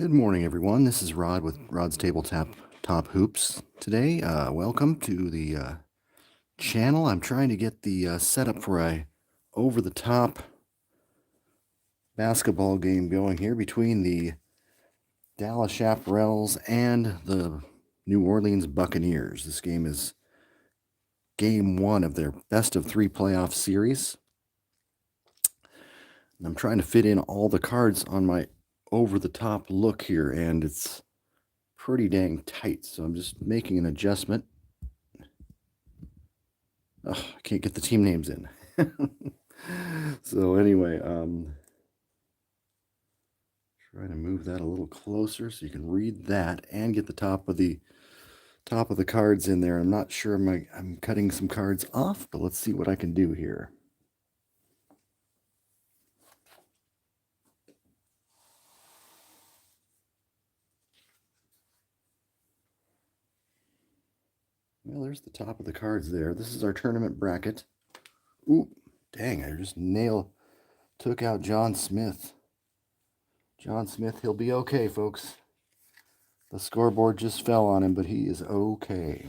Good morning, everyone. This is Rod with Rod's Tabletop Hoops. Today, welcome to the channel. I'm trying to get the setup for a over-the-top basketball game going here between the Dallas Chaparrals and the New Orleans Buccaneers. This game is game one of their best-of-3 playoff series. And I'm trying to fit in all the cards on my over-the-top look here, and it's pretty dang tight, so I'm just making an adjustment. Oh, I can't get the team names in. So anyway, try to move that a little closer so you can read that and get the top of the cards in there. I'm not sure I'm cutting some cards off, but let's see what I can do here. Well, there's the top of the cards there. This is our tournament bracket. Ooh, dang, I just took out John Smith. John Smith, he'll be okay, folks. The scoreboard just fell on him, but he is okay.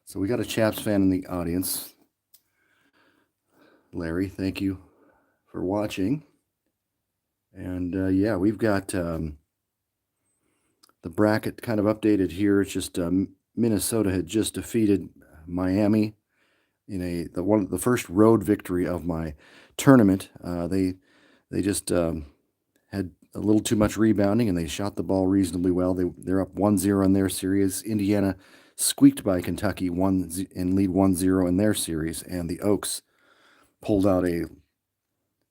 So we got a Chaps fan in the audience. Larry, thank you for watching. And yeah, we've got the bracket kind of updated here. It's just Minnesota had just defeated Miami in the first road victory of my tournament. They just had a little too much rebounding, and they shot the ball reasonably well. They're up 1-0 in their series. Indiana squeaked by Kentucky and lead 1-0 in their series, and the Oaks pulled out a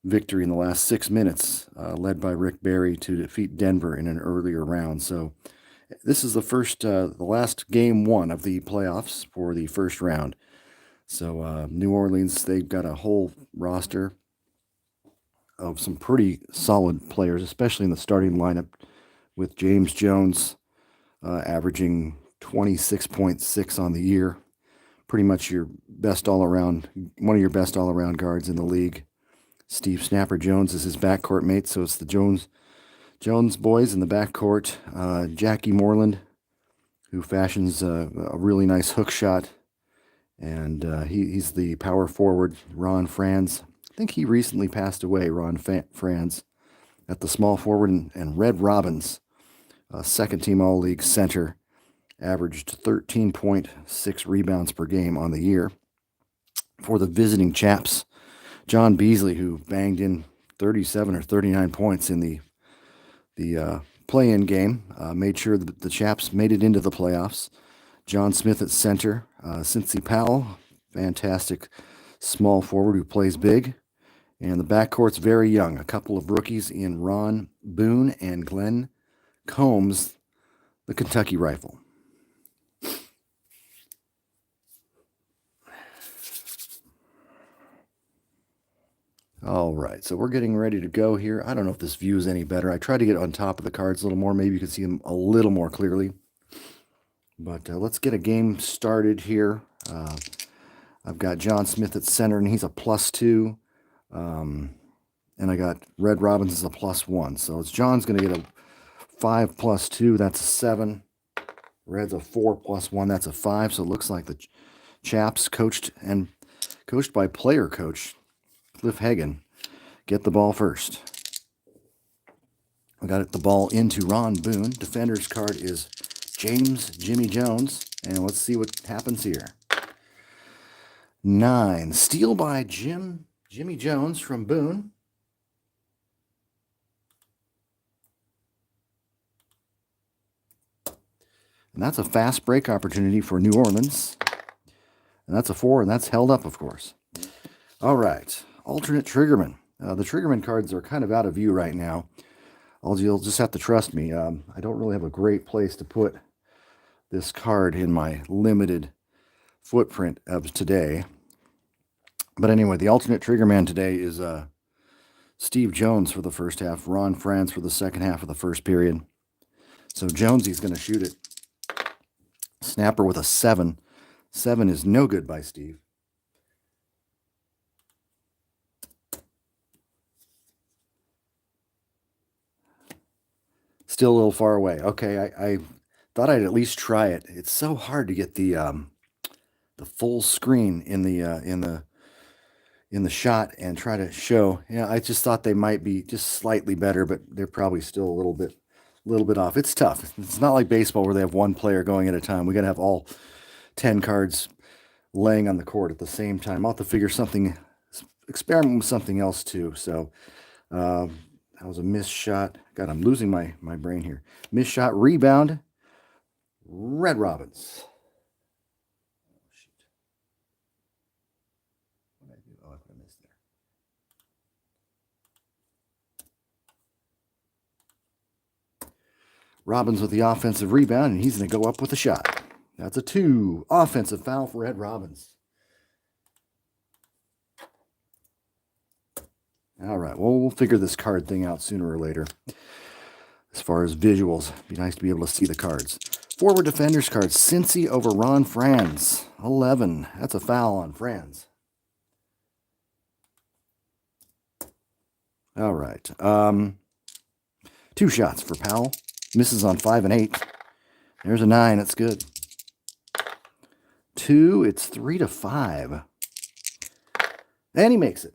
victory in the last 6 minutes, led by Rick Barry, to defeat Denver in an earlier round. So this is the last game one of the playoffs for the first round. So New Orleans, they've got a whole roster of some pretty solid players, especially in the starting lineup, with James Jones averaging 26.6 on the year. Pretty much one of your best all-around guards in the league. Steve Snapper Jones is his backcourt mate, so it's the Jones boys in the backcourt. Jackie Moreland, who fashions a really nice hook shot, and he's the power forward. Ron Franz, I think he recently passed away, Ron Franz, at the small forward. And Red Robbins, second-team All-League center, averaged 13.6 rebounds per game on the year. For the visiting Chaps, John Beasley, who banged in 37 or 39 points in the play-in game, made sure that the Chaps made it into the playoffs. John Smith at center. Cincy Powell, fantastic small forward who plays big. And the backcourt's very young. A couple of rookies in Ron Boone and Glenn Combs, the Kentucky Rifle. All right, so we're getting ready to go here. I don't know if this view is any better. I tried to get on top of the cards a little more. Maybe you can see them a little more clearly. But let's get a game started here. I've got John Smith at center, and he's a +2. And I got Red Robbins as a +1. So John's going to get a 5 + 2. That's a 7. Red's a 4 + 1. That's a 5. So it looks like the Chaps, coached by player coach Cliff Hagan, get the ball first. I got the ball into Ron Boone. Defender's card is James Jimmy Jones. And let's see what happens here. 9. Steal by Jimmy Jones from Boone. And that's a fast break opportunity for New Orleans. And that's a 4, and that's held up, of course. All right, alternate triggerman. The triggerman cards are kind of out of view right now. You'll just have to trust me. I don't really have a great place to put this card in my limited footprint of today. But anyway, the alternate triggerman today is Steve Jones for the first half, Ron Franz for the second half of the first period. So Jonesy's going to shoot it. Snapper with a 7. 7 is no good by Steve. Still a little far away. Okay, I thought I'd at least try it. It's so hard to get the full screen in the shot and try to show. Yeah, I just thought they might be just slightly better, but they're probably still a little bit off. It's tough. It's not like baseball where they have one player going at a time. We got to have all 10 cards laying on the court at the same time. I'll have to figure something, experiment with something else too. So that was a missed shot. God, I'm losing my brain here. Missed shot, rebound, Red Robins. Oh, shoot. What did I do? Oh, I put a miss there. Robins with the offensive rebound, and he's going to go up with a shot. That's a 2. Offensive foul for Red Robins. All right, well, we'll figure this card thing out sooner or later. As far as visuals, it'd be nice to be able to see the cards. Forward defenders cards, Cincy over Ron Franz. 11. That's a foul on Franz. All right. 2 shots for Powell. Misses on 5 and 8. There's a 9. That's good. 2. It's 3-5. And he makes it.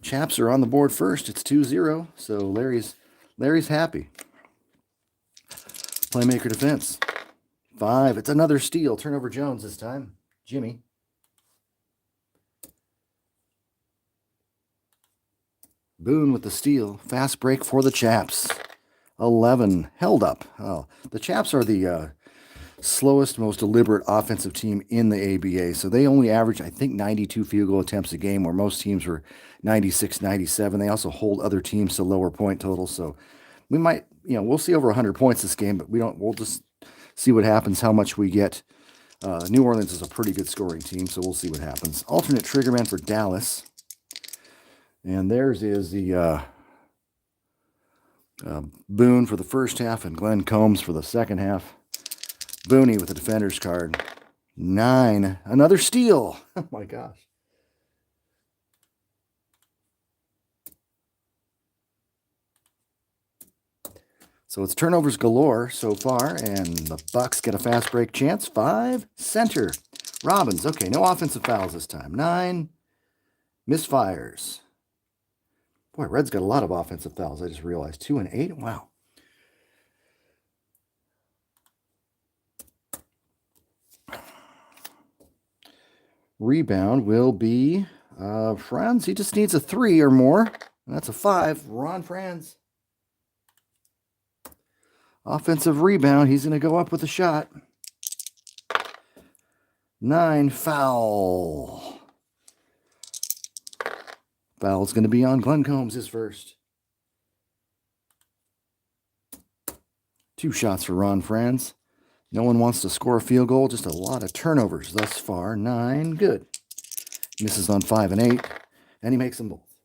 Chaps are on the board first. It's 2-0. So Larry's happy. Playmaker defense. 5. It's another steal. Turnover Jones this time. Jimmy. Boone with the steal. Fast break for the Chaps. 11. Held up. Oh, the Chaps are the slowest, most deliberate offensive team in the ABA. So they only average, I think, 92 field goal attempts a game, where most teams were 96, 97. They also hold other teams to lower point totals. So we might, we'll see over 100 points this game, but we'll just see what happens, how much we get. New Orleans is a pretty good scoring team, so we'll see what happens. Alternate triggerman for Dallas. And theirs is the Boone for the first half and Glenn Combs for the second half. Booney with the defender's card. 9. Another steal. Oh, my gosh. So it's turnovers galore so far, and the Bucs get a fast break chance. 5. Center. Robins. Okay, no offensive fouls this time. 9. Misfires. Boy, Red's got a lot of offensive fouls, I just realized. 2 and 8. Wow. Rebound will be Franz. He just needs a 3 or more. That's a 5. Ron Franz. Offensive rebound. He's going to go up with a shot. 9. Foul. Foul's going to be on Glenn Combs, his first. 2 shots for Ron Franz. No one wants to score a field goal. Just a lot of turnovers thus far. 9. Good. Misses on 5 and 8. And he makes them both.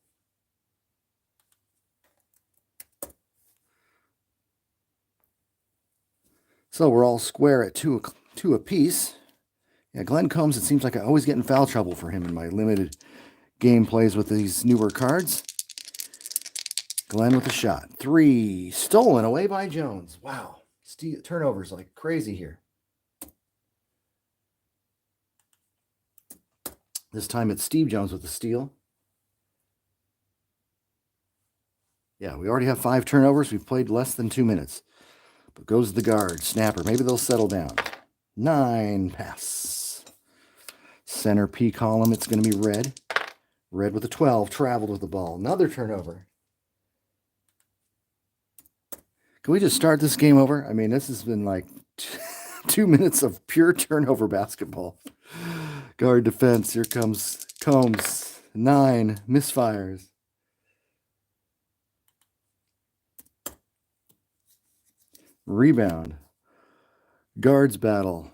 So we're all square at 2 apiece. Yeah, Glenn Combs, it seems like I always get in foul trouble for him in my limited game plays with these newer cards. Glenn with a shot. 3. Stolen away by Jones. Wow. Turnovers like crazy here. This time it's Steve Jones with the steal. Yeah, we already have 5 turnovers. We've played less than 2 minutes. But goes the guard, snapper. Maybe they'll settle down. 9. Pass. Center P column, it's going to be Red. Red with a 12, traveled with the ball. Another turnover. Can we just start this game over? I mean, this has been like 2 minutes of pure turnover basketball. Guard defense. Here comes Combs. 9. Misfires. Rebound. Guards battle.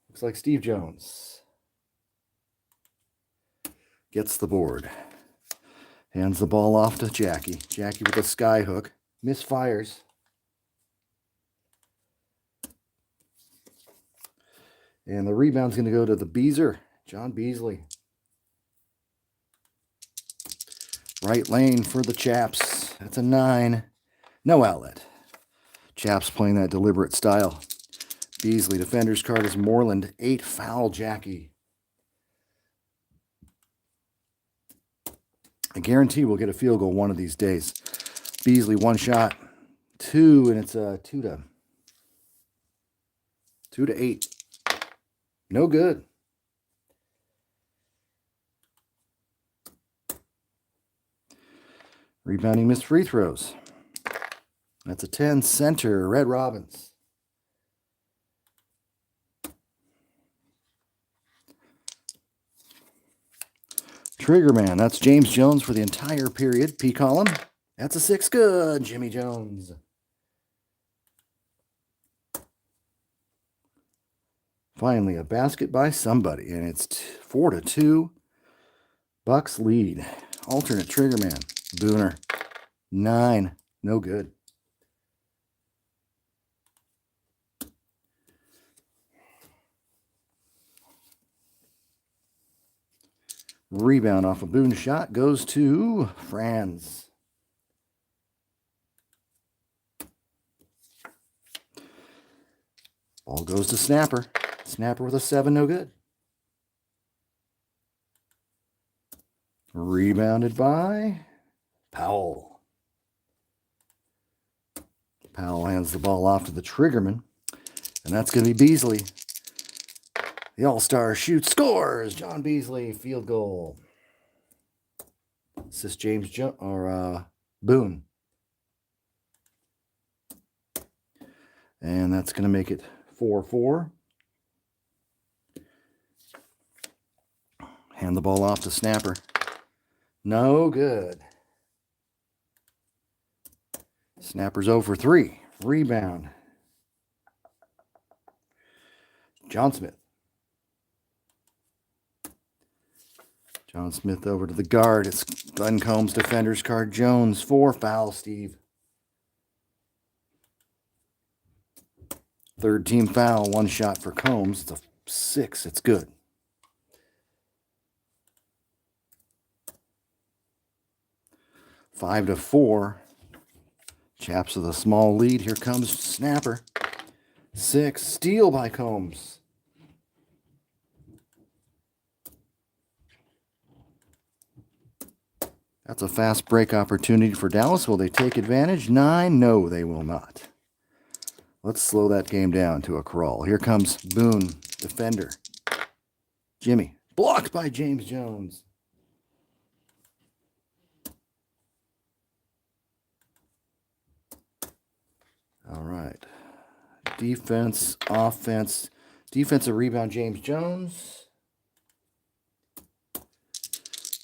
Looks like Steve Jones gets the board. Hands the ball off to Jackie. Jackie with a sky hook. Misfires. And the rebound's going to go to the Beezer, John Beasley. Right lane for the Chaps. That's a 9. No outlet. Chaps playing that deliberate style. Beasley, defender's card is Moreland. 8 foul, Jackie. I guarantee we'll get a field goal one of these days. Beasley, 1 shot. 2, and it's a 2 to 8. No good. Rebounding missed free throws. That's a 10. Center, Red Robbins. Trigger man, that's James Jones for the entire period. P column. That's a 6. Good, Jimmy Jones. Finally, a basket by somebody, and it's 4 to 2. Bucs lead. Alternate trigger man. Booner. 9. No good. Rebound off a Boone shot goes to Franz. Ball goes to Snapper. Snapper with a 7, no good. Rebounded by Powell. Powell hands the ball off to the triggerman, and that's going to be Beasley. The All-Star shoots, scores! John Beasley, field goal. Assist James Boone. And that's going to make it 4-4. Hand the ball off to Snapper. No good. Snapper's 0 for 3. Rebound. John Smith. John Smith over to the guard. It's Glenn Combs, defender's card. Jones, 4 foul, Steve. Third team foul, 1 shot for Combs. It's a 6. It's good. Five to 4. Chaps with a small lead. Here comes Snapper. 6. Steal by Combs. That's a fast break opportunity for Dallas. Will they take advantage? 9. No, they will not. Let's slow that game down to a crawl. Here comes Boone, defender. Jimmy, blocked by James Jones. All right. Defense, offense. Defensive rebound, James Jones.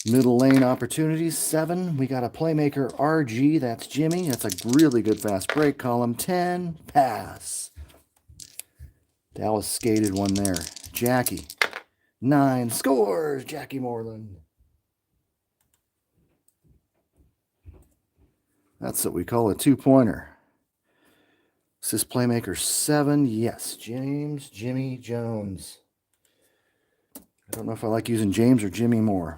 Middle lane opportunities, 7. We got a playmaker, RG. That's Jimmy. That's a really good fast break. Column 10, pass. Dallas skated one there. Jackie, 9. Scores, Jackie Moreland. That's what we call a 2-pointer. Assist playmaker, 7. Yes, Jimmy Jones. I don't know if I like using James or Jimmy more.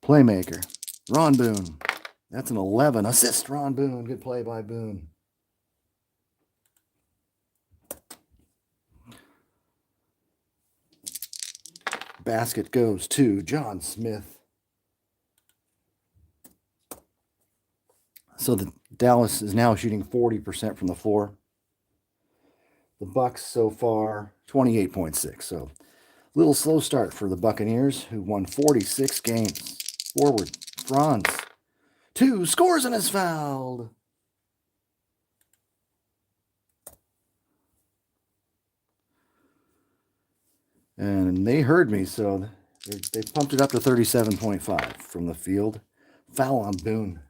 Playmaker, Ron Boone. That's an 11. Assist, Ron Boone. Good play by Boone. Basket goes to John Smith. So the Dallas is now shooting 40% from the floor. The Bucs so far, 28.6. So a little slow start for the Buccaneers, who won 46 games. Forward, Franz. 2, scores and is fouled. And they heard me, so they pumped it up to 37.5 from the field. Foul on Boone.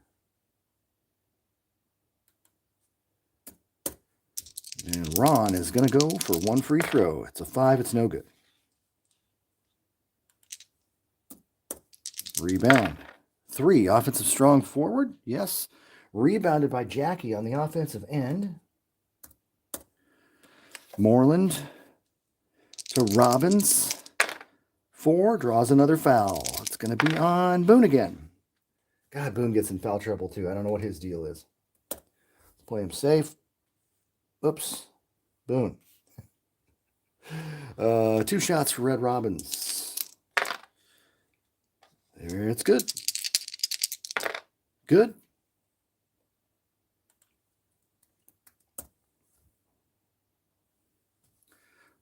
And Ron is going to go for 1 free throw. It's a 5. It's no good. Rebound. 3. Offensive strong forward. Yes. Rebounded by Jackie on the offensive end. Moreland. to Robbins. 4, draws another foul. It's going to be on Boone again. God, Boone gets in foul trouble too. I don't know what his deal is. Play him safe. Oops. Boone. 2 shots for Red Robbins. There, it's good. Good.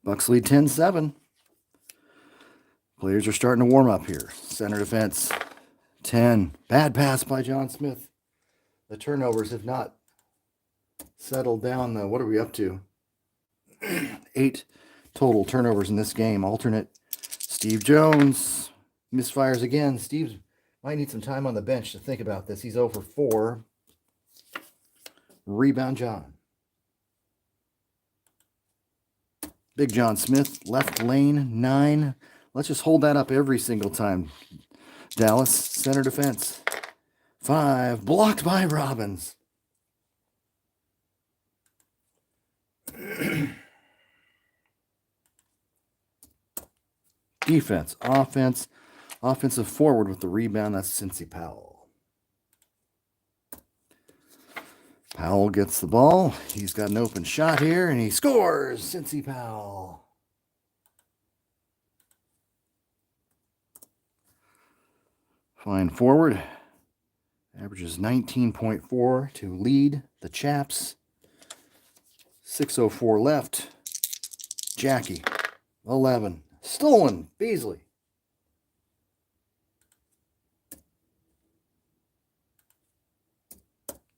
Bucs lead 10-7. Players are starting to warm up here. Center defense, 10. Bad pass by John Smith. The turnovers have not settled down. What are we up to? 8 total turnovers in this game. Alternate Steve Jones misfires again. Steve might need some time on the bench to think about this. He's 0 for 4. Rebound John. Big John Smith, left lane, 9. Let's just hold that up every single time. Dallas, center defense. 5, blocked by Robbins. Defense, offense, offensive forward with the rebound. That's Cincy Powell. Powell gets the ball. He's got an open shot here, and he scores. Cincy Powell. Fine forward. Averages 19.4 to lead the Chaps. 6:04 left. Jackie, 11. Stolen, Beasley.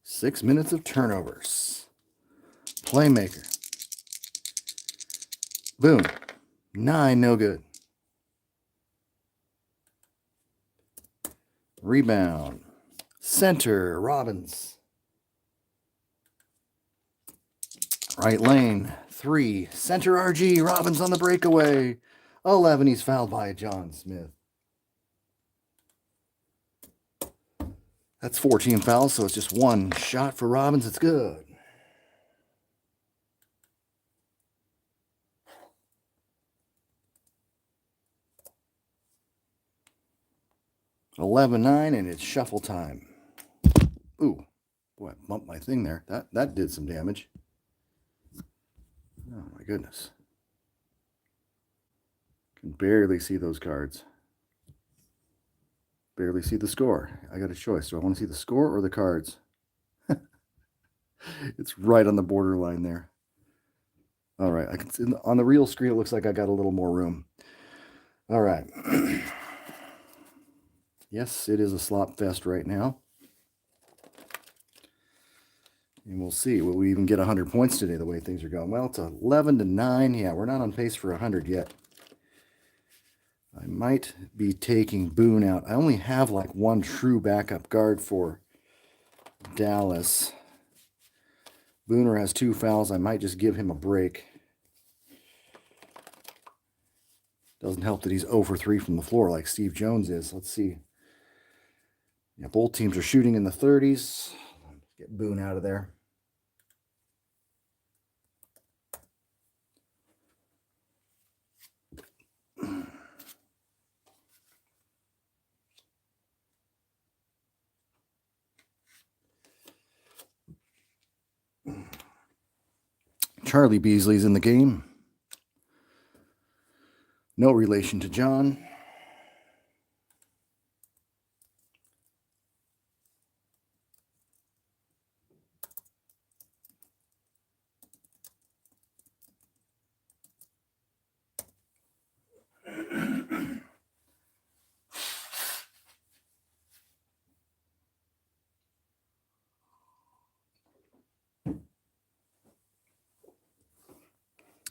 Six minutes of turnovers. Playmaker. Boom. 9, no good. Rebound. Center, Robbins. Right lane, 3. Center RG, Robbins on the breakaway. 11, he's fouled by John Smith. That's 14 fouls, so it's just 1 shot for Robbins. It's good. (11-9), and it's shuffle time. Ooh, boy, I bumped my thing there. That did some damage. Oh my goodness. Can barely see those cards. Barely see the score. I got a choice. Do I want to see the score or the cards? It's right on the borderline there. All right. I can see on the real screen, it looks like I got a little more room. All right. Yes, it is a slop fest right now. And we'll see. Will we even get 100 points today the way things are going? Well, it's 11-9. Yeah, we're not on pace for 100 yet. I might be taking Boone out. I only have like 1 true backup guard for Dallas. Booner has 2 fouls. I might just give him a break. Doesn't help that he's 0 for 3 from the floor like Steve Jones is. Let's see. Yeah, both teams are shooting in the 30s. Get Boone out of there. Charlie Beasley's in the game. No relation to John.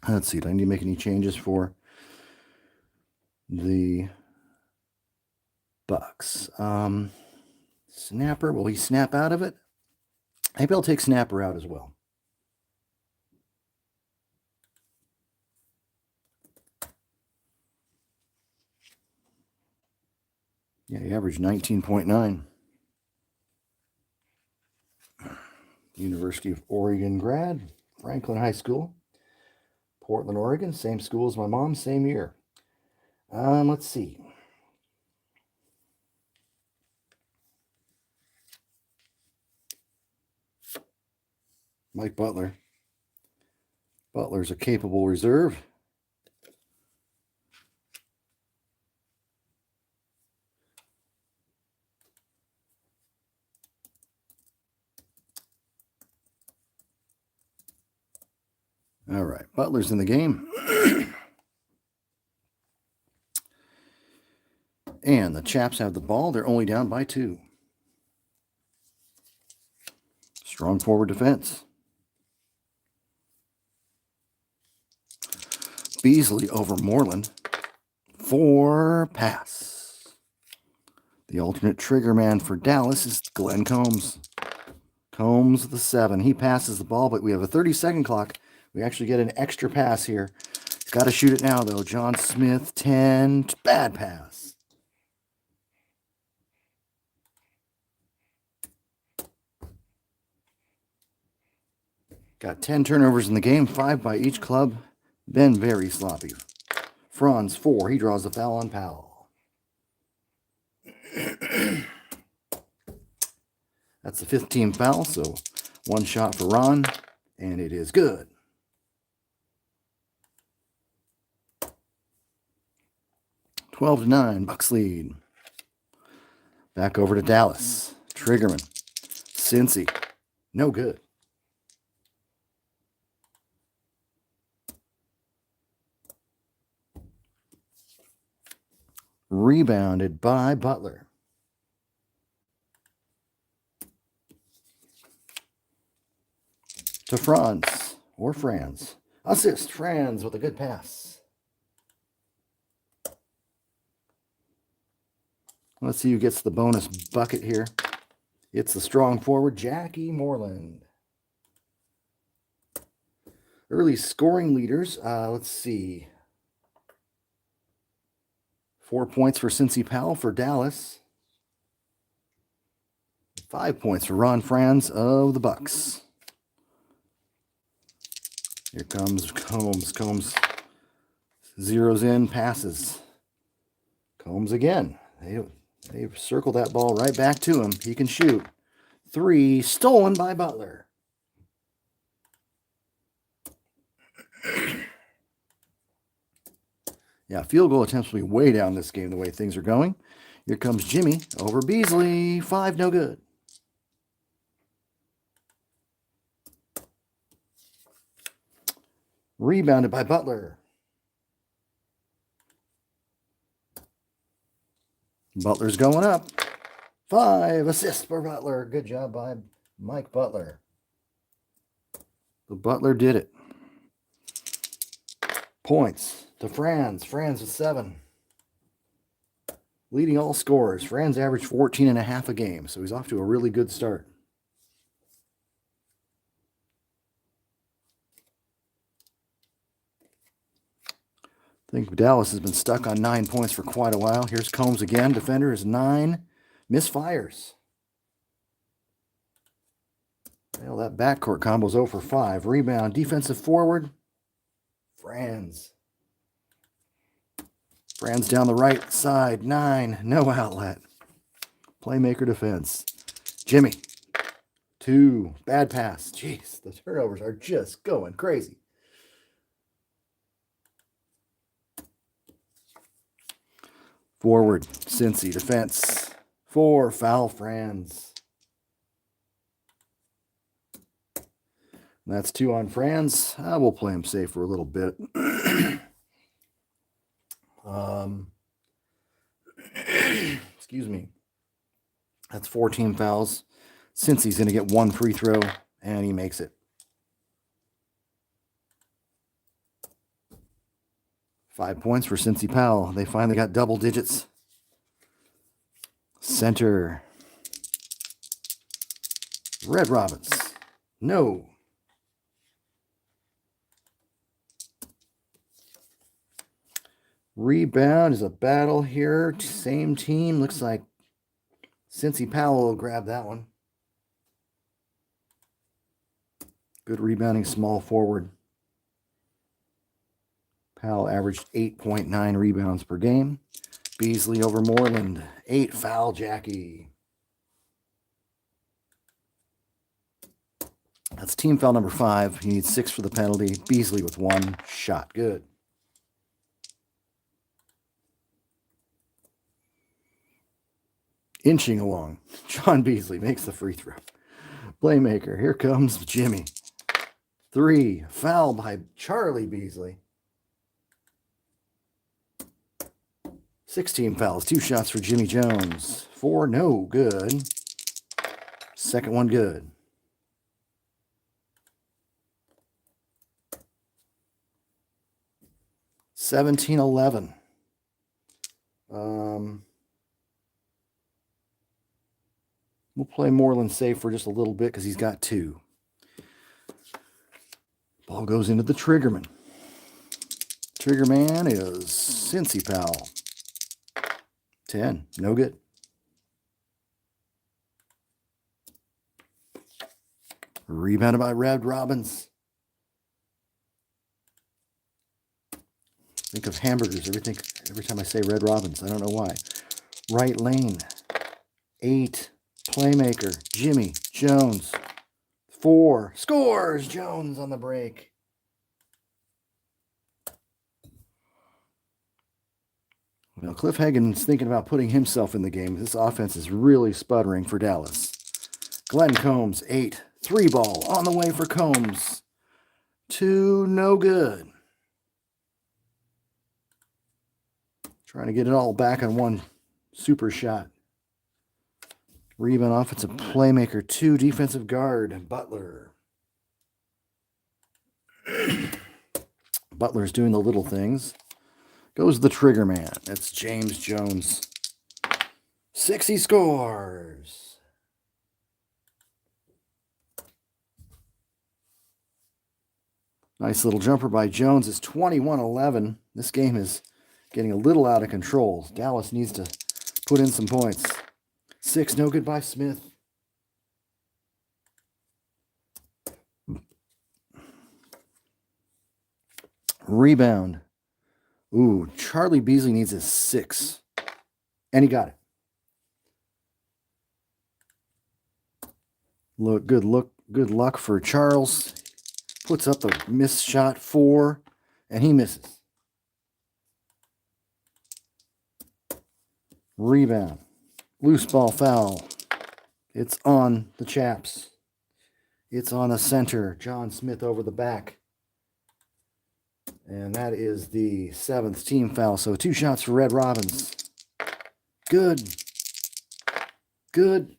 Let's see. Do I need to make any changes for the Bucs? Snapper. Will he snap out of it? Maybe I'll take Snapper out as well. Yeah, he averaged 19.9. University of Oregon grad, Franklin High School. Portland, Oregon. Same school as my mom, same year. Let's see. Mike Butler. Butler's a capable reserve. All right, Butler's in the game. And the Chaps have the ball. They're only down by 2. Strong forward defense. Beasley over Moreland. 4 pass. The alternate trigger man for Dallas is Glenn Combs. Combs with the 7. He passes the ball, but we have a 30-second clock. We actually get an extra pass here. He's got to shoot it now, though. John Smith, 10. Bad pass. Got 10 turnovers in the game, 5 by each club. Been very sloppy. Franz, 4. He draws the foul on Powell. That's the 5th team foul, so 1 shot for Ron, and it is good. Twelve to 9, Bucs lead. Back over to Dallas. Triggerman. Cincy. No good. Rebounded by Butler. To Franz, or Franz. Assist, Franz with a good pass. Let's see who gets the bonus bucket here. It's the strong forward, Jackie Moreland. Early scoring leaders, let's see. 4 points for Cincy Powell for Dallas. 5 points for Ron Franz of the Bucs. Here comes Combs. Combs zeroes in, passes. Combs again. They've circled that ball right back to him. He can shoot. 3, stolen by Butler. Yeah, field goal attempts will be way down this game the way things are going. Here comes Jimmy over Beasley. 5, no good. Rebounded by Butler. Butler's going up. 5 assists for Butler. Good job by Mike Butler. The Butler did it. Points to Franz. Franz with 7. Leading all scorers. Franz averaged 14.5 a game, so he's off to a really good start. I think Dallas has been stuck on 9 points for quite a while. Here's Combs again. Defender is 9. Misfires. Well, that backcourt combo's 0 for 5. Rebound. Defensive forward. Franz. Franz down the right side. 9. No outlet. Playmaker defense. Jimmy. 2. Bad pass. Jeez, the turnovers are just going crazy. Forward, Cincy, defense. 4, foul Franz. That's 2 on Franz. We'll play him safe for a little bit. Excuse me. That's 4 team fouls. Cincy's going to get 1 free throw, and he makes it. 5 points for Cincy Powell. They finally got double digits. Center. Red Robbins. No. Rebound is a battle here. Same team. Looks like Cincy Powell will grab that one. Good rebounding small forward. Powell averaged 8.9 rebounds per game. Beasley over Moreland, 8 foul Jackie. That's team foul number 5. He needs 6 for the penalty. Beasley with 1 shot. Good. Inching along. John Beasley makes the free throw. Playmaker. Here comes Jimmy. 3. Foul by Charlie Beasley. 16 fouls. 2 shots for Jimmy Jones. 4. No good. Second one good. $17-11. We'll play Moreland safe for just a little bit because he's got 2. Ball goes into the Triggerman. Triggerman is Cincy Powell. 10. No good. Rebounded by Red Robbins. Think of hamburgers every time I say Red Robbins. I don't know why. Right lane. 8. Playmaker. Jimmy Jones. 4. Scores. Jones on the break. Well, Cliff Hagan's thinking about putting himself in the game. This offense is really sputtering for Dallas. Glenn Combs, 8. 3 ball on the way for Combs. 2, no good. Trying to get it all back on one super shot. Rebound offensive playmaker, 2 defensive guard, Butler. Butler's doing the little things. Goes the trigger man. That's James Jones. 6, he scores. Nice little jumper by Jones. It's 21-11. This game is getting a little out of control. Dallas needs to put in some points. 6, no good by Smith. Rebound. Ooh, Charlie Beasley needs a 6. And he got it. Good luck for Charles. Puts up the missed shot, 4, and he misses. Rebound. Loose ball foul. It's on the Chaps. It's on the center. John Smith over the back. And that is the 7th team foul. So 2 shots for Red Robbins. Good. Good.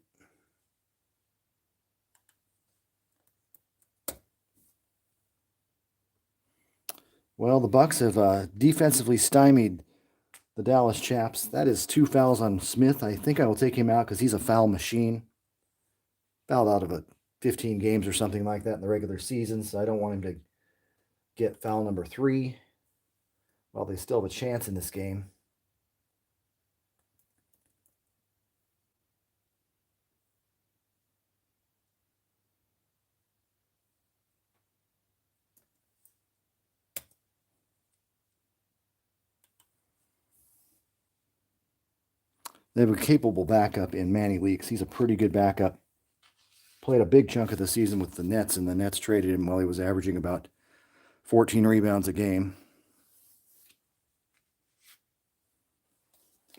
Well, the Bucs have defensively stymied the Dallas Chaps. That is 2 fouls on Smith. I think I will take him out because he's a foul machine. Fouled out of 15 games or something like that in the regular season, so I don't want him to get foul number 3. Well, they still have a chance in this game. They have a capable backup in Manny Leaks. He's a pretty good backup. Played a big chunk of the season with the Nets, and the Nets traded him while he was averaging about 14 rebounds a game.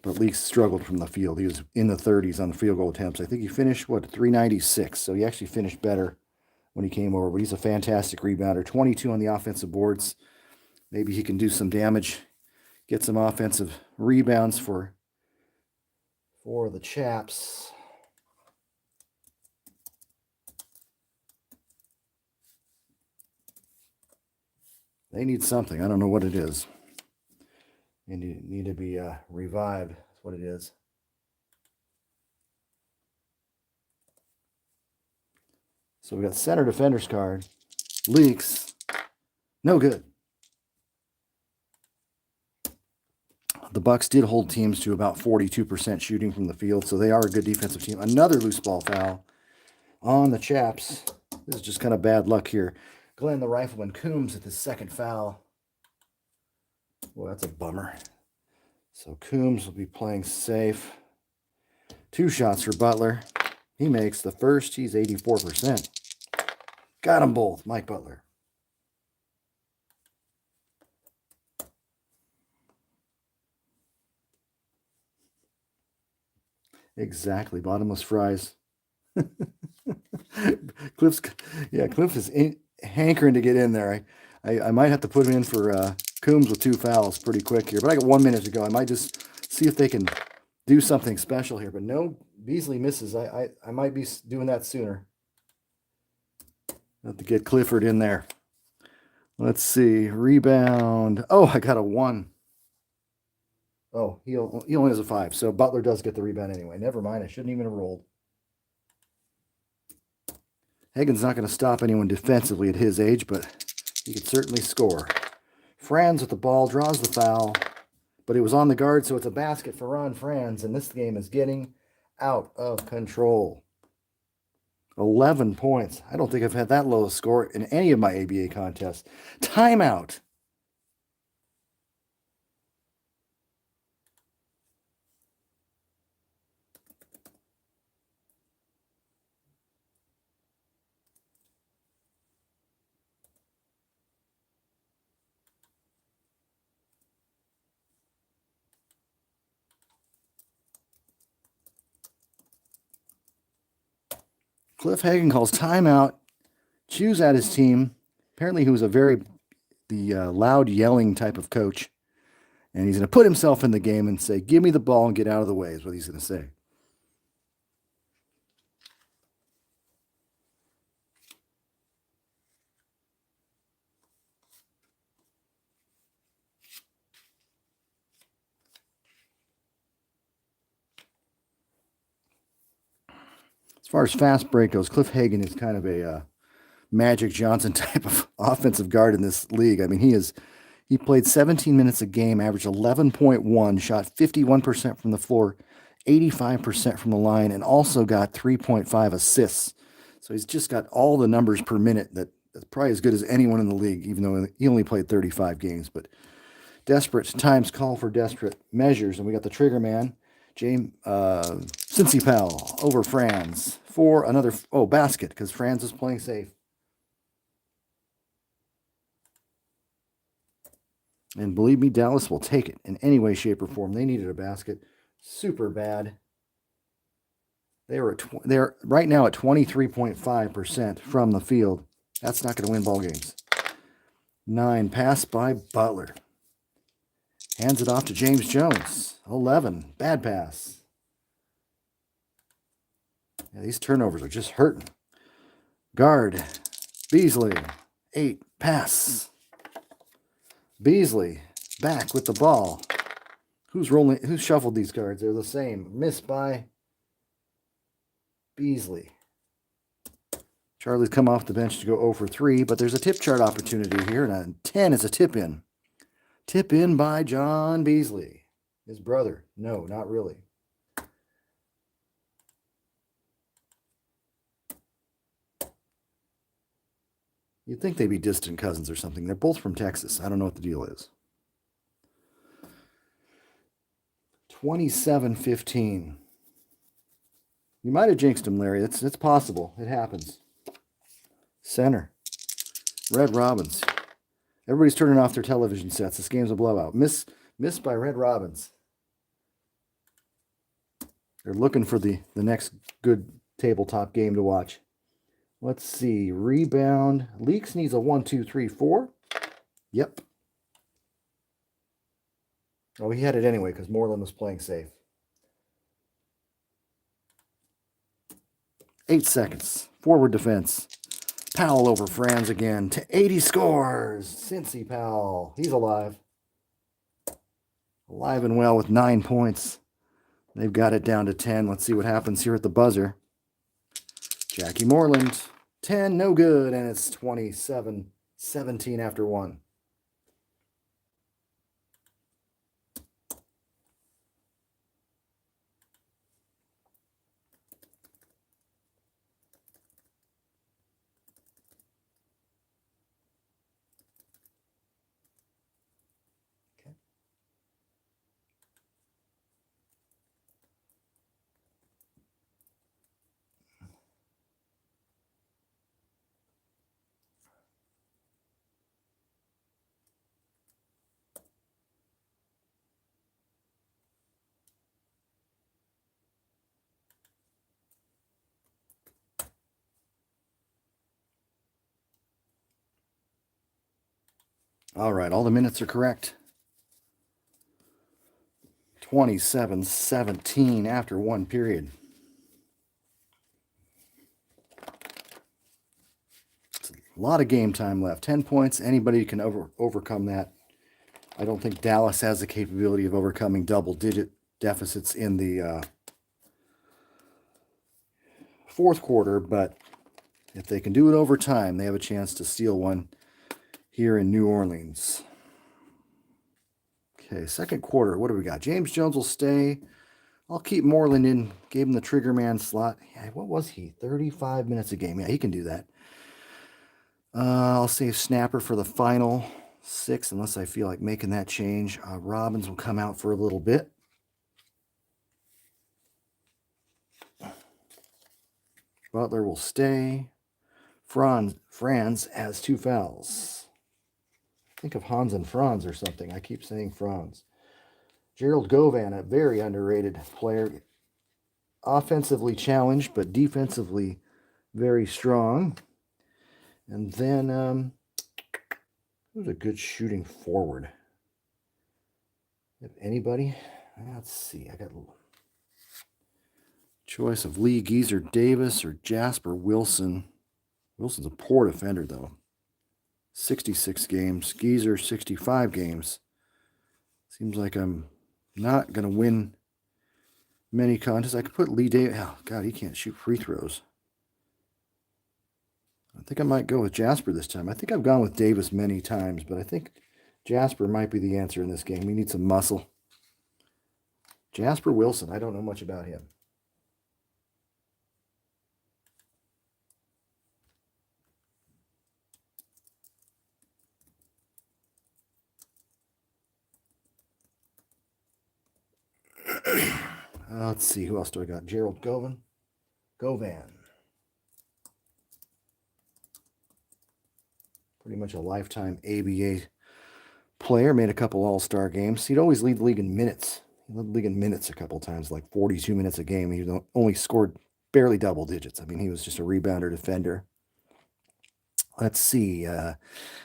But Leaks struggled from the field. He was in the 30s on field goal attempts. I think he finished, 396. So he actually finished better when he came over. But he's a fantastic rebounder. 22 on the offensive boards. Maybe he can do some damage. Get some offensive rebounds for the Chaps. They need something. I don't know what it is. They need to be revived. That's what it is. So we got center defender's card. Leaks. No good. The Bucs did hold teams to about 42% shooting from the field, so they are a good defensive team. Another loose ball foul on the Chaps. This is just kind of bad luck here. Glenn the Rifleman Coombs at the second foul. Well, that's a bummer. So Coombs will be playing safe. 2 shots for Butler. He makes the first. He's 84%. Got them both, Mike Butler. Exactly, bottomless fries. Cliff is hankering to get in there. I might have to put him in for Coombs with 2 fouls pretty quick here, but I got 1 minute to go. I might just see if they can do something special here, but no, Beasley misses. I might be doing that sooner. Have to get Clifford in there. Let's see, rebound. Oh, I got a 1. Oh, he only has a 5, so Butler does get the rebound anyway. Never mind, I shouldn't even have rolled. Hagen's not going to stop anyone defensively at his age, but he could certainly score. Franz with the ball, draws the foul, but it was on the guard, so it's a basket for Ron Franz, and this game is getting out of control. 11 points. I don't think I've had that low a score in any of my ABA contests. Timeout. Cliff Hagen calls timeout, chews at his team. Apparently he was the loud yelling type of coach. And he's going to put himself in the game and say, give me the ball and get out of the way is what he's going to say. As far as fast break goes, Cliff Hagen is kind of a Magic Johnson type of offensive guard in this league. I mean, he played 17 minutes a game, averaged 11.1, shot 51% from the floor, 85% from the line, and also got 3.5 assists. So he's just got all the numbers per minute that's probably as good as anyone in the league, even though he only played 35 games. But desperate times call for desperate measures, and we got the trigger man, James Cincy Powell over Franz for another basket because Franz is playing safe. And believe me, Dallas will take it in any way, shape, or form. They needed a basket super bad. They're right now at 23.5% from the field. That's not going to win ball games. 9, pass by Butler. Hands it off to James Jones. 11, bad pass. Yeah, these turnovers are just hurting. Guard, Beasley. 8, pass. Beasley back with the ball. Who's shuffled these cards? They're the same. Missed by Beasley. Charlie's come off the bench to go 0 for 3, but there's a tip chart opportunity here, and a 10 is a tip in. Tip in by John Beasley. His brother. No, not really. You'd think they'd be distant cousins or something. They're both from Texas. I don't know what the deal is. 27-15. You might have jinxed him, Larry. It's possible. It happens. Center. Red Robbins. Everybody's turning off their television sets. This game's a blowout. Missed by Red Robbins. They're looking for the next good tabletop game to watch. Let's see. Rebound. Leaks needs a 1, 2, 3, 4. Yep. Oh, he had it anyway because Moreland was playing safe. 8 seconds. Forward defense. Powell over Franz again. To 80 scores. Cincy Powell. He's alive. Alive and well with 9 points. They've got it down to 10. Let's see what happens here at the buzzer. Jackie Moreland. 10, no good. And it's 27-17 after 1. All right, all the minutes are correct. 27-17 after one period. It's a lot of game time left. 10 points. Anybody can overcome that. I don't think Dallas has the capability of overcoming double-digit deficits in the fourth quarter, but if they can do it over time, they have a chance to steal one here in New Orleans. Okay, second quarter. What do we got? James Jones will stay. I'll keep Moreland in. Gave him the trigger man slot. Yeah, what was he? 35 minutes a game. Yeah, he can do that. I'll save Snapper for the final 6 unless I feel like making that change. Robbins will come out for a little bit. Butler will stay. Franz has 2 fouls. Think of Hans and Franz or something. I keep saying Franz. Gerald Govan, a very underrated player. Offensively challenged, but defensively very strong. And then, who's a good shooting forward? If anybody? Let's see. I got a choice of Lee Geezer Davis or Jasper Wilson. Wilson's a poor defender, though. 66 games. Geezer, 65 games. Seems like I'm not going to win many contests. I could put Lee Davis. Oh, God, he can't shoot free throws. I think I might go with Jasper this time. I think I've gone with Davis many times, but I think Jasper might be the answer in this game. We need some muscle. Jasper Wilson. I don't know much about him. Let's see. Who else do I got? Gerald Govan. Pretty much a lifetime ABA player. Made a couple all-star games. He'd always lead the league in minutes. He led the league in minutes a couple times, like 42 minutes a game. He only scored barely double digits. I mean, he was just a rebounder defender. Let's see.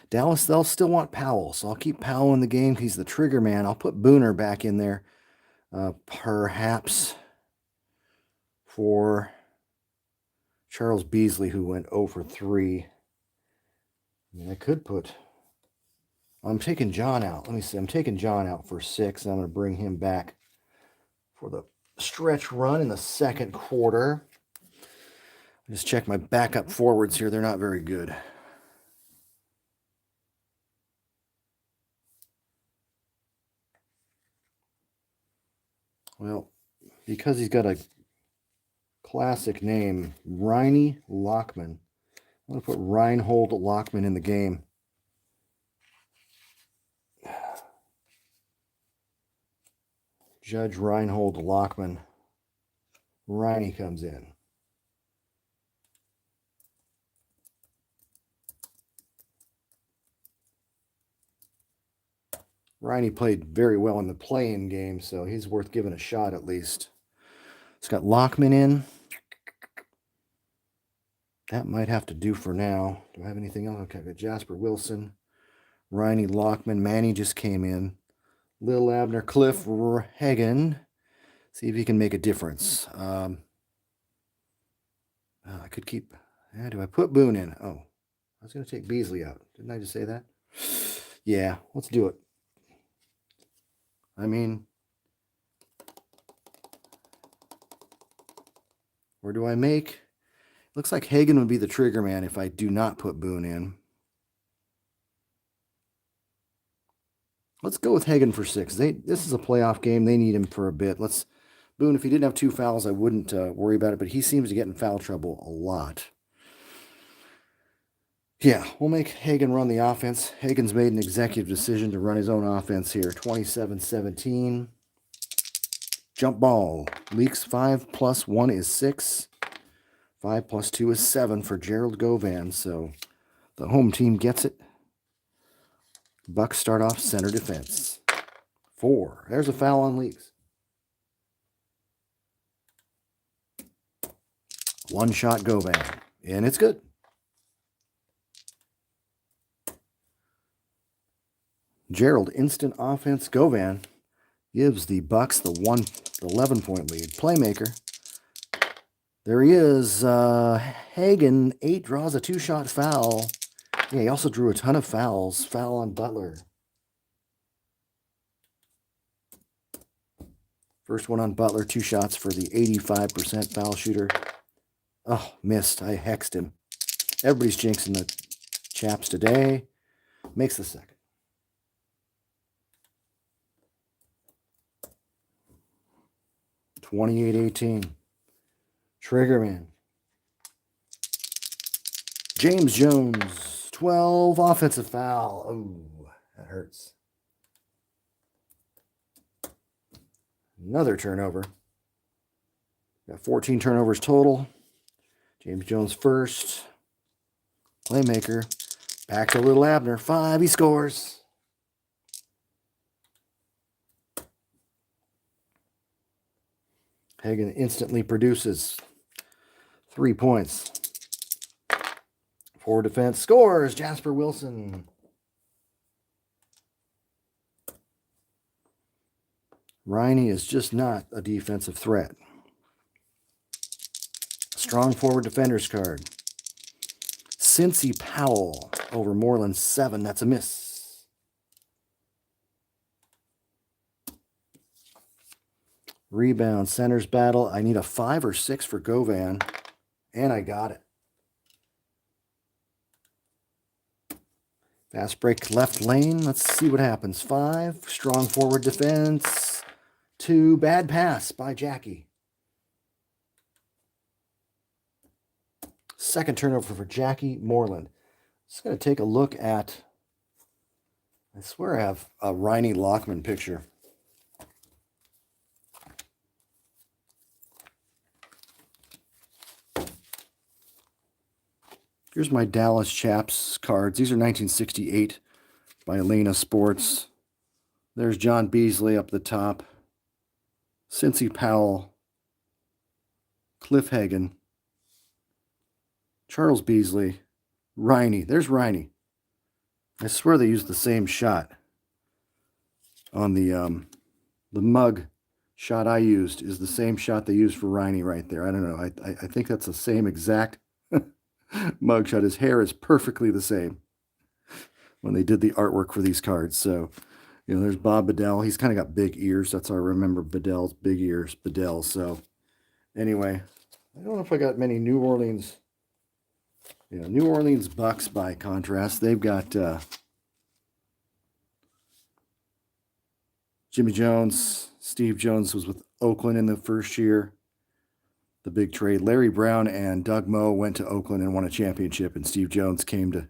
Dallas, they'll still want Powell, so I'll keep Powell in the game. He's the trigger man. I'll put Booner back in there, perhaps for Charles Beasley, who went 0 for 3. I mean, I could put... I'm taking John out. Let me see. I'm taking John out for 6. I'm going to bring him back for the stretch run in the second quarter. Just check my backup forwards here. They're not very good. Well, because he's got a classic name, Riney Lockman. I'm going to put Reinhold Lockman in the game. Judge Reinhold Lockman. Riney comes in. Riney played very well in the play-in game, so he's worth giving a shot at least. It's got Lockman in. That might have to do for now. Do I have anything else? Okay, I got Jasper Wilson, Riney Lockman. Manny just came in. Lil Abner, Cliff Hagan. See if he can make a difference. I could keep... do I put Boone in? Oh, I was going to take Beasley out. Didn't I just say that? Yeah, let's do it. I mean, where do I make? Looks like Hagan would be the trigger man if I do not put Boone in. Let's go with Hagan for 6. This is a playoff game. They need him for a bit. Boone, if he didn't have 2 fouls, I wouldn't worry about it, but he seems to get in foul trouble a lot. Yeah, we'll make Hagan run the offense. Hagan's made an executive decision to run his own offense here. 27-17. Jump ball. Leaks 5 plus 1 is 6. 5 plus 2 is 7 for Gerald Govan. So the home team gets it. Bucs start off center defense. 4. There's a foul on Leaks. One shot Govan. And it's good. Gerald, instant offense. Govan gives the Bucs the 11-point lead. Playmaker. There he is. Hagen, 8, draws a 2-shot foul. Yeah, he also drew a ton of fouls. Foul on Butler. First one on Butler, 2 shots for the 85% foul shooter. Oh, missed. I hexed him. Everybody's jinxing the Chaps today. Makes the second. (28-18). Triggerman. James Jones, 12, offensive foul. Oh, that hurts. Another turnover. Got 14 turnovers total. James Jones first. Playmaker. Back to Little Abner. 5, he scores. Hagen instantly produces 3 points. Forward defense scores. Jasper Wilson. Riney is just not a defensive threat. Strong forward defenders card. Cincy Powell over Moreland, 7. That's a miss. Rebound, centers battle. I need a 5 or 6 for Govan, and I got it. Fast break left lane. Let's see what happens. 5, strong forward defense. 2, bad pass by Jackie. Second turnover for Jackie Moreland. Just going to take a look at, I swear I have a Riney Lockman picture. Here's my Dallas Chaps cards. These are 1968 by Elena Sports. There's John Beasley up the top. Cincy Powell. Cliff Hagen. Charles Beasley. Riney. There's Riney. I swear they used the same shot on the mug shot I used is the same shot they used for Riney right there. I don't know. I think that's the same exact mugshot. His hair is perfectly the same when they did the artwork for these cards. So, there's Bob Bedell. He's kind of got big ears. That's how I remember Bedell's big ears. Bedell. So, anyway, I don't know if I got many New Orleans. New Orleans Bucs, by contrast, they've got Jimmy Jones. Steve Jones was with Oakland in the first year. The big trade. Larry Brown and Doug Moe went to Oakland and won a championship, and Steve Jones came to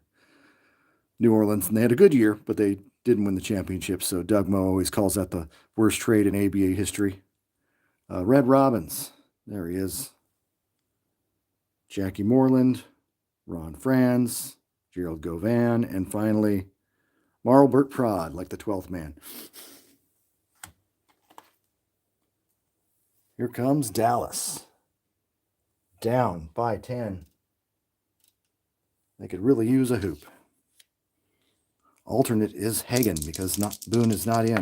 New Orleans, and they had a good year, but they didn't win the championship, so Doug Moe always calls that the worst trade in ABA history. Red Robbins, there he is. Jackie Moreland, Ron Franz, Gerald Govan, and finally, Marlbert Prod, like the 12th man. Here comes Dallas. Down by 10. They could really use a hoop. Alternate is Hagen because Boone is not in.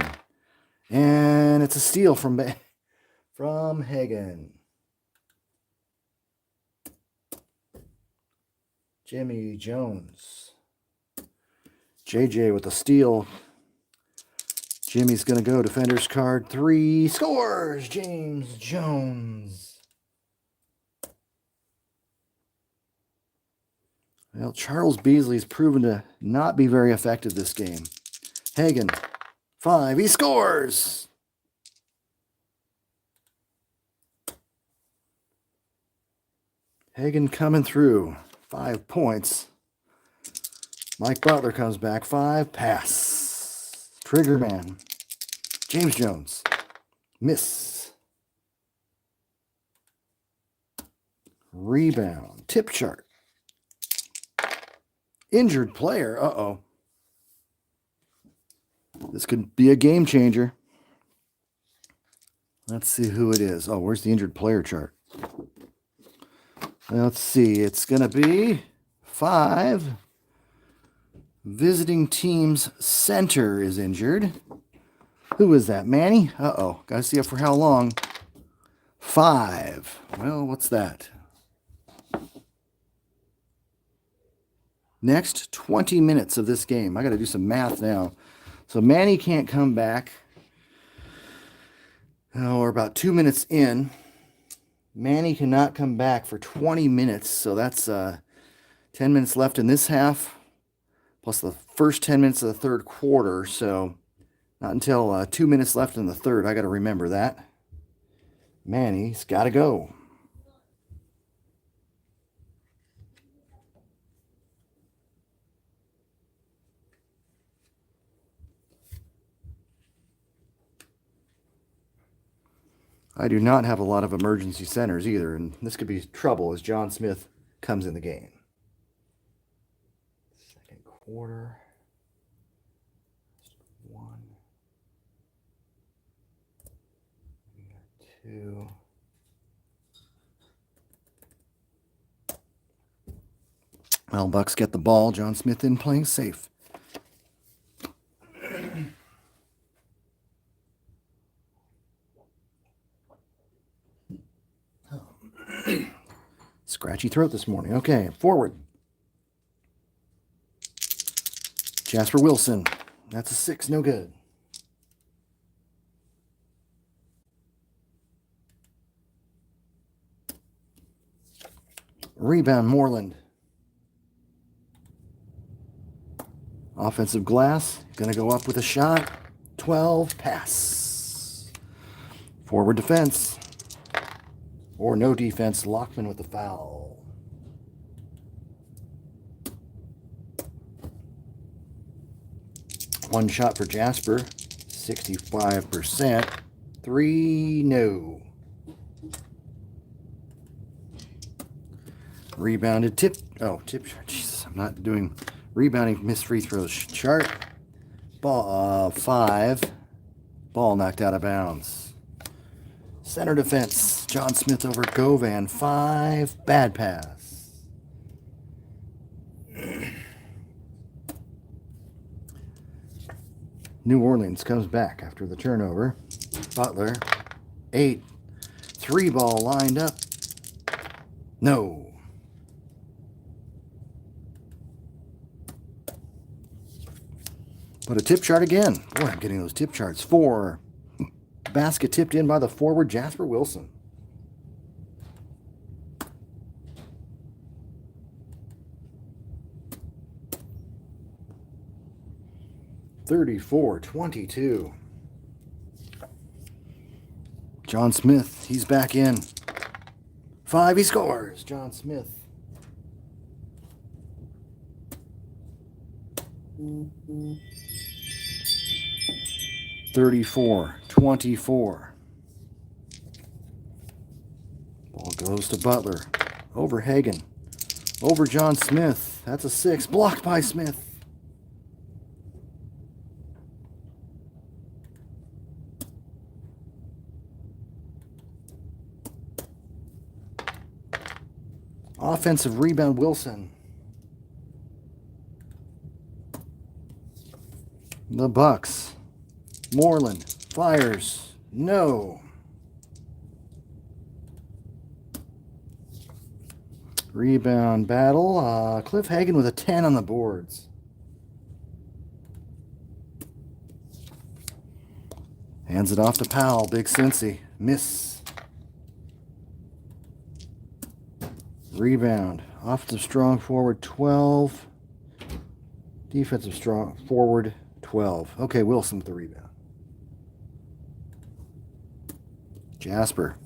And it's a steal from Hagen. Jimmy Jones. JJ with a steal. Jimmy's going to go defender's card 3. Scores! James Jones. Well, Charles Beasley's proven to not be very effective this game. Hagen, 5. He scores! Hagen coming through. 5 points. Mike Butler comes back. 5. Pass. Trigger man. James Jones. Miss. Rebound. Tip chart. Injured player. Uh-oh. This could be a game changer. Let's see who it is. Oh, where's the injured player chart? Let's see. It's going to be 5. Visiting team's center is injured. Who is that, Manny? Uh-oh. Got to see it for how long. 5. Well, what's that? Next 20 minutes of this game. I got to do some math now. So Manny can't come back. Oh, we're about 2 minutes in. Manny cannot come back for 20 minutes. So that's 10 minutes left in this half, plus the first 10 minutes of the third quarter. So not until 2 minutes left in the third. I got to remember that. Manny's got to go. I do not have a lot of emergency centers either, and this could be trouble as John Smith comes in the game. Second quarter. 1. 2. Well, Bucs get the ball. John Smith in playing safe. Scratchy throat this morning. Okay, forward. Jasper Wilson. That's a 6, no good. Rebound, Moreland. Offensive glass. Going to go up with a shot. 12, pass. Forward defense. Or no defense, Lockman with the foul. One shot for Jasper, 65%. 3, no. Rebounded, tip. Oh, tip. Jesus, I'm not doing rebounding missed free throws chart. Ball, 5. Ball knocked out of bounds. Center defense, John Smith over Govan, 5, bad pass. New Orleans comes back after the turnover. Butler, 8, 3 ball lined up. No. But a tip chart again. Boy, I'm getting those tip charts. 4. Basket tipped in by the forward, Jasper Wilson. (34-22). John Smith, he's back in. 5, he scores. John Smith. Mm-hmm. 34-24. Ball goes to Butler. Over Hagan. Over John Smith. That's a 6. Blocked by Smith. Offensive rebound, Wilson. The Bucs. Moreland fires. No. Rebound battle. Cliff Hagan with a 10 on the boards. Hands it off to Powell. Big Cincy. Miss. Rebound. Offensive strong forward 12. Defensive strong forward 12. Okay, Wilson with the rebound. Jasper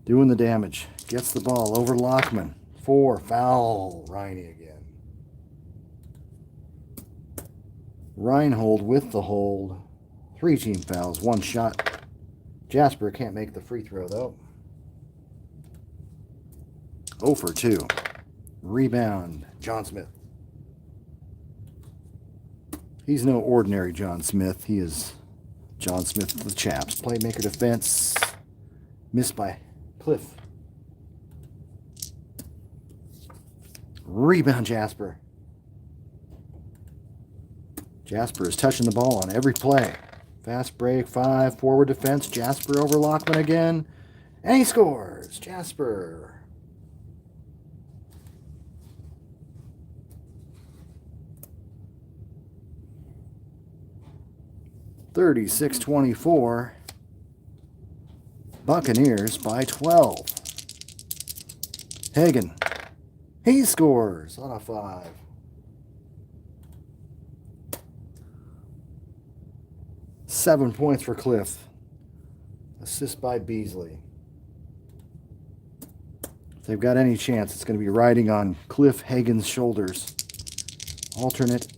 doing the damage. Gets the ball over Lockman. 4, foul. Riney again. Reinhold with the hold. 3 team fouls. 1 shot. Jasper can't make the free throw though. 0 for 2. Rebound, John Smith. He's no ordinary John Smith. He is John Smith with the Chaps. Playmaker defense. Missed by Cliff. Rebound, Jasper. Jasper is touching the ball on every play. Fast break, 5, forward defense. Jasper over Lockman again. And he scores. Jasper. 36-24. Buccaneers by 12. Hagen. He scores on a 5. Seven points for Cliff. Assist by Beasley. If they've got any chance, it's going to be riding on Cliff Hagen's shoulders. Alternate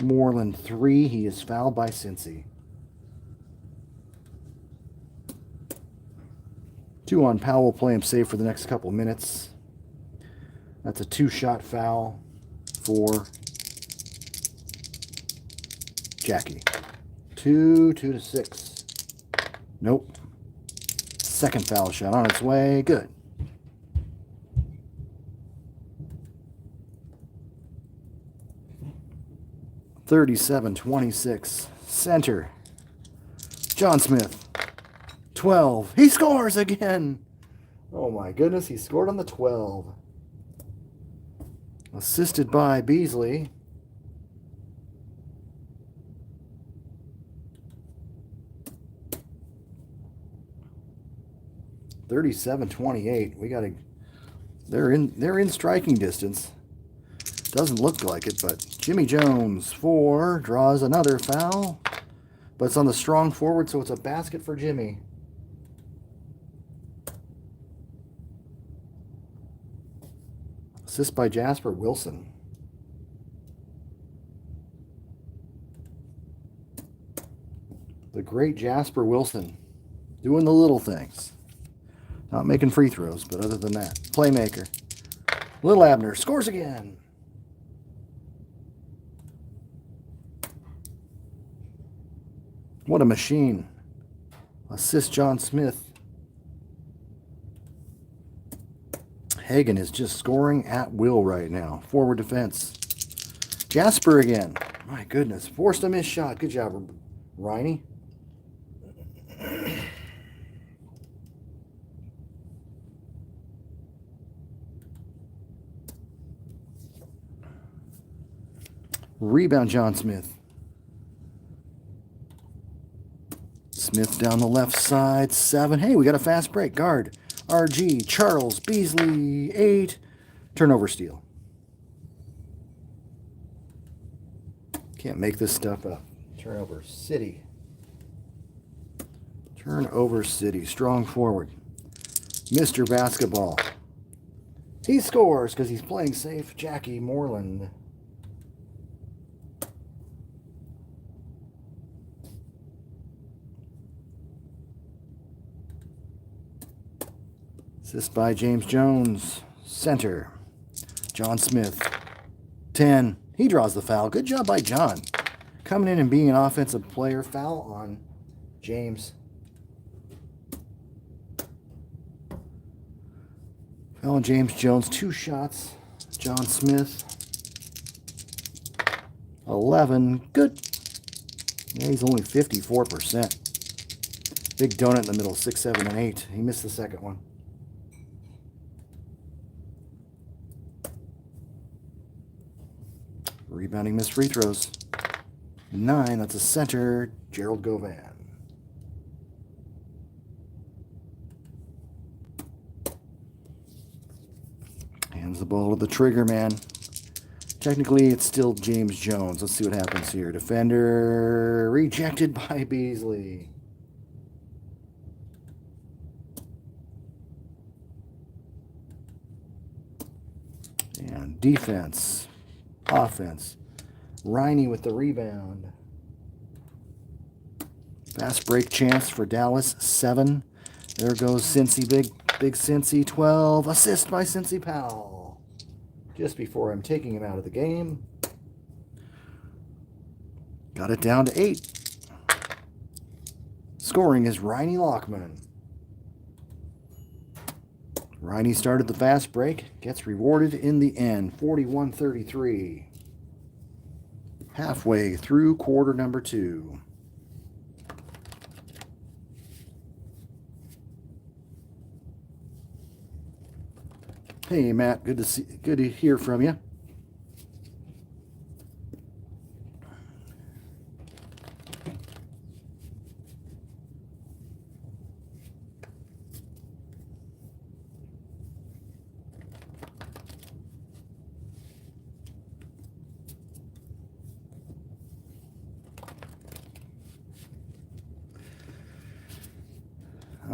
Moreland 3. He is fouled by Cincy. 2 on Powell. Play him safe for the next couple minutes. That's a 2-shot foul for Jackie. 2-6. Nope. Second foul shot on its way. Good. (37-26). Center. John Smith. 12. He scores again. Oh my goodness, he scored on the 12. Assisted by Beasley. (37-28). We got to. They're in striking distance. Doesn't look like it, but Jimmy Jones 4 draws another foul, but it's on the strong forward, so it's a basket for Jimmy. Assist by Jasper Wilson. The great Jasper Wilson, doing the little things. Not making free throws, but other than that, playmaker. Little Abner scores again. What a machine. Assist John Smith. Hagen is just scoring at will right now. Forward defense. Jasper again. My goodness. Forced a missed shot. Good job, Riney. Rebound, John Smith. Smith down the left side. 7. Hey, we got a fast break. Guard. RG. Charles. Beasley. 8. Turnover steal. Can't make this stuff up. Turnover City. Turnover City. Strong forward. Mr. Basketball. He scores because he's playing safe. Jackie Moreland. Assist by James Jones. Center. John Smith. 10. He draws the foul. Good job by John. Coming in and being an offensive player. Foul on James. Foul on James Jones. 2 shots. John Smith. 11. Good. Yeah, he's only 54%. Big donut in the middle. 6, 7, and 8. He missed the second one. Rebounding missed free throws. 9, that's a center, Gerald Govan. Hands the ball to the trigger man. Technically, it's still James Jones. Let's see what happens here. Defender rejected by Beasley. And defense. Offense. Riney with the rebound. Fast break chance for Dallas. 7. There goes Cincy. Big Cincy. 12. Assist by Cincy Powell. Just before I'm taking him out of the game. Got it down to 8. Scoring is Riney Lockman. Riney started the fast break. Gets rewarded in the end. 41-33. Halfway through quarter number 2. Hey Matt, good to hear from you.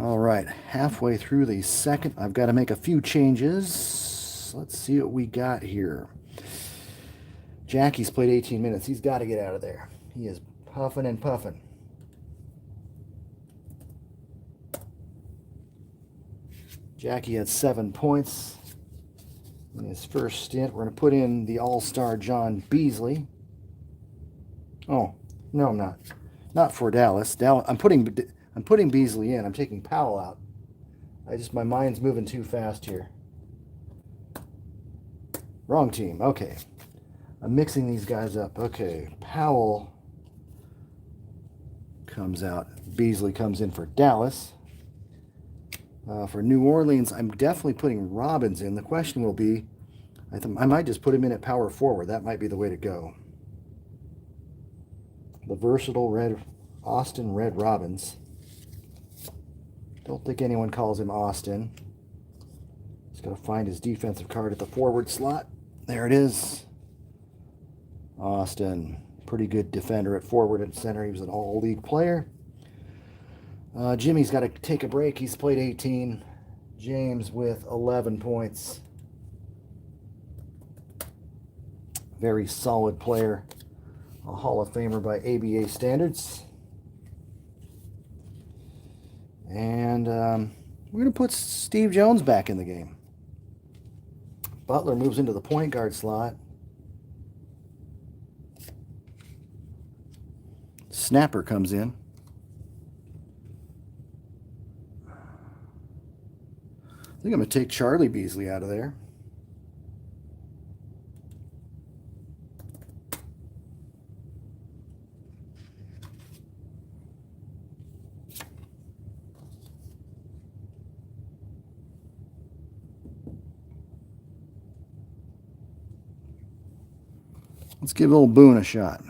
All right, halfway through the second. I've got to make a few changes. Let's see what we got here. Jackie's played 18 minutes. He's got to get out of there. He is puffing and puffing. Jackie had 7 points in his first stint. We're going to put in the all-star John Beasley. Oh, no, I'm not. Not for Dallas. I'm putting Beasley in. I'm taking Powell out. My mind's moving too fast here. Wrong team. Okay. I'm mixing these guys up. Okay. Powell comes out. Beasley comes in for Dallas. For New Orleans, I'm definitely putting Robbins in. The question will be, I might just put him in at power forward. That might be the way to go. The versatile Austin Red Robbins. Don't think anyone calls him Austin. He's got to find his defensive card at the forward slot. There it is. Austin, pretty good defender at forward and center. He was an all-league player. Jimmy's got to take a break. He's played 18. James with 11 points. Very solid player. A Hall of Famer by ABA standards. And we're going to put Steve Jones back in the game. Butler moves into the point guard slot. Snapper comes in. I think I'm going to take Charlie Beasley out of there. Let's give old Boone a shot.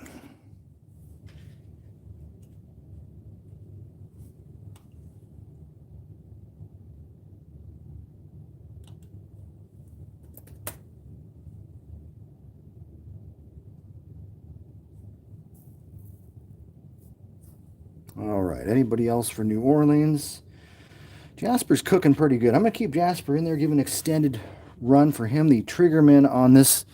All right, anybody else for New Orleans? Jasper's cooking pretty good. I'm going to keep Jasper in there, give an extended run for him. The triggermen on this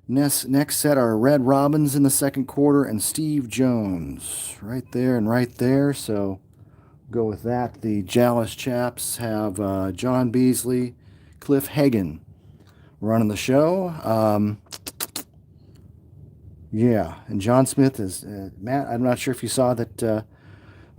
next set are Red Robbins in the second quarter and Steve Jones right there and right there. So go with that. The Dallas Chaps have John Beasley, Cliff Hagan running the show. Yeah, and John Smith is Matt. I'm not sure if you saw that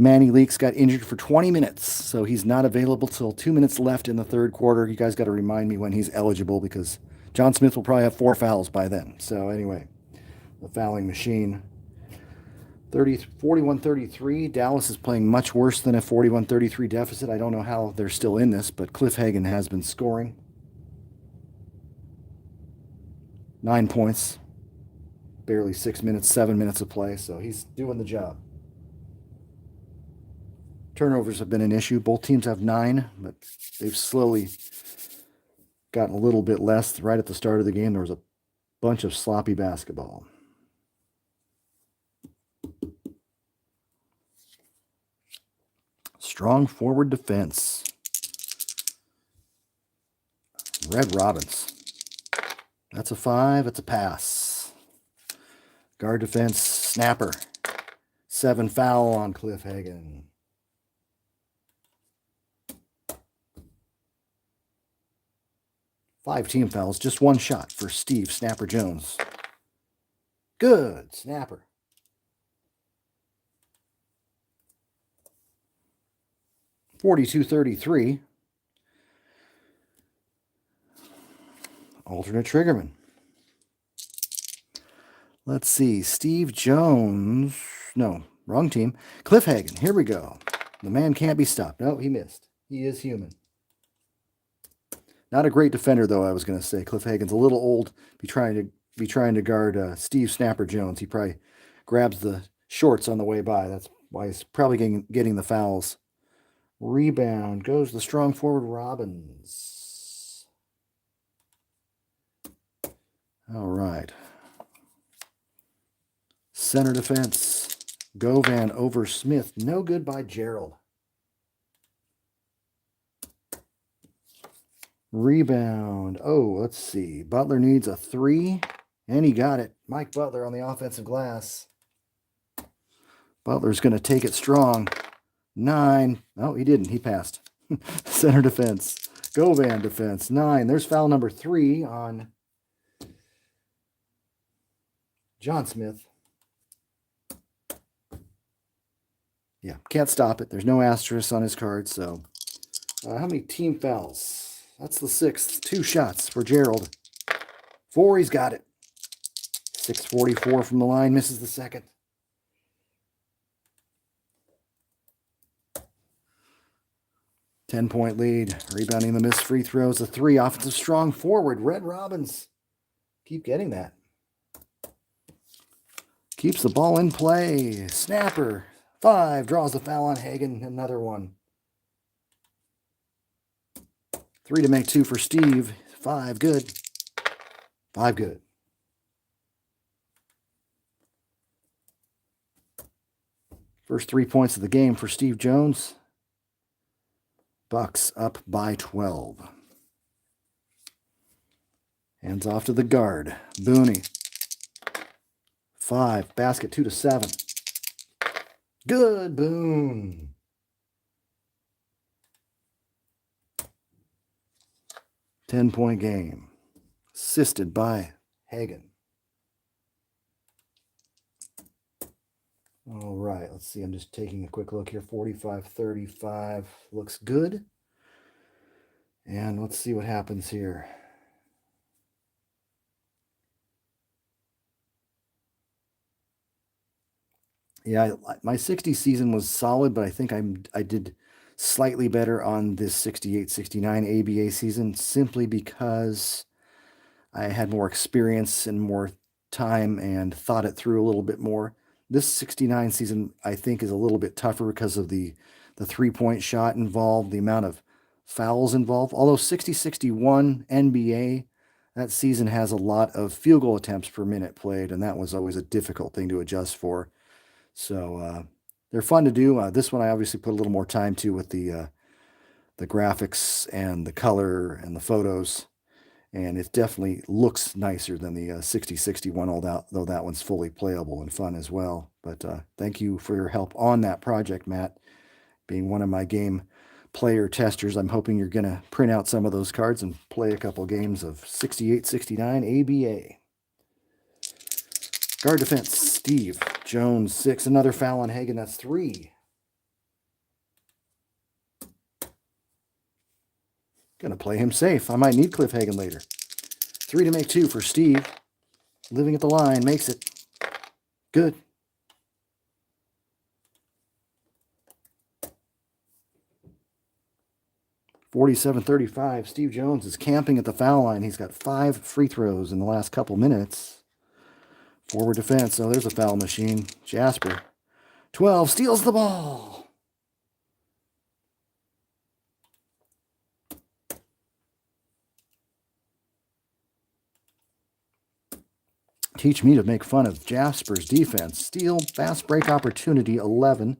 Manny Leaks got injured for 20 minutes, so he's not available till 2 minutes left in the third quarter. You guys got to remind me when he's eligible because John Smith will probably have 4 fouls by then. So anyway, the fouling machine. 41-33. Dallas is playing much worse than a 41-33 deficit. I don't know how they're still in this, but Cliff Hagan has been scoring. 9 points. Barely 6 minutes, 7 minutes of play, so he's doing the job. Turnovers have been an issue. Both teams have 9, but they've slowly gotten a little bit less. Right at the start of the game, there was a bunch of sloppy basketball. Strong forward defense. Red Robbins. That's a 5. It's a pass. Guard defense, Snapper. 7 foul on Cliff Hagan. Five team fouls, just 1 shot for Steve Snapper Jones. Good, Snapper. (42-33). Alternate triggerman. Let's see. Steve Jones. No, wrong team. Cliff Hagan. Here we go. The man can't be stopped. No, he missed. He is human. Not a great defender, though, I was going to say. Cliff Hagan's a little old. Be trying to guard Steve Snapper Jones. He probably grabs the shorts on the way by. That's why he's probably getting the fouls. Rebound goes the strong forward Robbins. All right. Center defense. Govan over Smith. No good by Gerald. Rebound. Oh, let's see. Butler needs a 3, and he got it. Mike Butler on the offensive glass. Butler's going to take it strong. 9. Oh, he didn't. He passed. Center defense. Govan defense. 9. There's foul number 3 on John Smith. Yeah, can't stop it. There's no asterisk on his card, so how many team fouls? That's the 6th. 2 shots for Gerald. 4, he's got it. 6:44 from the line, misses the second. Ten-point lead. Rebounding the missed free throws. A 3. Offensive strong forward. Red Robbins. Keep getting that. Keeps the ball in play. Snapper. 5. Draws the foul on Hagan. Another one. 3 to make 2 for Steve. 5 good. 5 good. First 3 points of the game for Steve Jones. Bucs up by 12. Hands off to the guard. Booney. 5. Basket 2 to 7. Good, Boone. Ten-point game. Assisted by Hagan. All right, let's see. I'm just taking a quick look here. 45-35 looks good. And let's see what happens here. Yeah, my 60 season was solid, but I think I did slightly better on this 68-69 ABA season simply because I had more experience and more time and thought it through a little bit more. This 69 season, I think, is a little bit tougher because of the three-point shot involved, the amount of fouls involved. Although 60-61 NBA, that season has a lot of field goal attempts per minute played, and that was always a difficult thing to adjust for. So they're fun to do. This one I obviously put a little more time to with the graphics and the color and the photos. And it definitely looks nicer than the 60-61, though that one's fully playable and fun as well. But thank you for your help on that project, Matt. Being one of my game player testers, I'm hoping you're going to print out some of those cards and play a couple games of 68-69 ABA. Guard defense, Steve Jones, 6. Another foul on Hagan, that's 3. Gonna play him safe. I might need Cliff Hagan later. 3 to make 2 for Steve. Living at the line, makes it. Good. (47-35). Steve Jones is camping at the foul line. He's got 5 free throws in the last couple minutes. Forward defense. Oh, there's a foul machine. Jasper. 12. Steals the ball. Teach me to make fun of Jasper's defense. Steal, fast break opportunity, 11.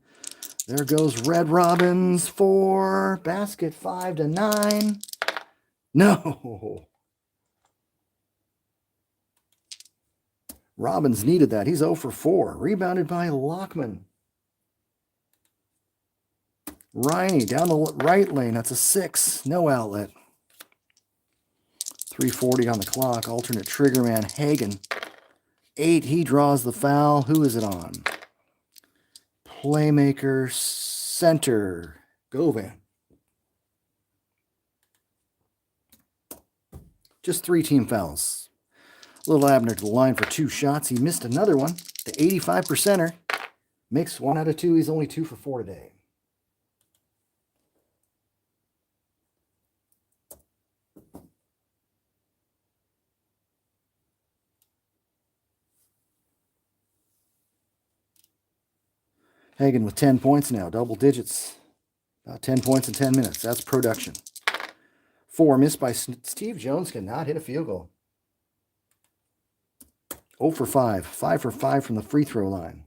There goes Red Robbins for basket, 5 to 9. No. Robbins needed that. He's 0 for 4. Rebounded by Lockman. Riney down the right lane. That's a 6. No outlet. 3:40 on the clock. Alternate trigger man, Hagan. 8. He draws the foul. Who is it on? Playmaker, center, Govan. Just 3 team fouls. Little Abner to the line for 2 shots. He missed another one. The 85%er. Makes 1 out of 2. He's only 2 for 4 today. Hagen with 10 points now. Double digits. About 10 points in 10 minutes. That's production. 4 missed by Steve Jones. Cannot hit a field goal. 0 for 5. 5 for 5 from the free throw line.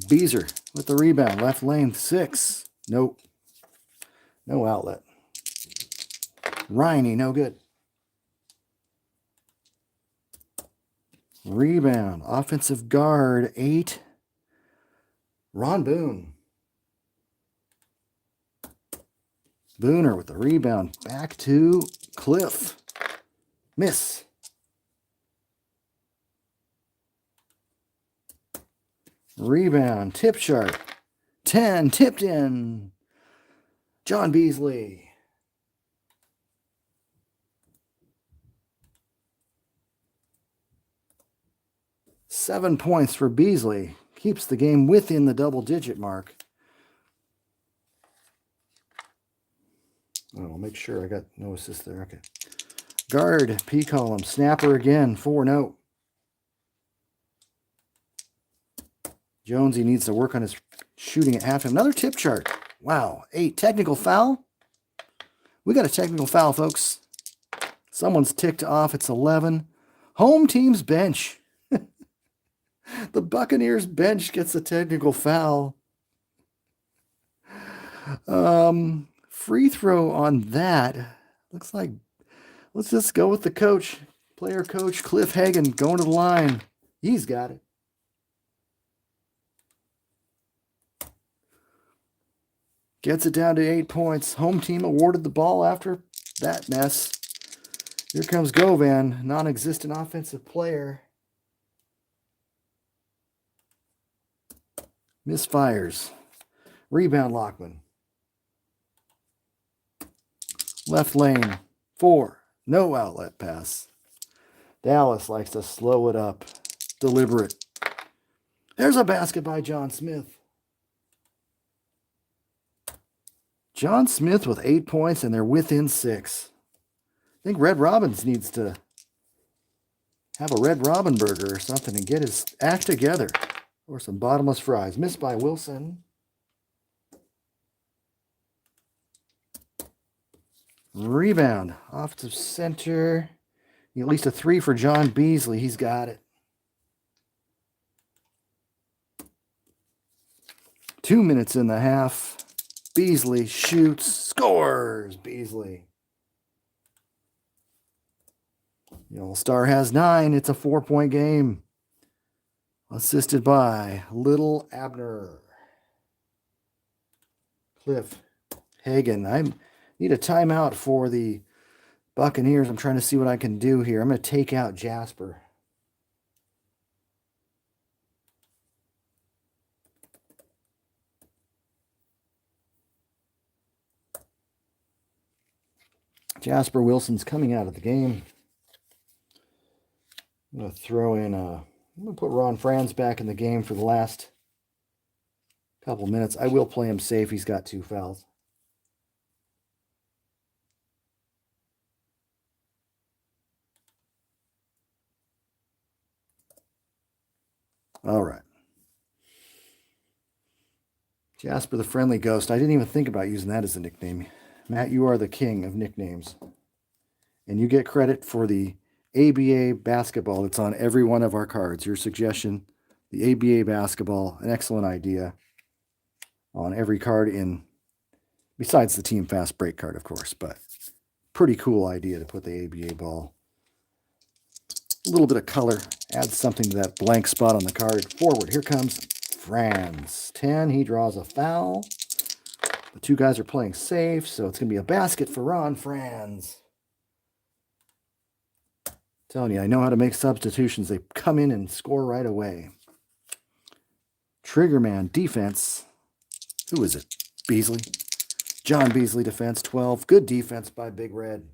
Beezer with the rebound. Left lane. 6. Nope. No outlet. Riney, no good. Rebound. Offensive guard. 8. Ron Boone. Booner with the rebound. Back to Cliff. Miss. Rebound. Tip sharp. 10. Tipped in. John Beasley. Seven points for Beasley. Keeps the game within the double-digit mark. Oh, I'll make sure I got no assist there. Okay. Guard, P column. Snapper again. 4, no. Jonesy needs to work on his shooting at halftime. Another tip chart. Wow. 8. Technical foul. We got a technical foul, folks. Someone's ticked off. It's 11. Home team's bench. The Buccaneers bench gets a technical foul. Free throw on that. Looks like, let's just go with the coach. Player coach Cliff Hagan going to the line. He's got it. Gets it down to 8 points. Home team awarded the ball after that mess. Here comes Govan, non-existent offensive player. Misfires. Rebound Lockman. Left lane. 4. No outlet pass. Dallas likes to slow it up. Deliberate. There's a basket by John Smith. John Smith with 8 points, and they're within 6. I think Red Robbins needs to have a Red Robin burger or something and get his act together. Or some bottomless fries. Missed by Wilson. Rebound. Offensive center. At least a 3 for John Beasley. He's got it. 2 minutes in the half. Beasley shoots. Scores. Beasley. The All-Star has 9. It's a 4-point game. Assisted by Little Abner. Cliff Hagan. I need a timeout for the Buccaneers. I'm trying to see what I can do here. I'm going to take out Jasper. Jasper Wilson's coming out of the game. I'm going to throw in I'm going to put Ron Franz back in the game for the last couple minutes. I will play him safe. He's got 2 fouls. All right. Jasper the Friendly Ghost. I didn't even think about using that as a nickname. Matt, you are the king of nicknames. And you get credit for the ABA basketball that's on every one of our cards. Your suggestion, the ABA basketball, an excellent idea on every card besides the Team Fast Break card, of course, but pretty cool idea to put the ABA ball. A little bit of color, adds something to that blank spot on the card. Forward, here comes Franz. 10, he draws a foul. The 2 guys are playing safe, so it's going to be a basket for Ron Franz. Telling you, I know how to make substitutions. They come in and score right away. Triggerman defense. Who is it? Beasley. John Beasley defense, 12. Good defense by Big Red.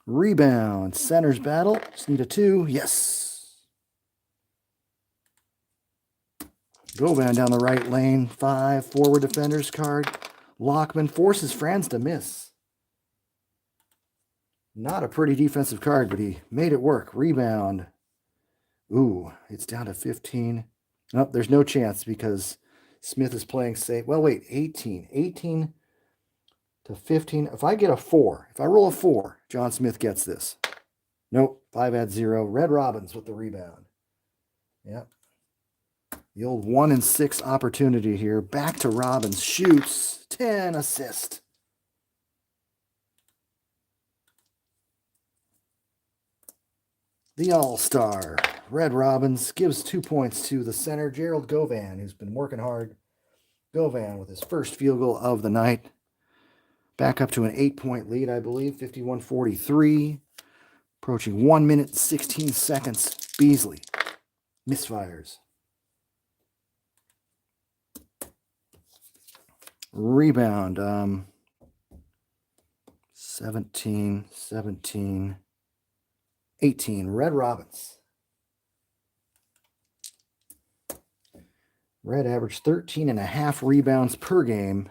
Rebound. Centers battle. Just need a 2. Yes. Govan down the right lane. 5. Forward defenders card. Lockman forces Franz to miss. Not a pretty defensive card, but he made it work. Rebound. Ooh, it's down to 15. Nope, there's no chance because Smith is playing safe. Well, wait, 18. 18 to 15. If I get a 4, if I roll a 4, John Smith gets this. Nope, 5 at 0. Red Robins with the rebound. Yep. The old 1 in 6 opportunity here. Back to Robbins. Shoots. 10 assist. The All-Star. Red Robins gives 2 points to the center, Gerald Govan, who's been working hard. Govan with his first field goal of the night. Back up to an 8-point lead, I believe, 51-43. Approaching 1 minute, 16 seconds. Beasley misfires. Rebound. 17, 17, 18. Red Robins. Red averaged 13.5 rebounds per game.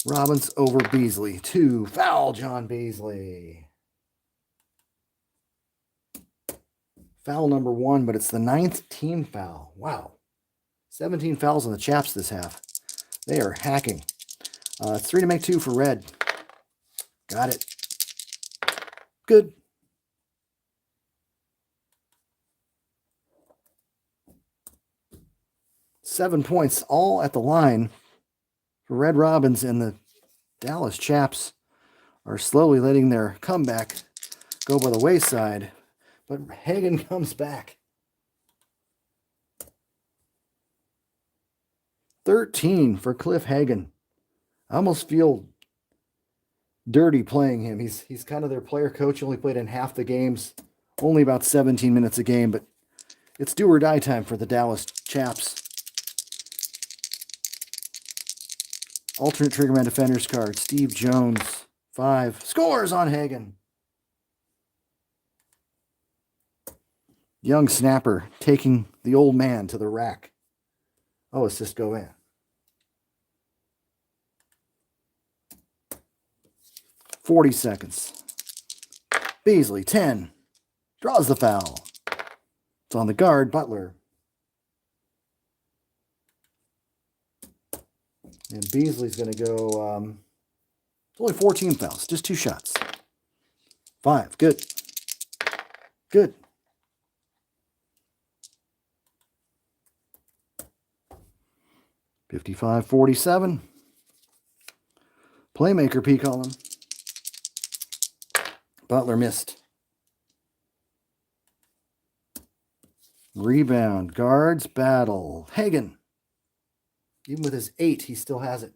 Robbins over Beasley. 2. Foul, John Beasley. Foul number 1, but it's the 9th team foul. Wow. 17 fouls on the Chaps this half. They are hacking. It's 3 to make 2 for Red. Got it. Good. Seven points all at the line for Red Robins, and the Dallas Chaps are slowly letting their comeback go by the wayside. But Hagen comes back. 13 for Cliff Hagen. I almost feel dirty playing him. He's kind of their player coach. Only played in half the games, only about 17 minutes a game, but it's do or die time for the Dallas Chaps. Alternate Triggerman Defenders card. Steve Jones, 5. Scores on Hagen. Young snapper taking the old man to the rack. Oh, assist go in. $40 seconds. Beasley, 10. Draws the foul. It's on the guard, Butler. And Beasley's going to go, it's only 14 fouls, just 2 shots. 5, good. Good. $55-47. Playmaker peek on him. Butler missed. Rebound. Guards battle. Hagen. Even with his 8, he still has it.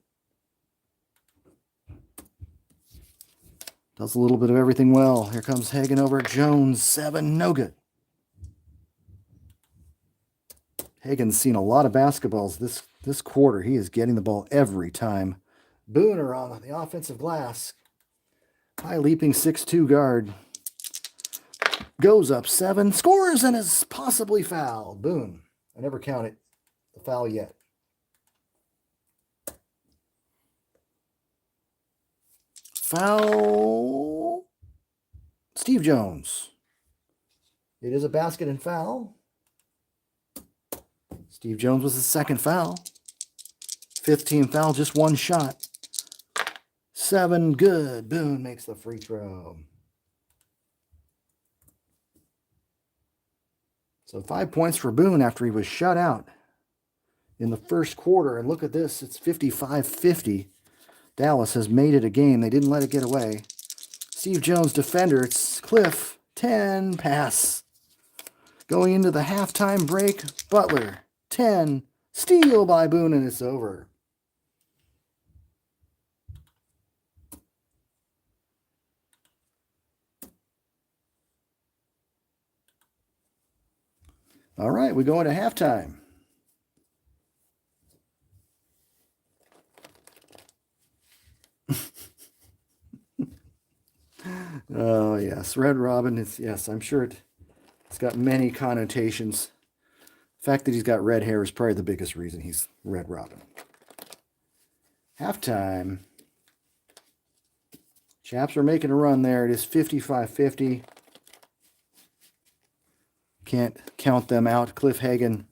Does a little bit of everything well. Here comes Hagen over Jones. 7, no good. Hagen's seen a lot of basketballs this quarter. He is getting the ball every time. Booner on the offensive glass. High leaping 6'2 guard. Goes up 7, scores, and is possibly fouled. Boone. I never counted the foul yet. Foul. Steve Jones. It is a basket and foul. Steve Jones was the second foul. 15 foul, just 1 shot. 7, good. Boone makes the free throw. So 5 points for Boone after he was shut out in the first quarter. And look at this, it's 55-50. Dallas has made it a game. They didn't let it get away. Steve Jones, defender. It's Cliff. 10, pass. Going into the halftime break, Butler. 10, steal by Boone, and it's over. All right, we go into halftime. Oh, Yes, Red Robin is, yes, I'm sure it's got many connotations. The fact that he's got red hair is probably the biggest reason he's Red Robin. Halftime. Chaps are making a run there. It is 55-50. Can't count them out. Cliff Hagan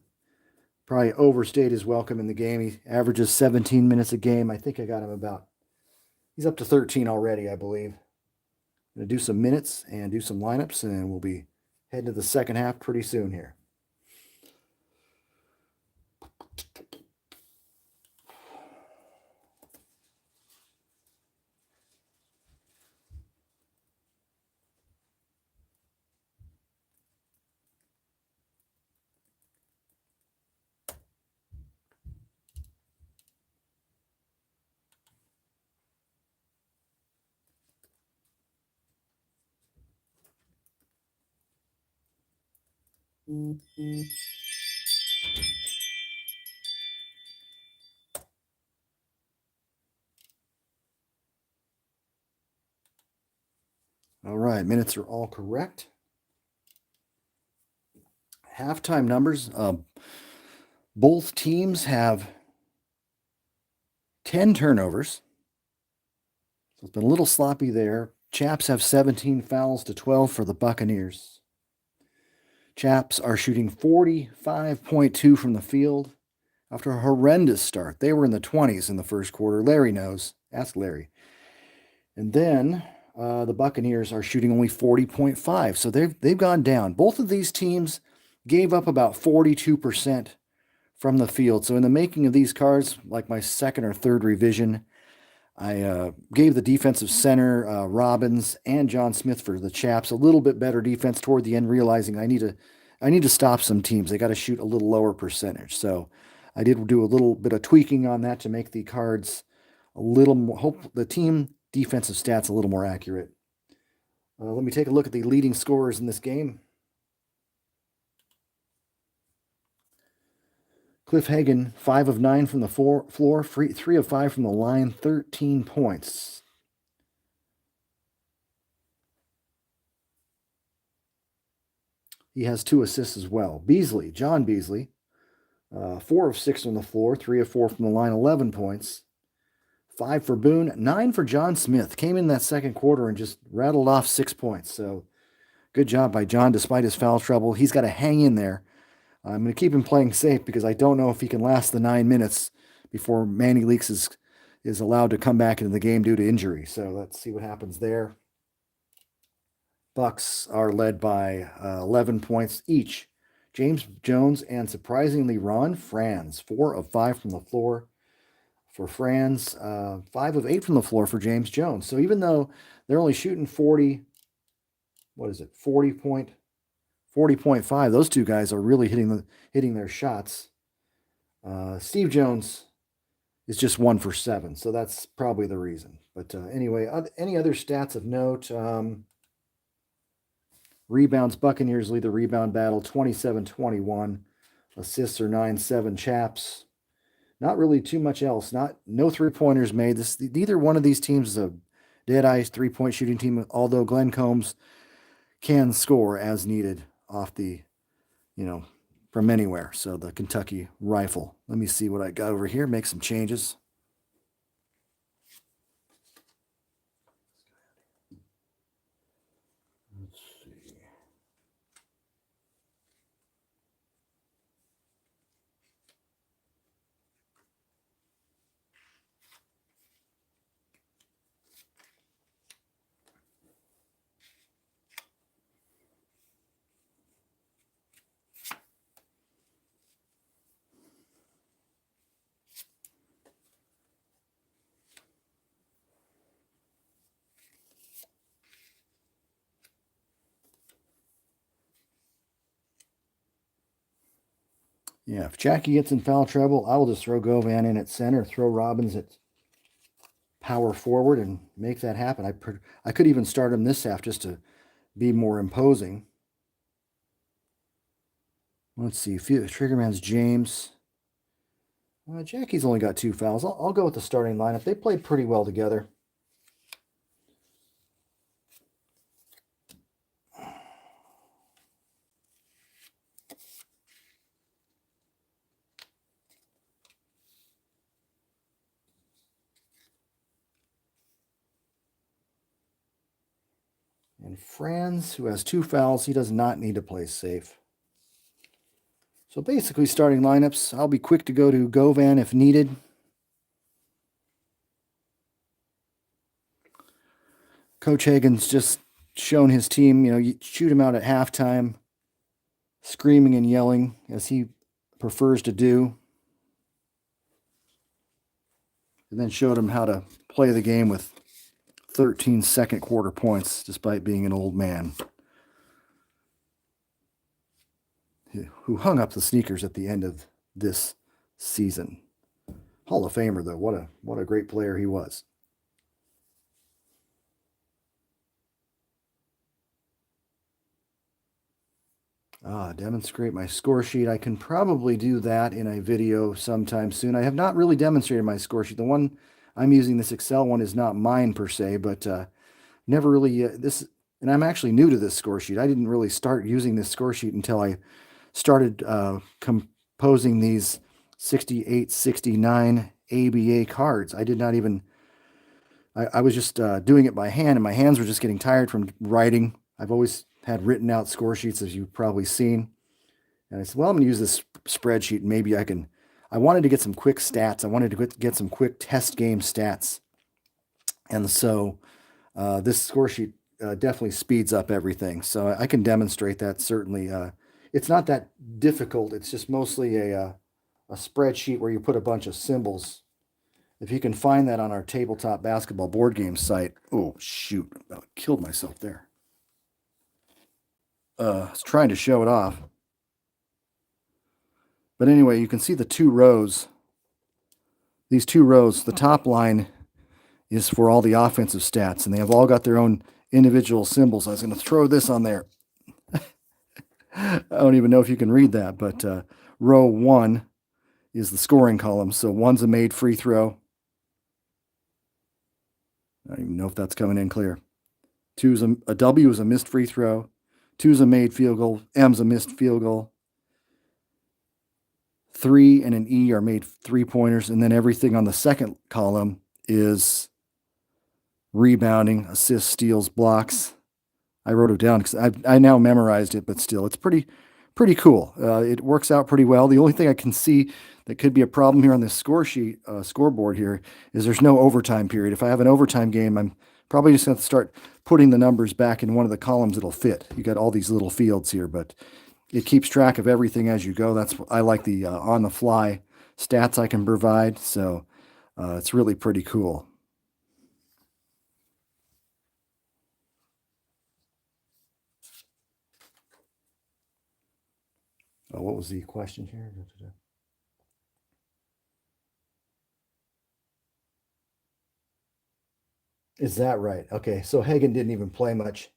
probably overstayed his welcome in the game. He averages 17 minutes a game. I think I got him about, he's up to 13 already, I believe. I'm going to do some minutes and do some lineups, and we'll be heading to the second half pretty soon here. All right, minutes are all correct. Halftime numbers. Both teams have 10 turnovers. So it's been a little sloppy there. Chaps have 17 fouls to 12 for the Buccaneers. Chaps are shooting 45.2 from the field after a horrendous start. They were in the 20s in the first quarter. Larry knows. Ask Larry. And then the Buccaneers are shooting only 40.5. So they've gone down. Both of these teams gave up about 42% from the field. So in the making of these cards, like my second or third revision, I gave the defensive center, Robbins and John Smith for the Chaps, a little bit better defense toward the end, realizing I need to stop some teams. They got to shoot a little lower percentage. So I did do a little bit of tweaking on that to make the cards a little more, hope the team defensive stats a little more accurate. Let me take a look at the leading scorers in this game. Cliff Hagan, 5 of 9 from the floor, 3 of 5 from the line, 13 points. He has 2 assists as well. Beasley, John Beasley, 4 of 6 on the floor, 3 of 4 from the line, 11 points. 5 for Boone, 9 for John Smith. Came in that second quarter and just rattled off 6 points. So good job by John despite his foul trouble. He's got to hang in there. I'm going to keep him playing safe because I don't know if he can last the 9 minutes before Manny Leaks is allowed to come back into the game due to injury. So let's see what happens there. Bucs are led by 11 points each. James Jones and surprisingly Ron Franz, 4 of 5 from the floor for Franz, 5 of 8 from the floor for James Jones. So even though they're only shooting 40.5, those two guys are really hitting their shots. Steve Jones is just 1 for 7, so that's probably the reason. But anyway, any other stats of note? Rebounds, Buccaneers lead the rebound battle 27-21. Assists are 9-7 Chaps. Not really too much else. No 3-pointers made. Neither one of these teams is a dead-eye 3-point shooting team, although Glenn Combs can score as needed off the, from anywhere. So the Kentucky Rifle. Let me see what I got over here. Make some changes. Let's see. Yeah, if Jackie gets in foul trouble, I will just throw Govan in at center, throw Robbins at power forward, and make that happen. I could even start him this half just to be more imposing. Let's see. Triggerman's James. Jackie's only got 2 fouls. I'll go with the starting lineup. They played pretty well together. And Franz, who has 2 fouls, he does not need to play safe. So basically starting lineups, I'll be quick to go to Govan if needed. Coach Hagen's just shown his team, you shoot him out at halftime, screaming and yelling as he prefers to do. And then showed him how to play the game with 13 second quarter points despite being an old man who hung up the sneakers at the end of this season. Hall of Famer, though. What a great player he was. Demonstrate my score sheet. I can probably do that in a video sometime soon. I have not really demonstrated my score sheet. The one I'm using, this Excel one, is not mine per se, but never really and I'm actually new to this score sheet. I didn't really start using this score sheet until I started composing these 68, 69 ABA cards. I did not even, I was just doing it by hand, and my hands were just getting tired from writing. I've always had written out score sheets, as you've probably seen. And I said, well, I'm going to use this spreadsheet, and maybe I wanted to get some quick stats. I wanted to get some quick test game stats. And so this score sheet definitely speeds up everything. So I can demonstrate that, certainly. It's not that difficult. It's just mostly a spreadsheet where you put a bunch of symbols. If you can find that on our tabletop basketball board game site. Oh, shoot. I killed myself there. I was trying to show it off. But anyway, you can see the 2 rows. These 2 rows, the top line is for all the offensive stats, and they have all got their own individual symbols. I was going to throw this on there. I don't even know if you can read that, but row 1 is the scoring column. So 1's a made free throw. I don't even know if that's coming in clear. 2's a W is a missed free throw. 2's a made field goal. M's a missed field goal. 3 and an E are made 3-pointers. And then everything on the second column is rebounding, assists, steals, blocks. I wrote it down because I now memorized it, but still, it's pretty cool. It works out pretty well. The only thing I can see that could be a problem here on this score sheet, scoreboard here, is there's no overtime period. If I have an overtime game, I'm probably just going to start putting the numbers back in one of the columns that'll fit. You got all these little fields here, but it keeps track of everything as you go. I like the on-the-fly stats I can provide, so it's really pretty cool. What was the question here? Is that right? Okay, so Hagen didn't even play much.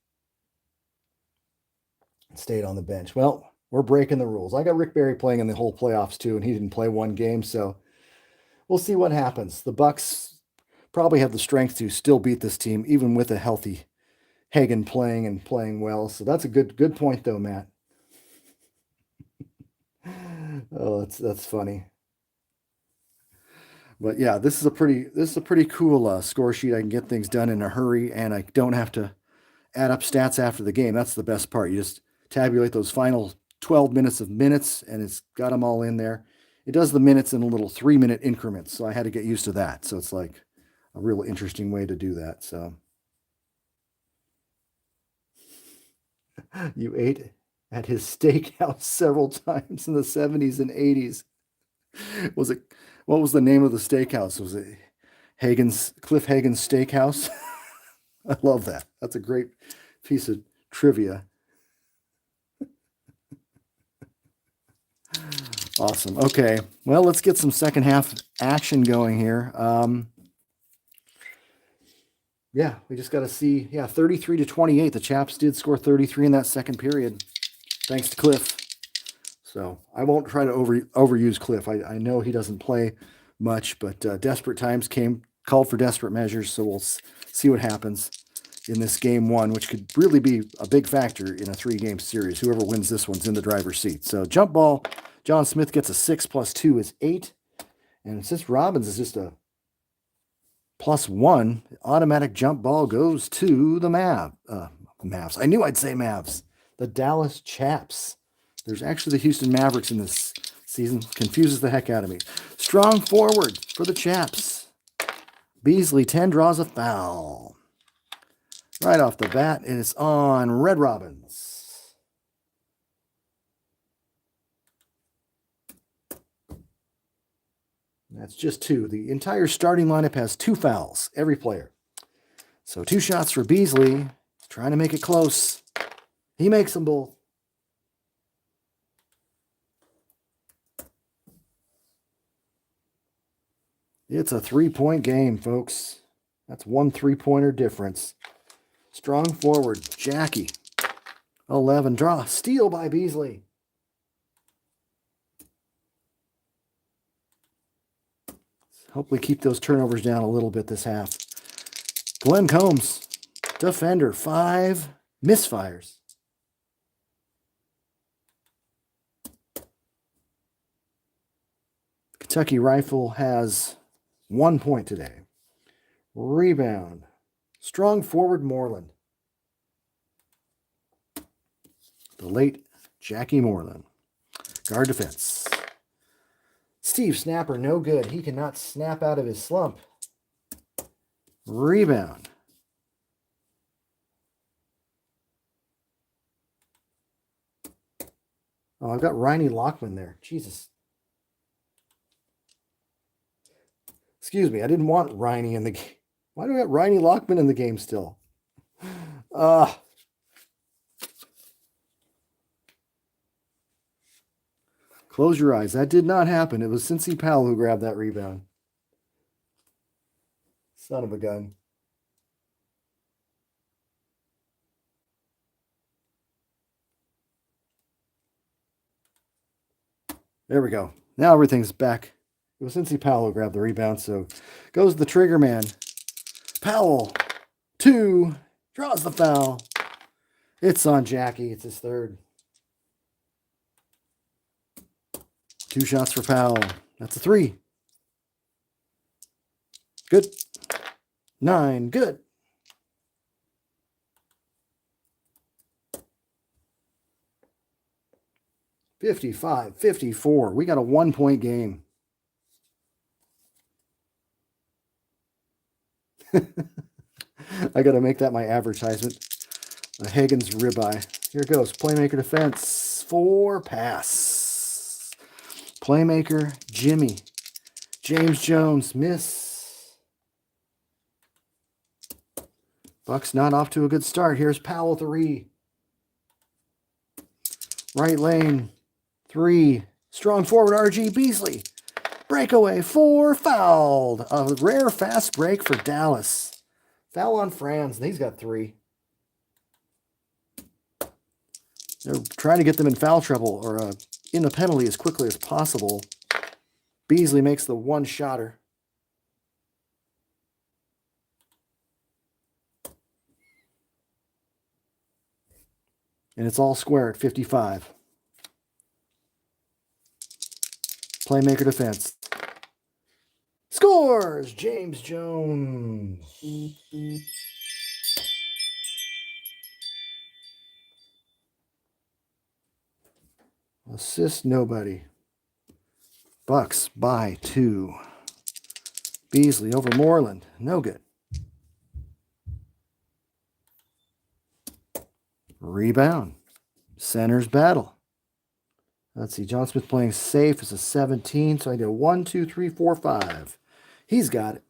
Stayed on the bench. Well, we're breaking the rules. I got Rick Barry playing in the whole playoffs too, and he didn't play one game, so we'll see what happens. The Bucs probably have the strength to still beat this team, even with a healthy Hagen playing well. So that's a good point, though, Matt. Oh, that's funny. But yeah, this is a pretty cool score sheet. I can get things done in a hurry, and I don't have to add up stats after the game. That's the best part. You just tabulate those final 12 minutes of minutes, and it's got them all in there. It does the minutes in a little 3-minute increments, so I had to get used to that. So it's like a real interesting way to do that. So you ate at his steakhouse several times in the 70s and 80s. What was the name of the steakhouse? Was it Cliff Hagen's Steakhouse? I love that. That's a great piece of trivia. Awesome. Okay. Well, let's get some second half action going here. Yeah, we just got to see. Yeah, 33-28. The Chaps did score 33 in that second period, thanks to Cliff. So I won't try to overuse Cliff. I know he doesn't play much, but desperate times called for desperate measures. So we'll see what happens in this game 1, which could really be a big factor in a 3-game series. Whoever wins this one's in the driver's seat. So jump ball, John Smith gets a 6 + 2 is 8. And since Robbins is just a +1, automatic jump ball goes to the Mavs. I knew I'd say Mavs. The Dallas Chaps. There's actually the Houston Mavericks in this season. Confuses the heck out of me. Strong forward for the Chaps. Beasley, 10, draws a foul. Right off the bat, and it's on Red Robins. That's just 2. The entire starting lineup has 2 fouls, every player. So 2 shots for Beasley. He's trying to make it close. He makes them both. It's a 3-point game, folks. That's 1 3-pointer difference. Strong forward, Jackie. 11, draw, steal by Beasley. Hopefully keep those turnovers down a little bit this half. Glenn Combs, defender, 5, misfires. Kentucky Rifle has 1 point today. Rebound. Strong forward, Moreland. The late Jackie Moreland. Guard defense. Steve Snapper, no good. He cannot snap out of his slump. Rebound. Oh, I've got Riney Lockman there. Jesus. Excuse me, I didn't want Riney in the game. Why do I got Riney Lockman in the game still? Close your eyes. That did not happen. It was Cincy Powell who grabbed that rebound. Son of a gun. There we go. Now everything's back. It was Cincy Powell who grabbed the rebound, so goes the trigger man. Powell, 2, draws the foul. It's on Jackie. It's his 3rd. 2 shots for Powell. That's a 3. Good. 9, good. $55-54. We got a 1-point game. I got to make that my advertisement. A Hagen's ribeye. Here it goes. Playmaker defense. 4, pass. Playmaker, Jimmy. James Jones, miss. Bucs not off to a good start. Here's Powell, 3. Right lane, 3. Strong forward, RG Beasley. Breakaway, 4, fouled. A rare fast break for Dallas. Foul on Franz, and he's got 3. They're trying to get them in foul trouble or in a penalty as quickly as possible. Beasley makes the 1-shotter. And it's all square at 55. Playmaker defense. Scores! James Jones. Assist, nobody. Bucs by 2. Beasley over Moreland. No good. Rebound. Centers battle. Let's see. John Smith playing safe is a 17. So I do 1, 2, 3, 4, 5. He's got it.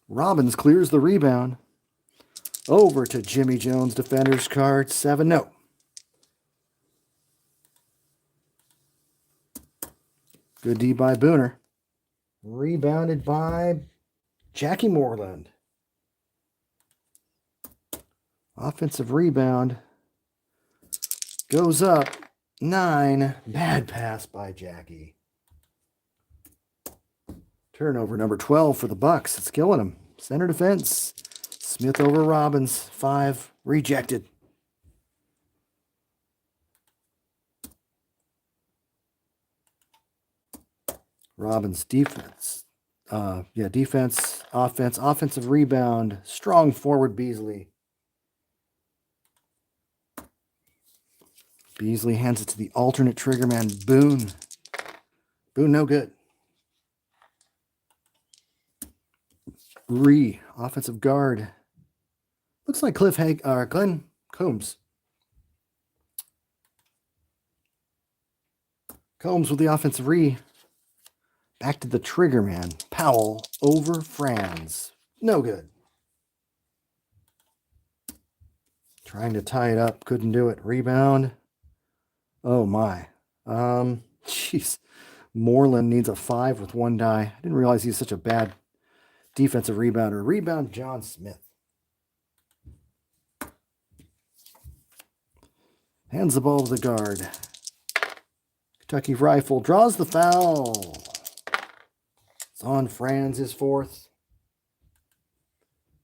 Robbins clears the rebound. Over to Jimmy Jones. Defender's card. 7. No. Good D by Booner. Rebounded by Jackie Moreland. Offensive rebound. Goes up. 9. Bad pass by Jackie. Turnover number 12 for the Bucs. It's killing them. Center defense. Smith over Robbins. 5. Rejected. Robbins defense. defense, offense, offensive rebound, strong forward Beasley. Beasley hands it to the alternate trigger man, Boone. Boone, no good. Offensive guard. Looks like Glenn Combs. Combs with the offensive Back to the trigger man. Powell over Franz. No good. Trying to tie it up. Couldn't do it. Rebound. Oh, my. Jeez. Moreland needs a 5 with 1 die. I didn't realize he's such a bad defensive rebounder. Rebound, John Smith. Hands the ball to the guard. Kentucky Rifle draws the foul. It's on Franz, his 4th.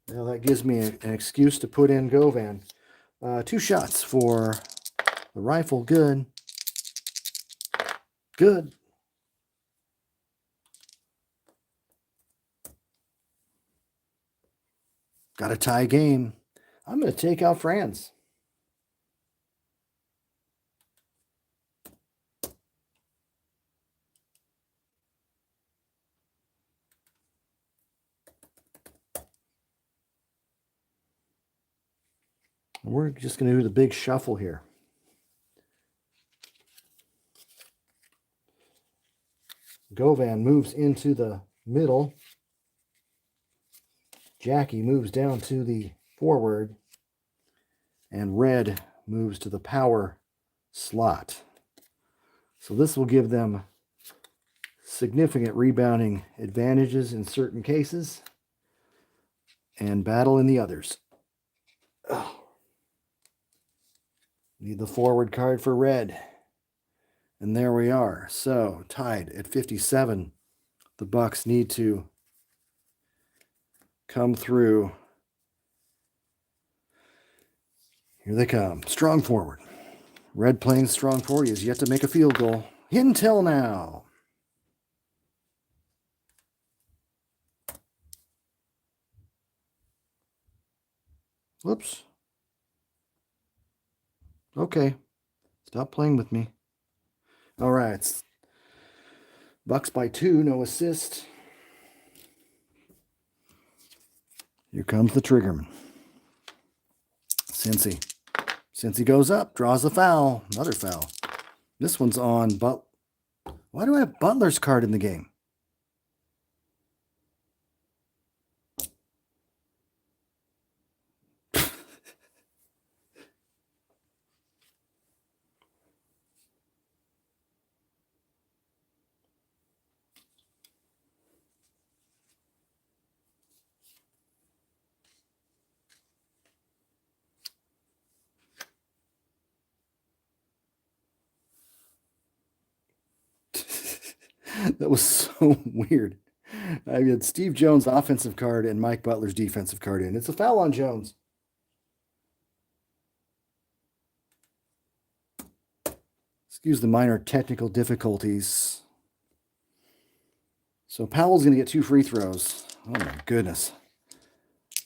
Well, that gives me an excuse to put in Govan. 2 shots for the Rifle. Good. Good. Got a tie game. I'm going to take out Franz. We're just going to do the big shuffle here. Govan moves into the middle. Jackie moves down to the forward. And Red moves to the power slot. So this will give them significant rebounding advantages in certain cases and battle in the others. Oh. Need the forward card for Red. And there we are. So tied at 57. The Bucs need to come through. Here they come. Strong forward. Red playing strong forward. He has yet to make a field goal. Until now. Whoops. Okay. Stop playing with me. All right. Bucs by 2. No assist. Here comes the triggerman. Cincy. Cincy goes up. Draws a foul. Another foul. This one's on But. Why do I have Butler's card in the game? That was so weird. I had Steve Jones' offensive card and Mike Butler's defensive card in. It's a foul on Jones. Excuse the minor technical difficulties. So Powell's going to get 2 free throws. Oh my goodness.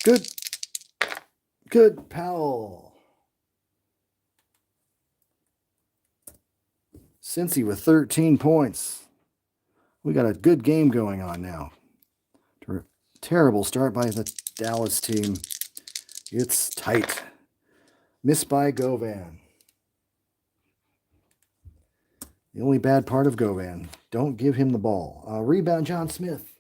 Good. Good, Powell. Cincy with 13 points. We got a good game going on now. Terrible start by the Dallas team. It's tight. Missed by Govan. The only bad part of Govan. Don't give him the ball. Rebound, John Smith.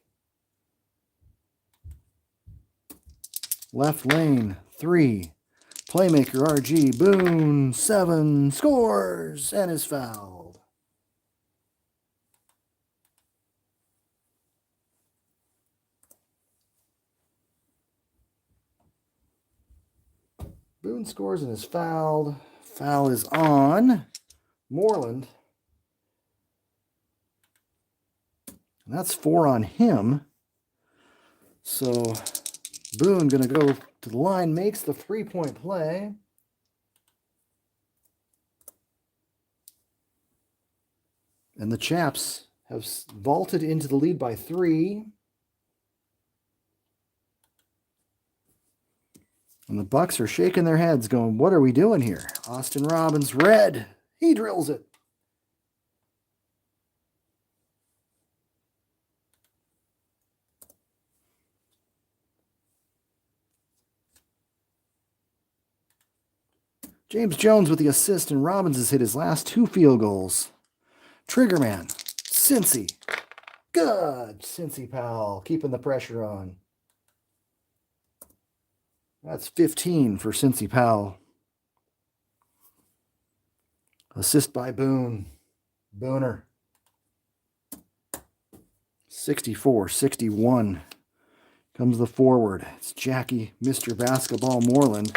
Left lane, 3. Playmaker, RG. Boone, 7. Scores and is fouled. Boone scores and is fouled. Foul is on Moreland. And that's 4 on him. So Boone going to go to the line, makes the 3-point play. And the Chaps have vaulted into the lead by 3. And the Bucs are shaking their heads going, what are we doing here? Austin Robbins, red. He drills it. James Jones with the assist, and Robbins has hit his last 2 field goals. Triggerman, Cincy. Good. Cincy Powell keeping the pressure on. That's 15 for Cincy Powell. Assist by Boone. Booner. 64-61. Comes the forward. It's Jackie, Mr. Basketball Moreland.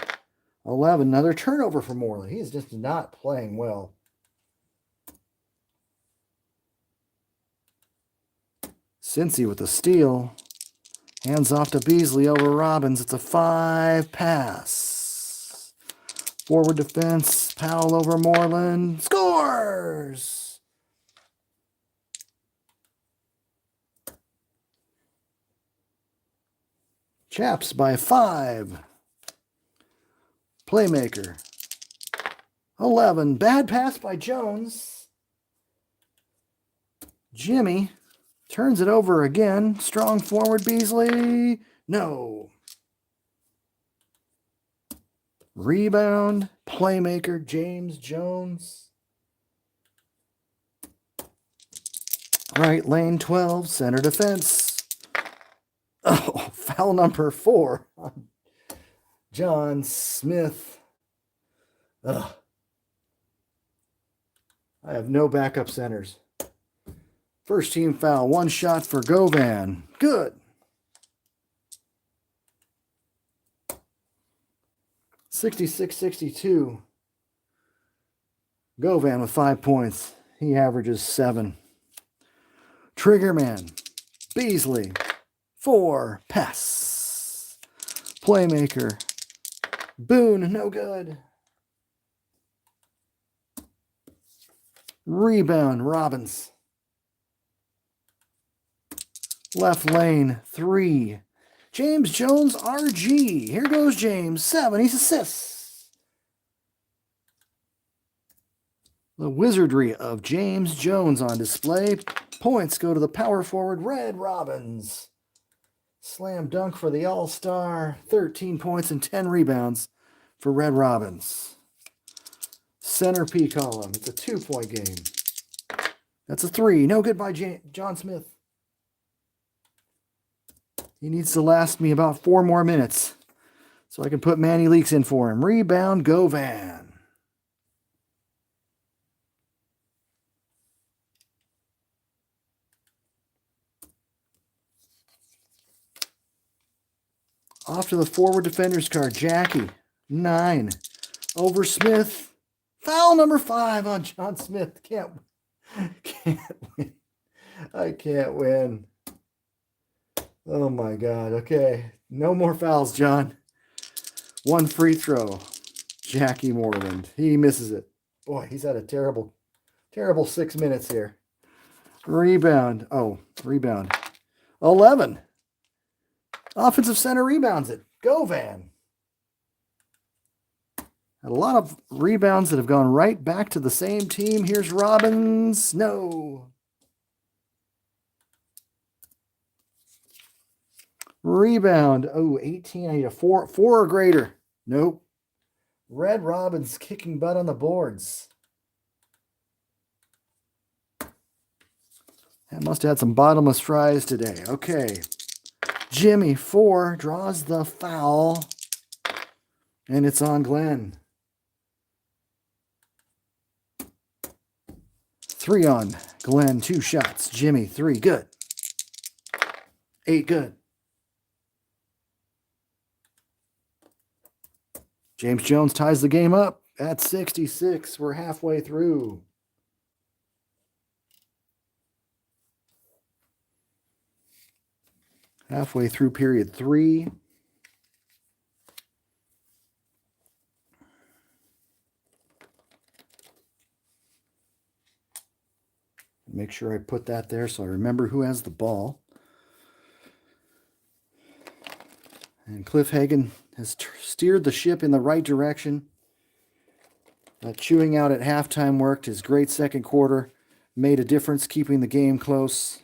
11. Another turnover for Moreland. He's just not playing well. Cincy with the steal. Hands off to Beasley over Robbins. It's a 5 pass. Forward defense. Powell over Moreland. Scores! Chaps by 5. Playmaker. 11. Bad pass by Jones. Jimmy turns it over again. Strong forward Beasley. No. Rebound. Playmaker James Jones. Right lane 12. Center defense. Oh, foul number 4 on John Smith. Ugh. I have no backup centers. First team foul. 1 shot for Govan. Good. 66-62. Govan with 5 points. He averages 7. Triggerman. Beasley. 4. Pass. Playmaker. Boone. No good. Rebound. Robbins. Left lane. 3. James Jones, RG. Here goes James. 7. He's assists. The wizardry of James Jones on display. Points go to the power forward, Red Robbins. Slam dunk for the All-Star. 13 points and 10 rebounds for Red Robbins. Center P column. It's a 2-point game. That's a 3. No good by John Smith. He needs to last me about 4 more minutes so I can put Manny Leaks in for him. Rebound, Govan. Off to the forward defender's card. Jackie, 9. Over Smith. Foul number 5 on John Smith. Can't win. I can't win. Oh my God. Okay. No more fouls, John. 1 free throw. Jackie Moreland. He misses it. Boy, he's had a terrible 6 minutes here. Rebound. Oh, rebound. 11. Offensive center rebounds it. Govan. Had a lot of rebounds that have gone right back to the same team. Here's Robbins. No. Rebound. Oh, 18. I need a 4 or greater. Nope. Red Robbins kicking butt on the boards. That must have had some bottomless fries today. Okay. Jimmy, 4, draws the foul. And it's on Glenn. 3 on Glenn. 2 shots. Jimmy, 3. Good. 8. Good. James Jones ties the game up at 66. We're halfway through. Halfway through period 3. Make sure I put that there so I remember who has the ball. And Cliff Hagan has steered the ship in the right direction. Chewing out at halftime worked. His great second quarter made a difference, keeping the game close.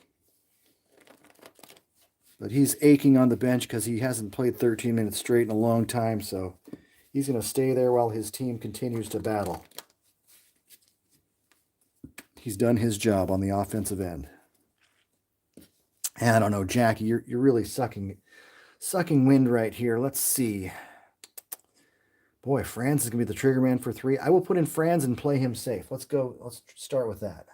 But he's aching on the bench because he hasn't played 13 minutes straight in a long time, so he's going to stay there while his team continues to battle. He's done his job on the offensive end. And I don't know, Jackie, you're really sucking wind right here. Let's see. Boy, Franz is going to be the trigger man for 3. I will put in Franz and play him safe. Let's go. Let's start with that.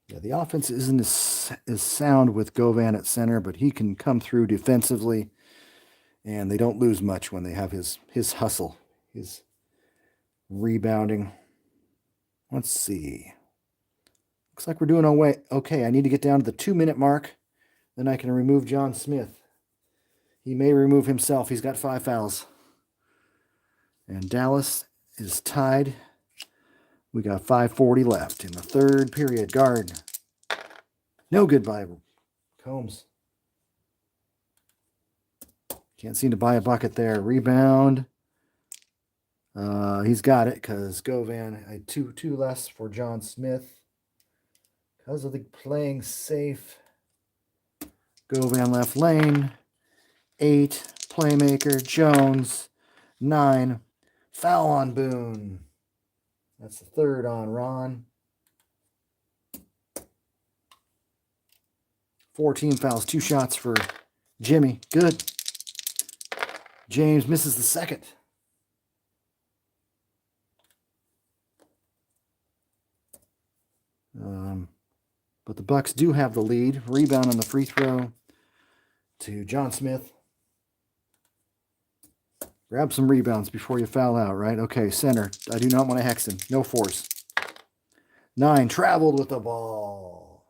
Yeah, the offense isn't as sound with Govan at center, but he can come through defensively, and they don't lose much when they have his hustle, his rebounding. Let's see. Looks like we're doing okay. I need to get down to the 2-minute mark. Then I can remove John Smith. He may remove himself. He's got 5 fouls. And Dallas is tied. We got 5:40 left in the third period. Guard. No good by Combs. Can't seem to buy a bucket there. Rebound. He's got it because Govan had two less for John Smith. Because of the playing safe. Govan left lane. 8. Playmaker. Jones. 9. Foul on Boone. That's the third on Ron. 14 fouls. 2 shots for Jimmy. Good. James misses the second. But the Bucs do have the lead. Rebound on the free throw to John Smith. Grab some rebounds before you foul out, right? Okay, center. I do not want to hex him. No force. 9, traveled with the ball.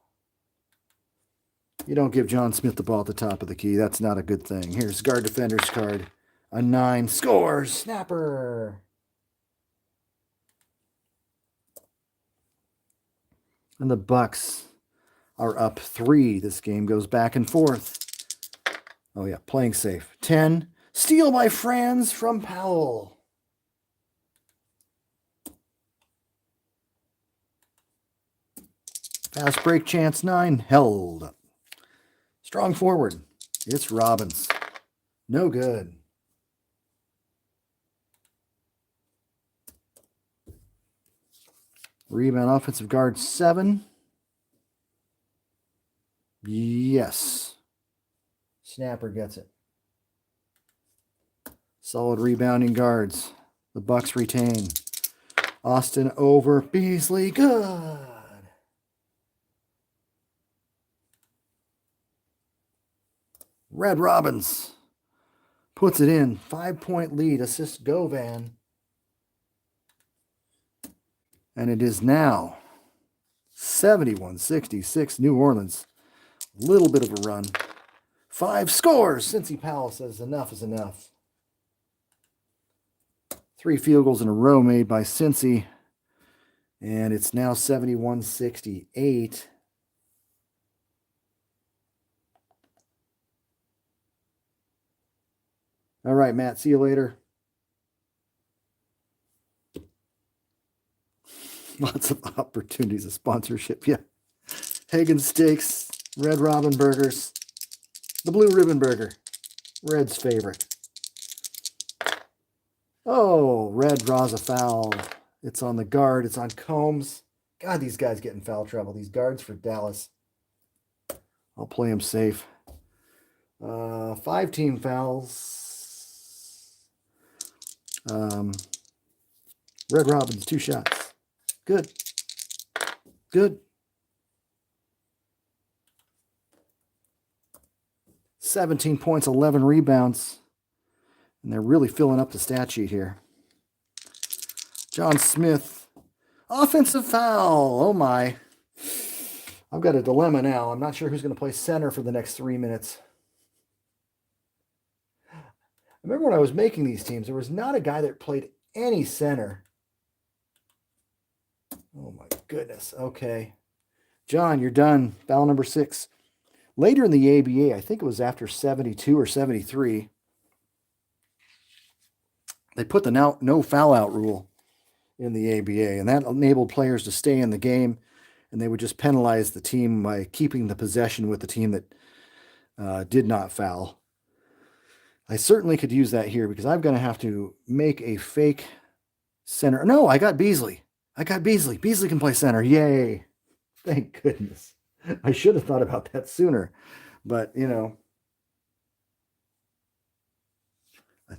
You don't give John Smith the ball at the top of the key. That's not a good thing. Here's guard defender's card. A 9. Scores. Snapper. And the Bucs are up 3. This game goes back and forth. Oh, yeah, playing safe. 10. Steal by Franz from Powell. Fast break chance 9. Held up. Strong forward. It's Robbins. No good. Rebound offensive guard 7. Yes. Snapper gets it. Solid rebounding guards. The Bucs retain. Austin over Beasley. Good. Red Robbins puts it in. 5-point lead. Assist Govan. And it is now 71-66 New Orleans. A little bit of a run. 5 scores. Cincy Powell says enough is enough. 3 field goals in a row made by Cincy. And it's now 71-68. All right, Matt. See you later. Lots of opportunities of sponsorship. Yeah. Hagen Steaks, Red Robin Burgers, the Blue Ribbon Burger, Red's favorite. Oh, Red draws a foul. It's on the guard. It's on Combs. God, these guys get in foul trouble. These guards for Dallas. I'll play them safe. 5 team fouls. Red Robin's 2 shots. Good. Good. 17 points, 11 rebounds. And they're really filling up the stat sheet here. John Smith. Offensive foul. Oh, my. I've got a dilemma now. I'm not sure who's going to play center for the next 3 minutes. I remember when I was making these teams, there was not a guy that played any center. Oh, my goodness. Okay. John, you're done. Foul number 6. Later in the ABA, I think it was after 72 or 73, they put the no foul out rule in the ABA, and that enabled players to stay in the game, and they would just penalize the team by keeping the possession with the team that did not foul. I certainly could use that here because I'm going to have to make a fake center. No, I got Beasley. Beasley can play center. Yay. Thank goodness. I should have thought about that sooner, but I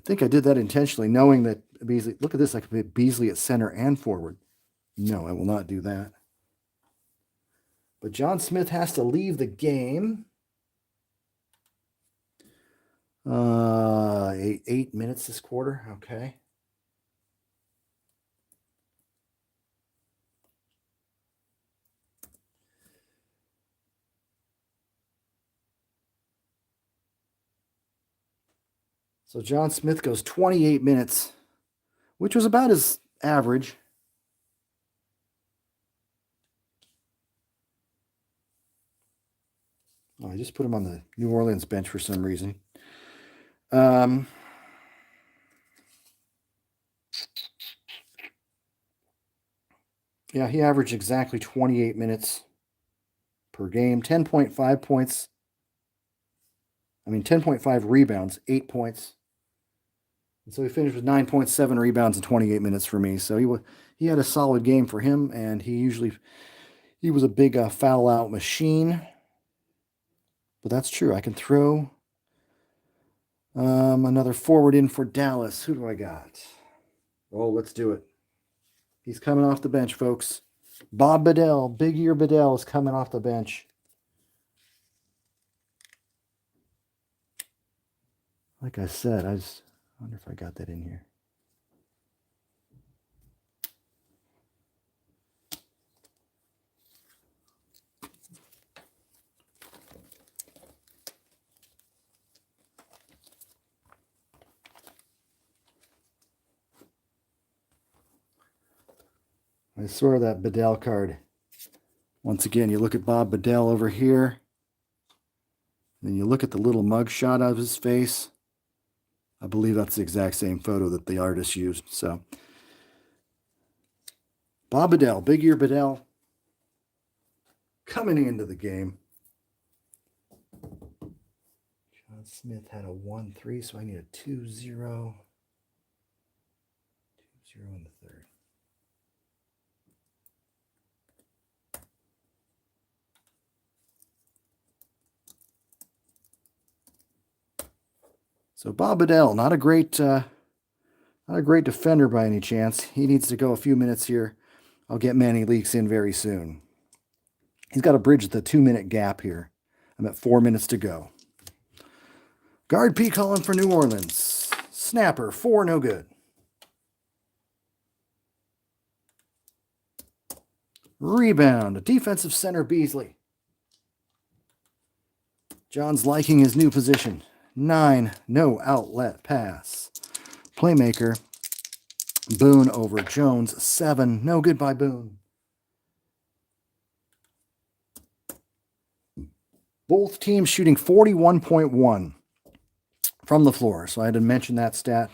think I did that intentionally, knowing that Beasley, look at this, I could put Beasley at center and forward. No, I will not do that. But John Smith has to leave the game. 8 minutes this quarter. Okay. So John Smith goes 28 minutes, which was about his average. Oh, I just put him on the New Orleans bench for some reason. Yeah, he averaged exactly 28 minutes per game, 10.5 points. 10.5 rebounds, 8 points. And so he finished with 9.7 rebounds in 28 minutes for me. So he had a solid game for him, and he was a big foul out machine. But that's true. I can throw another forward in for Dallas. Who do I got? Oh, let's do it. He's coming off the bench, folks. Bob Bedell, Big Ear Bedell is coming off the bench. Like I said, I just wonder if I got that in here. I swear that Bedell card. Once again, you look at Bob Bedell over here. Then you look at the little mug shot of his face. I believe that's the exact same photo that the artist used. So, Bob Bedell, Big Ear Bedell, coming into the game. John Smith had a 1-3, so I need a 2-0. 2-0 in the third. So Bob Bedell, not a great defender by any chance. He needs to go a few minutes here. I'll get Manny Leaks in very soon. He's got to bridge the 2-minute gap here. I'm at 4 minutes to go. Guard P calling for New Orleans. Snapper, 4, no good. Rebound, defensive center Beasley. John's liking his new position. 9, no outlet pass. Playmaker, Boone over Jones. 7, no good by Boone. Both teams shooting 41.1 from the floor. So I had to mention that stat.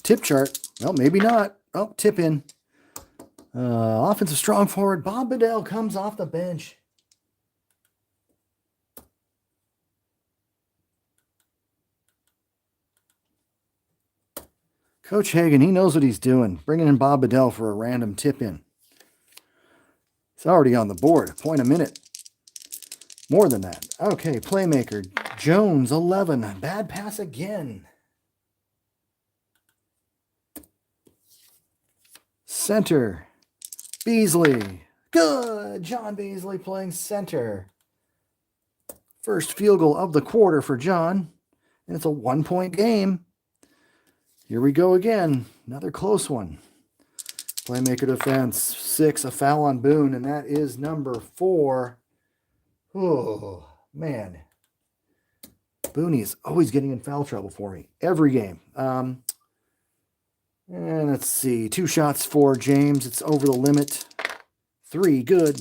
Tip chart. Well, maybe not. Oh, tip in. Offensive strong forward. Bob Bedell comes off the bench. Coach Hagan, he knows what he's doing. Bringing in Bob Bedell for a random tip in. It's already on the board. A point a minute. More than that. Okay, playmaker. Jones, 11. Bad pass again. Center. Beasley. Good. John Beasley playing center. First field goal of the quarter for John. And it's a 1-point game. Here we go again. Another close one. Playmaker defense, 6, a foul on Boone, and that is number 4. Oh, man. Booney is always getting in foul trouble for me. Every game. And let's see. 2 shots for James. It's over the limit. 3, good.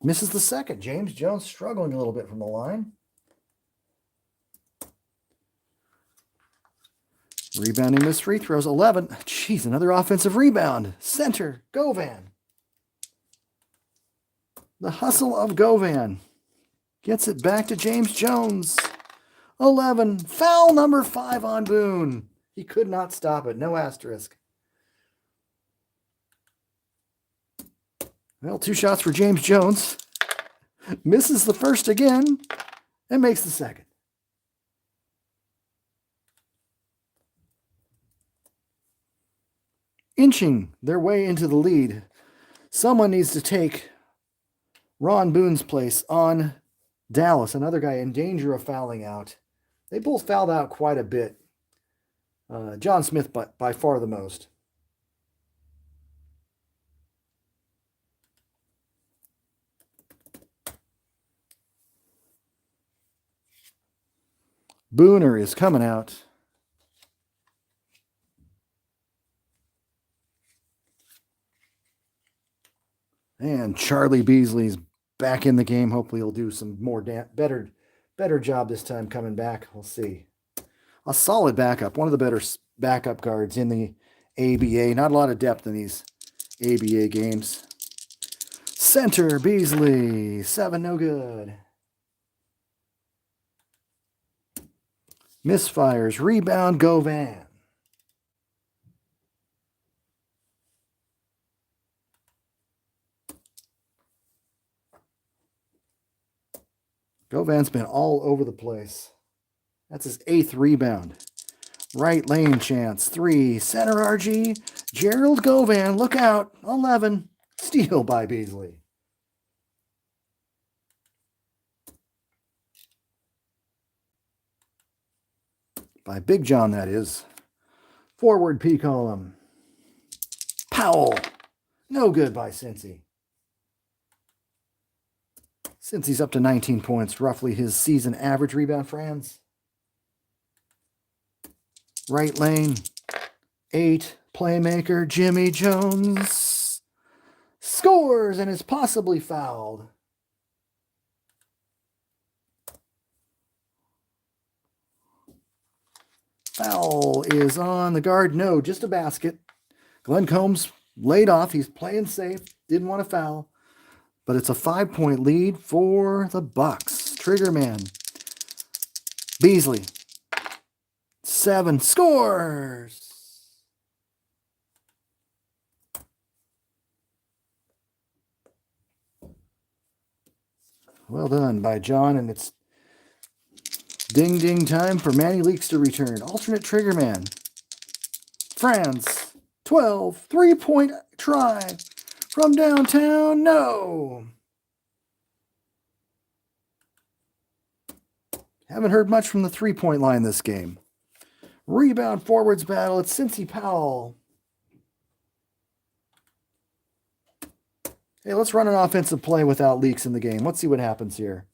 Misses the second. James Jones struggling a little bit from the line. Rebounding missed free throws, 11. Jeez, another offensive rebound. Center, Govan. The hustle of Govan. Gets it back to James Jones. 11. Foul number 5 on Boone. He could not stop it. No asterisk. Well, 2 shots for James Jones. Misses the first again and makes the second. Inching their way into the lead. Someone needs to take Ron Boone's place on Dallas, another guy in danger of fouling out. They both fouled out quite a bit. John Smith by far the most. Booner is coming out. And Charlie Beasley's back in the game. Hopefully he'll do some more better job this time coming back. We'll see. A solid backup. One of the better backup guards in the ABA. Not a lot of depth in these ABA games. Center, Beasley. 7, no good. Misfires. Rebound, Govan. Govan's been all over the place. That's his 8th rebound. Right lane chance. 3. Center RG. Gerald Govan. Look out. 11. Steal by Beasley. By Big John, that is. Forward P column. Powell. No good by Cincy. Cincy's up to 19 points, roughly his season average. Rebound, Franz. Right lane. 8. Playmaker, Jimmy Jones. Scores and is possibly fouled. Foul is on the guard. No, just a basket. Glenn Combs laid off. He's playing safe. Didn't want to foul. But it's a 5-point lead for the Bucs. Triggerman. Beasley. 7. Scores. Well done by John, and it's ding ding time for Manny Leaks to return. Alternate Triggerman. Franz. 12. 3-point try. From downtown, no. Haven't heard much from the 3-point line this game. Rebound forwards battle. It's Cincy Powell. Hey, let's run an offensive play without leaks in the game. Let's see what happens here.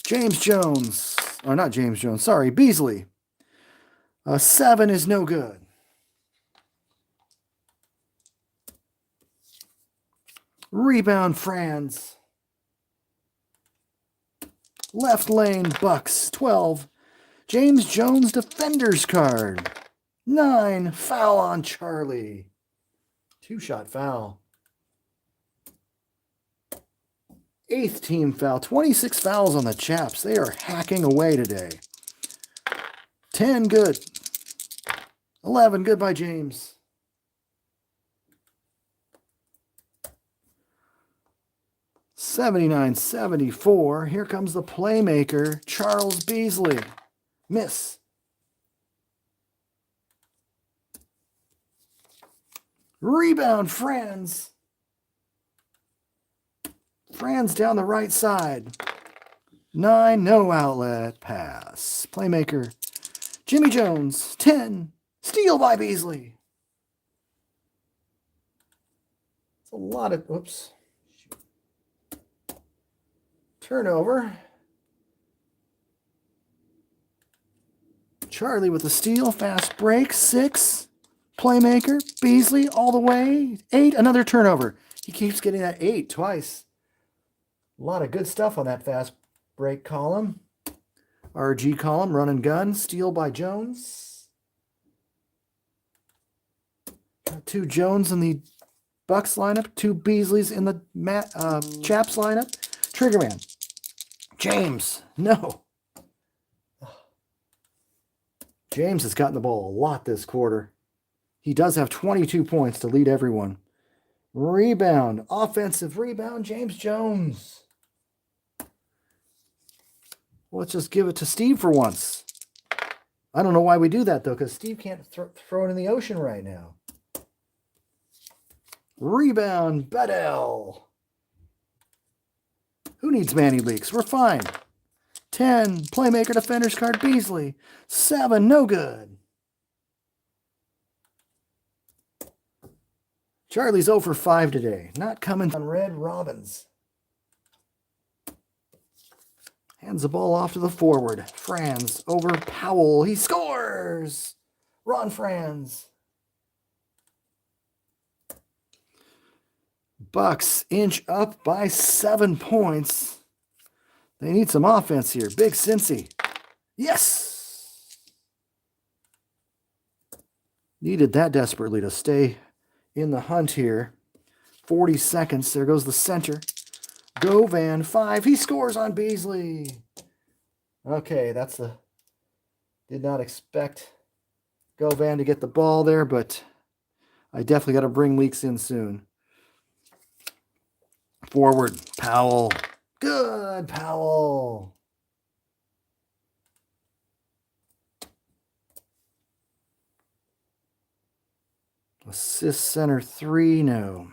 James Jones. Or not James Jones. Sorry, Beasley. 7 is no good. Rebound, Franz. Left lane, Bucs. 12. James Jones defender's card. 9. Foul on Charlie. 2-shot foul. 8th team foul. 26 fouls on the Chaps. They are hacking away today. 10 good. 11 good by James. 79-74. Here comes the playmaker, Charles Beasley. Miss. Rebound, Franz. Franz down the right side. 9, no outlet. Pass. Playmaker, Jimmy Jones. 10. Steal by Beasley. It's a lot of, whoops. Turnover. Charlie with the steal, fast break, 6. Playmaker, Beasley all the way, 8, another turnover. He keeps getting that 8 twice. A lot of good stuff on that fast break column. RG column, run and gun, steal by Jones. Got 2 Jones in the Bucs lineup, 2 Beasleys in the Chaps lineup. Triggerman, James, no. James has gotten the ball a lot this quarter. He does have 22 points to lead everyone. Rebound, offensive rebound, James Jones. Let's just give it to Steve for once. I don't know why we do that, though, because Steve can't throw it in the ocean right now. Rebound, Bedell. Who needs Manny Leaks? We're fine. 10, playmaker, defender's card, Beasley. 7, no good. Charlie's 0 for 5 today. Not coming on red. Robbins. Hands the ball off to the forward. Franz over Powell. He scores! Ron Franz. Bucs inch up by 7 points. They need some offense here. Big Cincy. Yes! Needed that desperately to stay in the hunt here. 40 seconds. There goes the center. Govan, 5. He scores on Beasley. Okay, that's the... Did not expect Govan to get the ball there, but I definitely got to bring Leaks in soon. Forward, Powell. Good, Powell. Assist center 3, no.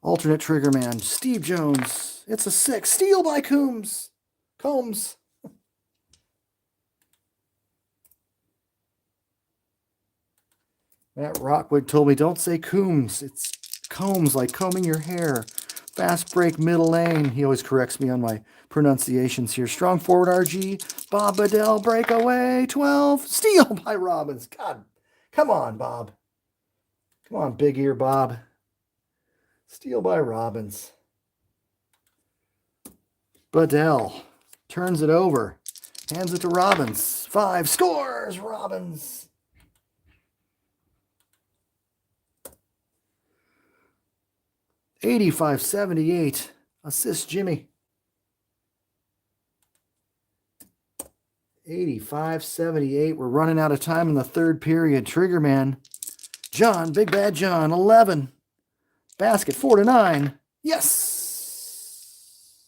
Alternate trigger man, Steve Jones. It's a 6. Steal by Combs. Matt Rockwood told me, don't say Coombs. It's Combs, like combing your hair. Fast break, middle lane. He always corrects me on my pronunciations here. Strong forward RG. Bob Bedell, breakaway. 12. Steal by Robbins. God, come on, Bob. Come on, big ear Bob. Steal by Robbins. Bedell turns it over. Hands it to Robbins. 5. Scores, Robbins. $85-78. Assist Jimmy. 85-78. We're running out of time in the third period. Triggerman. John, Big Bad John, 11. Basket, 4-9. Yes!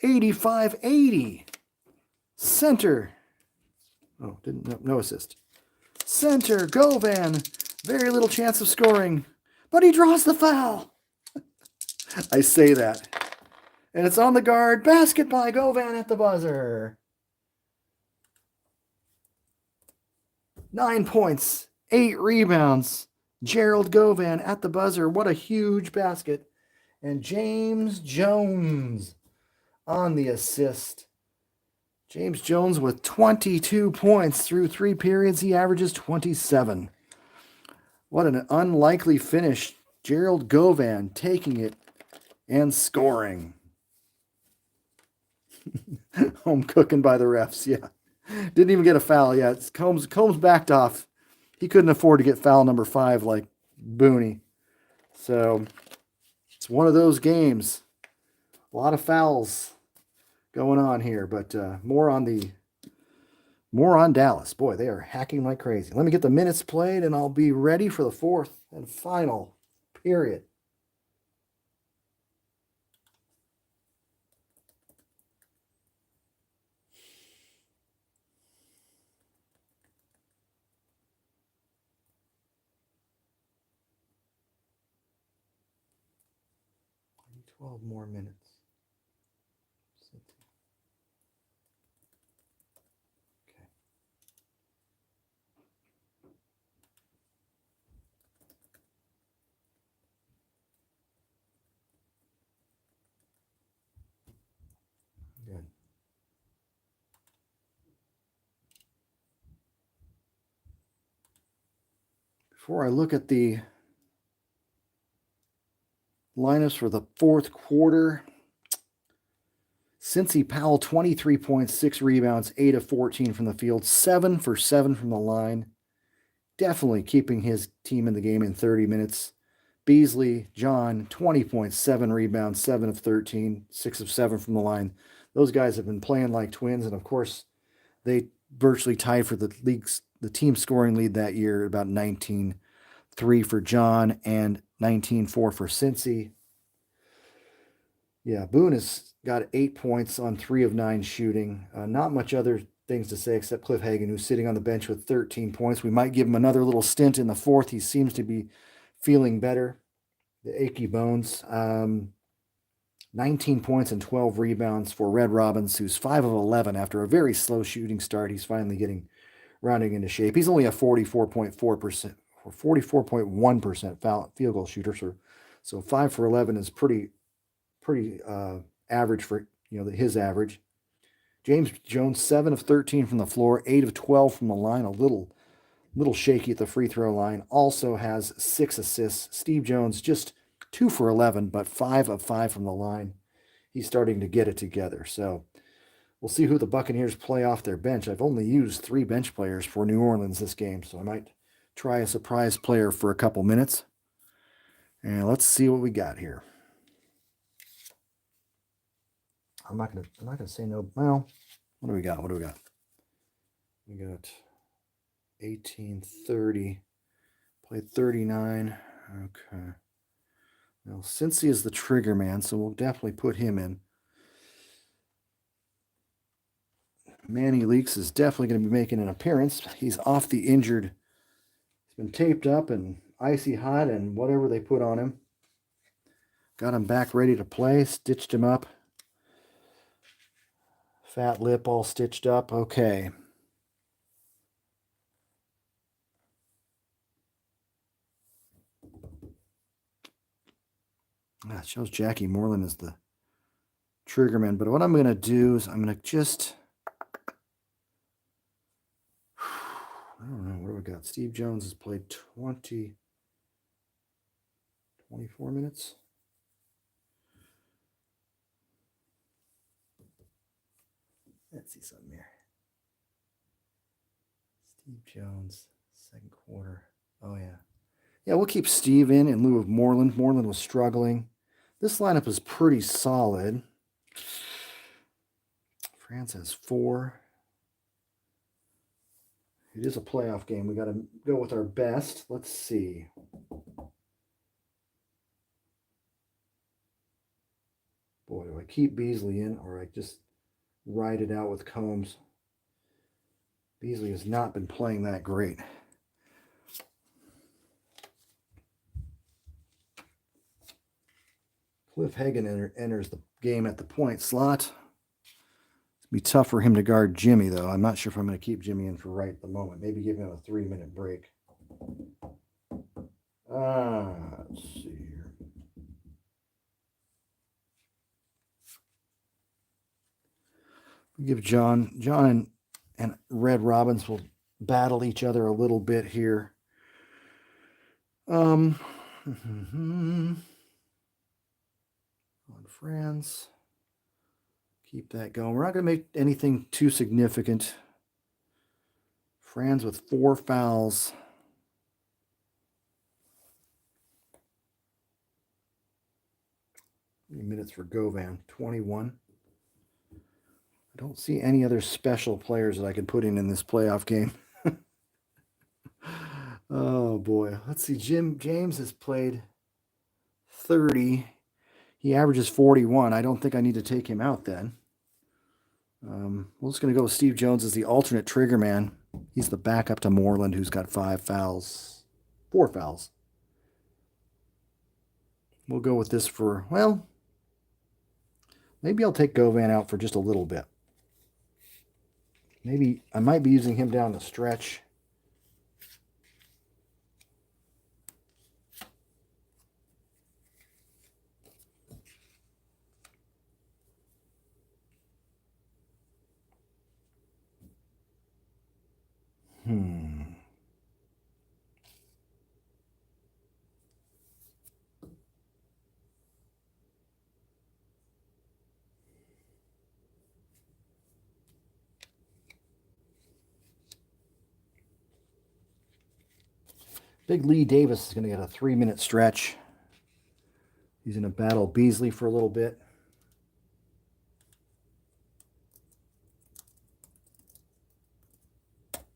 85-80. Center. Oh, no assist. Center, Govan. Very little chance of scoring, but he draws the foul. I say that. And it's on the guard. Basket by Govan at the buzzer. 9 points, 8 rebounds. Gerald Govan at the buzzer. What a huge basket. And James Jones on the assist. James Jones with 22 points through 3 periods. He averages 27. What an unlikely finish. Gerald Govan taking it and scoring. Home cooking by the refs, yeah. Didn't even get a foul yet. Combs backed off. He couldn't afford to get foul number 5 like Booney. So it's one of those games. A lot of fouls going on here, but more on Dallas. Boy, they are hacking like crazy. Let me get the minutes played, and I'll be ready for the fourth and final period. I need 12 more minutes. Before I look at the lineups for the fourth quarter, Cincy Powell, 23.6 rebounds, 8 of 14 from the field, 7 for 7 from the line. Definitely keeping his team in the game in 30 minutes. Beasley, John, 20.7 rebounds, 7 of 13, 6 of 7 from the line. Those guys have been playing like twins, and of course, they virtually tied for the team scoring lead that year, about 19-3 for John and 19-4 for Cincy. Yeah, Boone has got 8 points on 3 of 9 shooting. Not much other things to say except Cliff Hagan, who's sitting on the bench with 13 points. We might give him another little stint in the fourth. He seems to be feeling better. The achy bones. 19 points and 12 rebounds for Red Robbins, who's 5 of 11 after a very slow shooting start. He's finally rounding into shape. He's only a 44.4% or 44.1% field goal shooter. So 5 for 11 is pretty average for his average. James Jones, 7 of 13 from the floor, 8 of 12 from the line, a little shaky at the free throw line. Also has 6 assists. Steve Jones, just 2 for 11, but 5 of 5 from the line. He's starting to get it together. So we'll see who the Buccaneers play off their bench. I've only used 3 bench players for New Orleans this game, so I might try a surprise player for a couple minutes. And let's see what we got here. I'm not gonna say no. Well, what do we got? We got 18, 30, played 39. Okay. Now, since he is the trigger man, so we'll definitely put him in. Manny Leaks is definitely going to be making an appearance. He's off the injured. He's been taped up and icy hot and whatever they put on him. Got him back ready to play, stitched him up. Fat lip all stitched up. Okay. It shows Jackie Moreland as the triggerman. But what I'm going to do is I'm going to just... I don't know. What do we got? Steve Jones has played 24 minutes. Let's see something here. Steve Jones, second quarter. Oh, yeah. Yeah, we'll keep Steve in lieu of Moreland. Moreland was struggling. This lineup is pretty solid. France has 4. It is a playoff game. We got to go with our best. Let's see. Boy, do I keep Beasley in or I just ride it out with Combs? Beasley has not been playing that great. Cliff Hagan enters the game at the point slot. It'll be tough for him to guard Jimmy, though. I'm not sure if I'm going to keep Jimmy in for right at the moment. Maybe give him a 3-minute break. Let's see here. We give John and Red Robbins will battle each other a little bit here. On France. Keep that going. We're not going to make anything too significant. Franz with 4 fouls. Minutes for Govan, 21. I don't see any other special players that I could put in this playoff game. Oh, boy. Let's see. James has played 30. He averages 41. I don't think I need to take him out then. We're just going to go with Steve Jones as the alternate trigger man. He's the backup to Moreland, who's got 4 fouls. We'll go with this for, well, maybe I'll take Govan out for just a little bit. Maybe I might be using him down the stretch. Big Lee Davis is going to get a 3-minute stretch. He's going to battle Beasley for a little bit.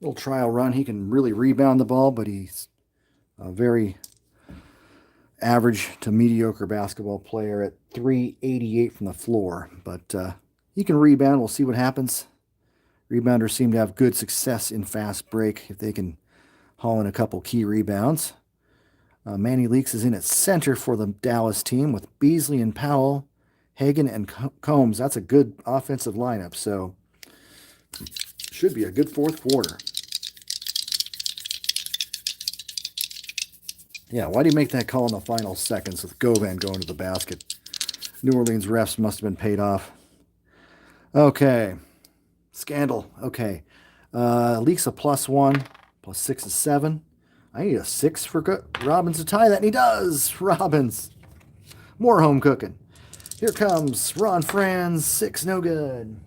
Little trial run. He can really rebound the ball, but he's a very average to mediocre basketball player at 388 from the floor. But he can rebound. We'll see what happens. Rebounders seem to have good success in fast break if they can haul in a couple key rebounds. Manny Leaks is in at center for the Dallas team with Beasley and Powell, Hagan and Combs. That's a good offensive lineup, so should be a good fourth quarter. Yeah, why do you make that call in the final seconds with Govan going to the basket? New Orleans refs must have been paid off. Okay. Scandal. Okay. Leaks a +1. +6 is 7. I need a 6 for Robbins to tie that, and he does! Robbins. More home cooking. Here comes Ron Franz. 6, no good.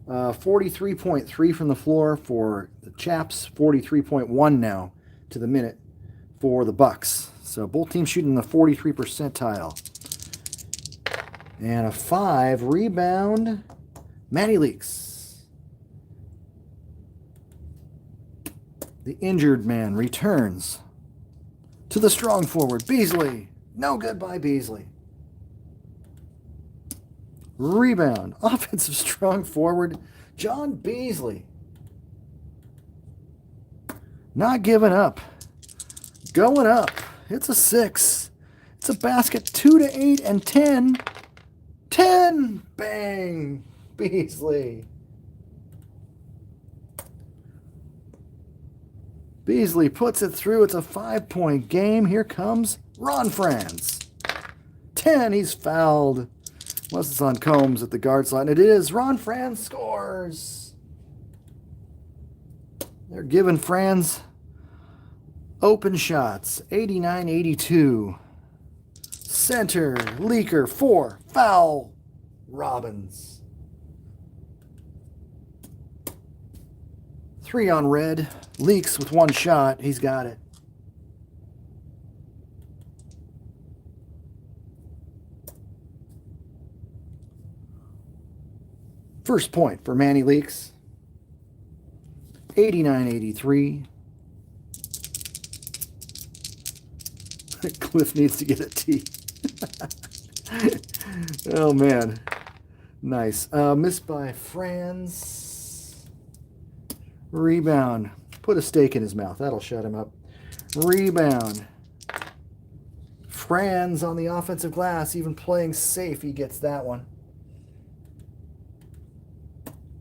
Uh, 43.3 from the floor for the Chaps. 43.1 now to the minute for the Bucs. So both teams shooting in the 43 percentile. And a 5 rebound. Manny Leaks. The injured man returns to the strong forward. Beasley. No good by Beasley. Rebound. Offensive strong forward. John Beasley. Not giving up. Going up. It's a 6. It's a basket. 2 to 8 and 10. 10! Bang! Beasley. Beasley puts it through. It's a 5-point game. Here comes Ron Franz. 10. He's fouled. Unless it's on Combs at the guard slot. And it is. Ron Franz scores. They're giving Franz open shots. 89-82. Center, Leaker, 4, foul, Robbins. 3 on red, Leaks with 1 shot, he's got it. First point for Manny Leaks, 89-83. Cliff needs to get a T. Oh, man. Nice. Missed by Franz. Rebound. Put a steak in his mouth. That'll shut him up. Rebound. Franz on the offensive glass, even playing safe, he gets that one.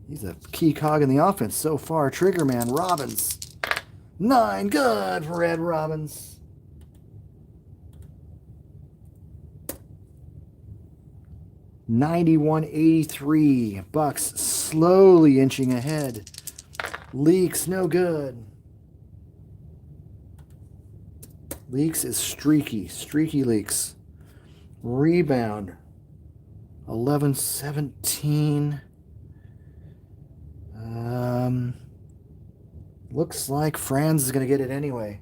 He's a key cog in the offense so far. Trigger man, Robbins. 9, good for Ed Robbins. 91-83. Bucs slowly inching ahead. Leaks, no good. Leaks is streaky. Streaky Leaks. Rebound. 11-17. Looks like Franz is going to get it anyway.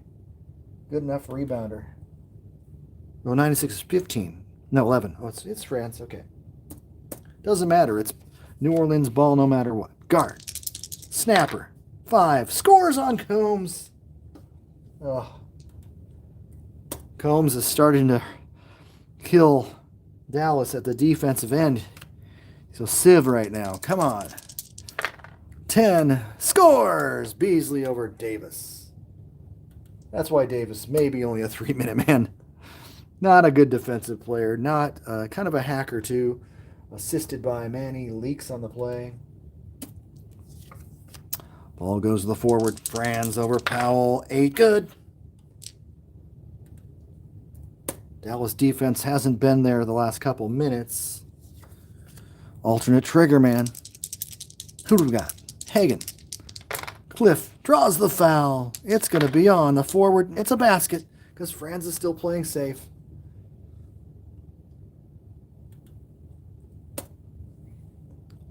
Good enough rebounder. No, 96 is 15. No, 11. Oh, it's Franz. Okay. Doesn't matter. It's New Orleans ball no matter what. Guard. Snapper. 5. Scores on Combs. Oh. Combs is starting to kill Dallas at the defensive end. He's a sieve right now. Come on. 10. Scores! Beasley over Davis. That's why Davis may be only a 3-minute man. Not a good defensive player. Not kind of a hacker, too. Assisted by Manny Leaks on the play. Ball goes to the forward. Franz over Powell. 8 good. Dallas defense hasn't been there the last couple minutes. Alternate trigger man. Who do we got? Hagan. Cliff draws the foul. It's going to be on the forward. It's a basket because Franz is still playing safe.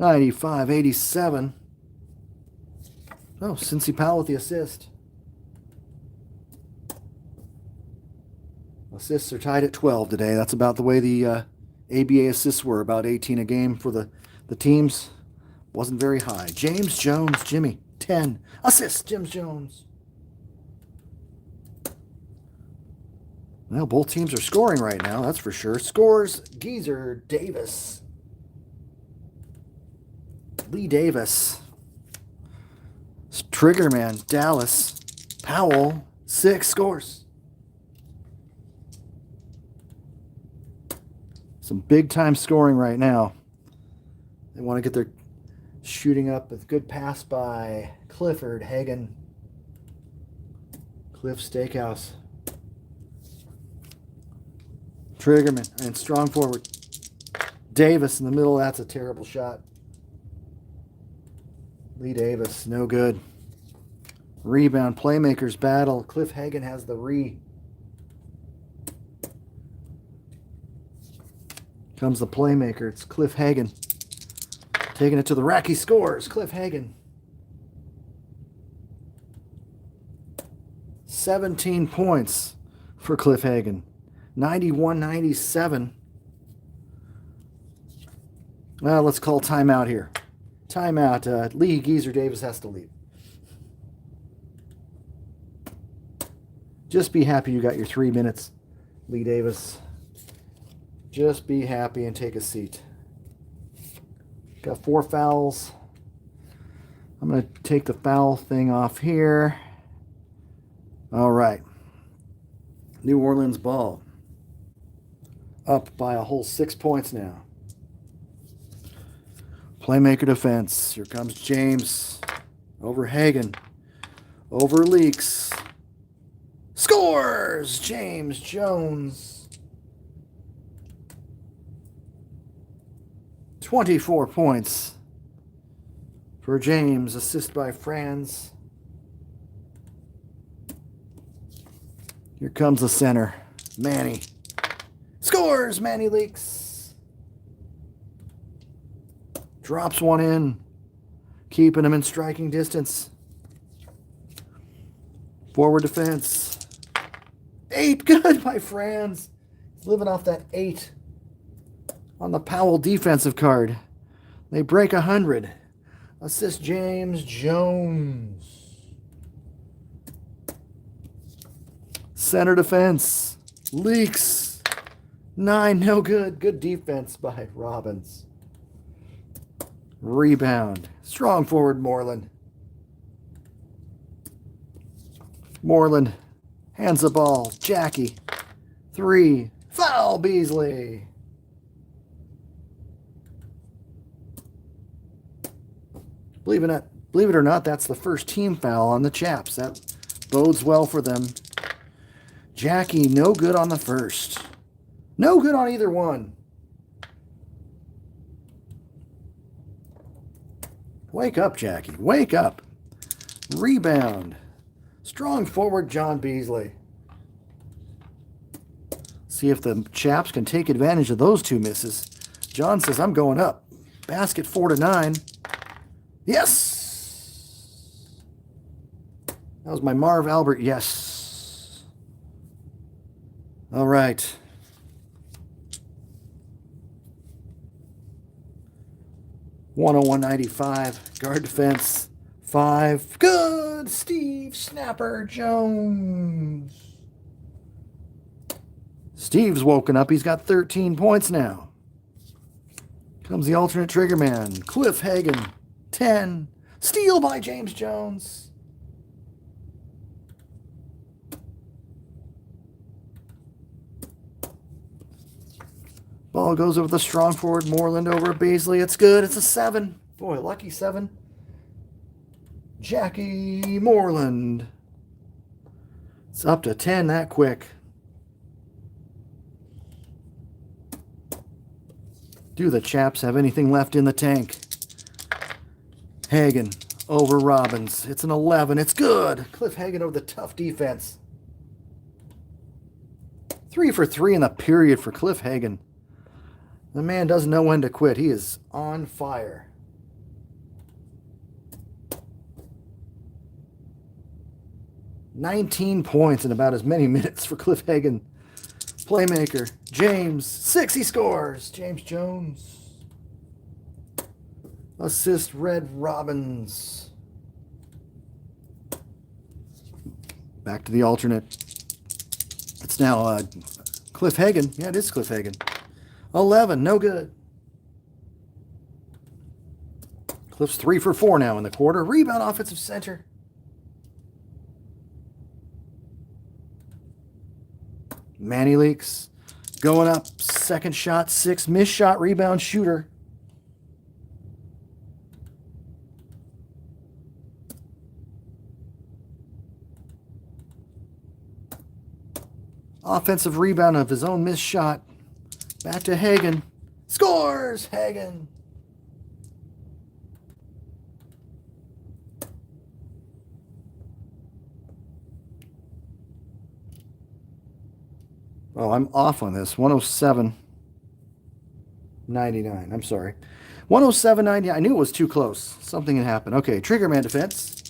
95-87. Oh, Cincy Powell with the assist. Assists are tied at 12 today. That's about the way the ABA assists were, about 18 a game for the teams. Wasn't very high. James Jones, Jimmy, 10. Assists, James Jones. Well, both teams are scoring right now, that's for sure. Scores, Geezer, Davis. Lee Davis. Triggerman, Dallas. Powell, 6 scores. Some big-time scoring right now. They want to get their shooting up with good pass by Clifford, Hagen. Cliff Steakhouse. Triggerman and strong forward. Davis in the middle. That's a terrible shot. Lee Davis, no good. Rebound, playmakers battle. Cliff Hagen has the re. Comes the playmaker. It's Cliff Hagen. Taking it to the rack. He scores. Cliff Hagen. 17 points for Cliff Hagen. 91-97. Well, let's call timeout here. Timeout. Lee Geezer Davis has to leave. Just be happy you got your 3 minutes, Lee Davis. Just be happy and take a seat. Got 4 fouls. I'm going to take the foul thing off here. All right. New Orleans ball. Up by a whole 6 points now. Playmaker defense. Here comes James. Over Hagen. Over Leaks. Scores! James Jones. 24 points for James. Assist by Franz. Here comes the center. Manny. Scores! Manny Leaks. Drops one in. Keeping him in striking distance. Forward defense. 8. Good by Franz. He's living off that 8 on the Powell defensive card. They break 100. Assist James Jones. Center defense. Leaks. 9. No good. Good defense by Robbins. Rebound. Strong forward Moreland. Moreland hands the ball. Jackie. 3. Foul Beasley. Believe it or not, that's the first team foul on the Chaps. That bodes well for them. Jackie, no good on the first. No good on either one. Wake up, Jackie. Wake up. Rebound. Strong forward, John Beasley. See if the Chaps can take advantage of those 2 misses. John says, I'm going up. Basket 4-9. Yes! That was my Marv Albert. Yes. All right. $101.95. Guard defense. 5. Good. Steve Snapper Jones. Steve's woken up. He's got 13 points now. Comes the alternate trigger man. Cliff Hagen. 10. Steal by James Jones. Ball goes over the strong forward Moreland over Beasley. It's good. It's a 7. Boy, lucky 7. Jackie Moreland. It's up to 10 that quick. Do the Chaps have anything left in the tank? Hagen over Robbins. It's an 11. It's good. Cliff Hagen over the tough defense. 3 for 3 in the period for Cliff Hagen. The man doesn't know when to quit. He is on fire. 19 points in about as many minutes for Cliff Hagan. Playmaker, James, 6, he scores. James Jones. Assist, Red Robbins. Back to the alternate. It's now Cliff Hagan. Yeah, it is Cliff Hagan. 11, no good. Cliff's 3 for 4 now in the quarter. Rebound, offensive center. Manny Leaks going up. Second shot, 6. Missed shot, rebound, shooter. Offensive rebound of his own missed shot. Back to Hagan. Scores! Hagan. Oh, I'm off on this. 107.99. I'm sorry. 107.99. I knew it was too close. Something had happened. Okay, Triggerman defense.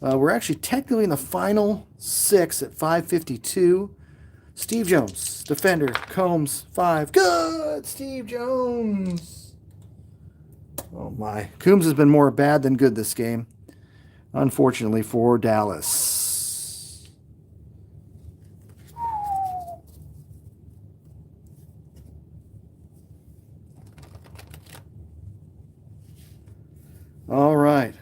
We're actually technically in the final 6 at 5:52. Steve Jones, defender, Combs, 5. Good! Steve Jones. Oh, my. Coombs has been more bad than good this game, unfortunately, for Dallas. All right.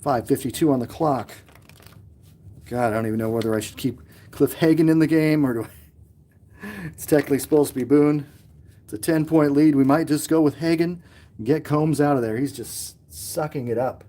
5:52 on the clock. God, I don't even know whether I should keep Cliff Hagan in the game or do I... It's technically supposed to be Boone. It's a 10-point lead. We might just go with Hagan and get Combs out of there. He's just sucking it up.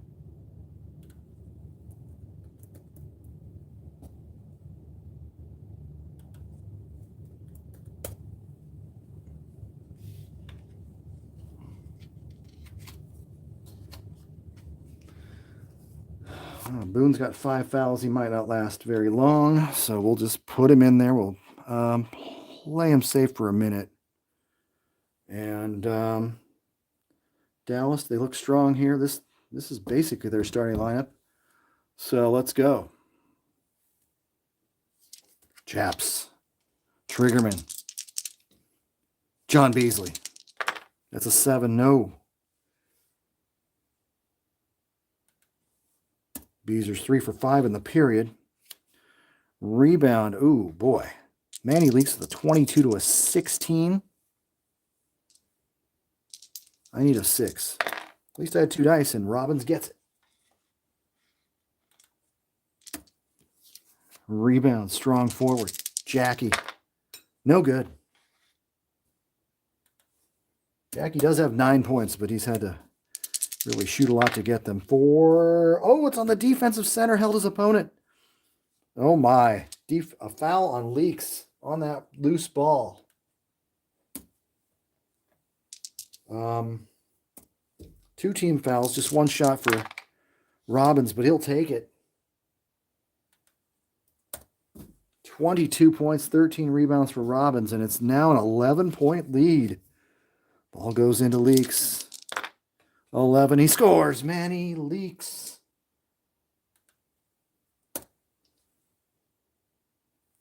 Boone's got 5 fouls. He might not last very long, so we'll just put him in there. We'll play him safe for a minute. And Dallas, they look strong here. This is basically their starting lineup. So let's go. Chaps, Triggerman, John Beasley. That's a 7, no. Beezer's 3 for 5 in the period. Rebound, ooh, boy. Manny Leaks with a 22 to a 16. I need a 6. At least I had 2 dice, and Robbins gets it. Rebound, strong forward. Jackie, no good. Jackie does have 9 points, but he's had to really shoot a lot to get them. 4. Oh, it's on the defensive center, held his opponent. Oh my. A foul on Leaks on that loose ball. 2 team fouls, just 1 shot for Robbins, but he'll take it. 22 points, 13 rebounds for Robbins, and it's now an 11-point lead. Ball goes into Leaks. 11, he scores. Manny Leaks.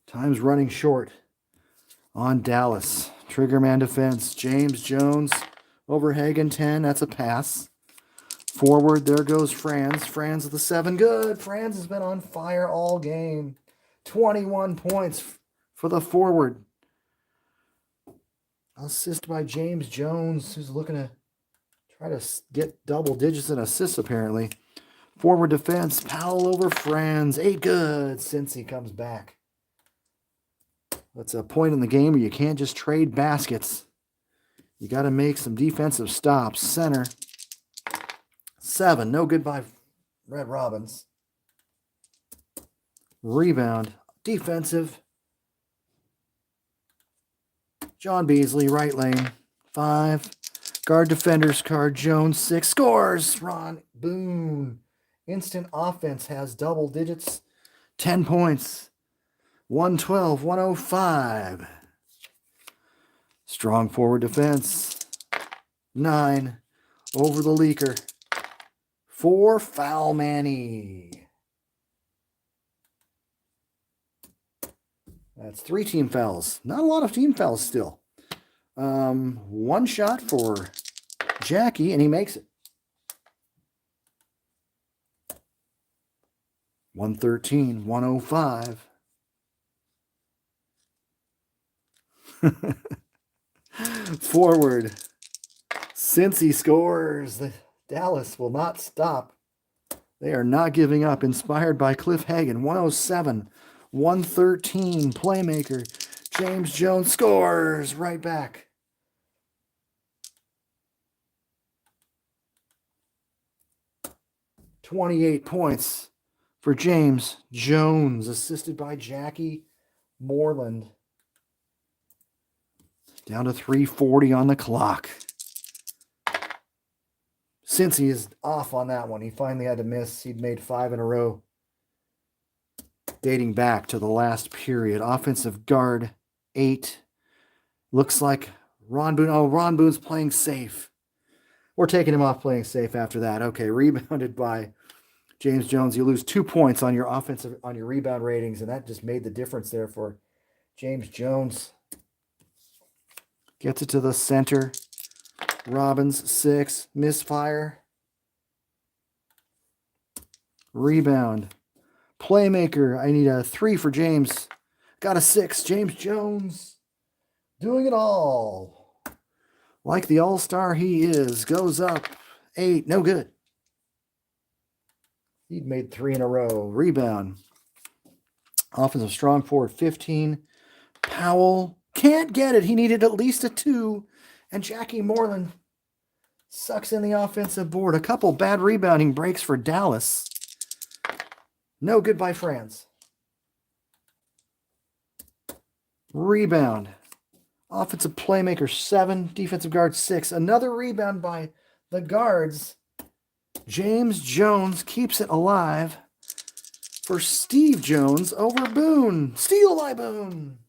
Time's running short on Dallas. Triggerman defense. James Jones over Hagan, 10. That's a pass. Forward, there goes Franz. Franz with the 7. Good. Franz has been on fire all game. 21 points for the forward. Assist by James Jones, who's looking to try to get double digits in assists, apparently. Forward defense, Powell over Franz. 8 good since he comes back. That's a point in the game where you can't just trade baskets. You got to make some defensive stops. Center, 7. No good by Red Robbins. Rebound, defensive. John Beasley, right lane, 5. Guard defenders card, Jones, 6. Scores, Ron Boone. Instant offense has double digits. 10 points. 112, 105. Strong forward defense. 9. Over the leaker. for Foul Manny. That's 3 team fouls. Not a lot of team fouls still. One shot for Jackie, and he makes it. 113, 105. Forward. Cincy scores. Dallas will not stop. They are not giving up. Inspired by Cliff Hagan. 107, 113. Playmaker. James Jones scores right back. "28 points for James Jones, assisted by Jackie Moreland. Down to 3:40 on the clock. Cincy is off on that one. He finally had to miss. He'd made 5 in a row, dating back to the last period. Offensive guard, 8. Looks like Ron Boone. Oh, Ron Boone's playing safe. We're taking him off playing safe after that. Okay, rebounded by James Jones. You lose 2 points on your rebound ratings, and that just made the difference there for James Jones. Gets it to the center. Robbins, 6. Misfire. Rebound. Playmaker. I need a 3 for James. Got a 6. James Jones doing it all. Like the all-star he is. Goes up. 8. No good. He'd made 3 in a row. Rebound. Offensive strong forward, 15. Powell can't get it. He needed at least a 2. And Jackie Moreland sucks in the offensive board. A couple bad rebounding breaks for Dallas. No good by Franz. Rebound. Offensive playmaker, 7. Defensive guard, 6. Another rebound by the guards. James Jones keeps it alive for Steve Jones over Boone. Steal by Boone.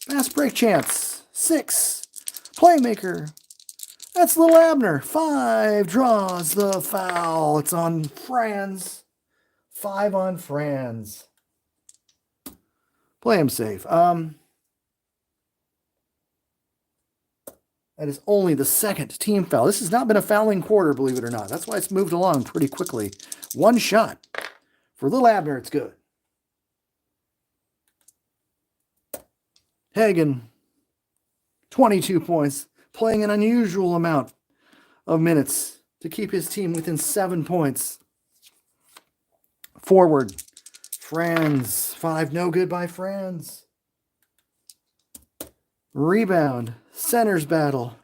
Fast break chance, 6. Playmaker. That's Little Abner. 5. Draws the foul. It's on Franz. 5 on Franz. Play him safe. That is only the 2nd team foul. This has not been a fouling quarter, believe it or not. That's why it's moved along pretty quickly. 1 shot. For Little Abner, it's good. Hagan, 22 points, playing an unusual amount of minutes to keep his team within 7 points. Forward, Franz, 5, no good by Franz. Rebound, centers battle.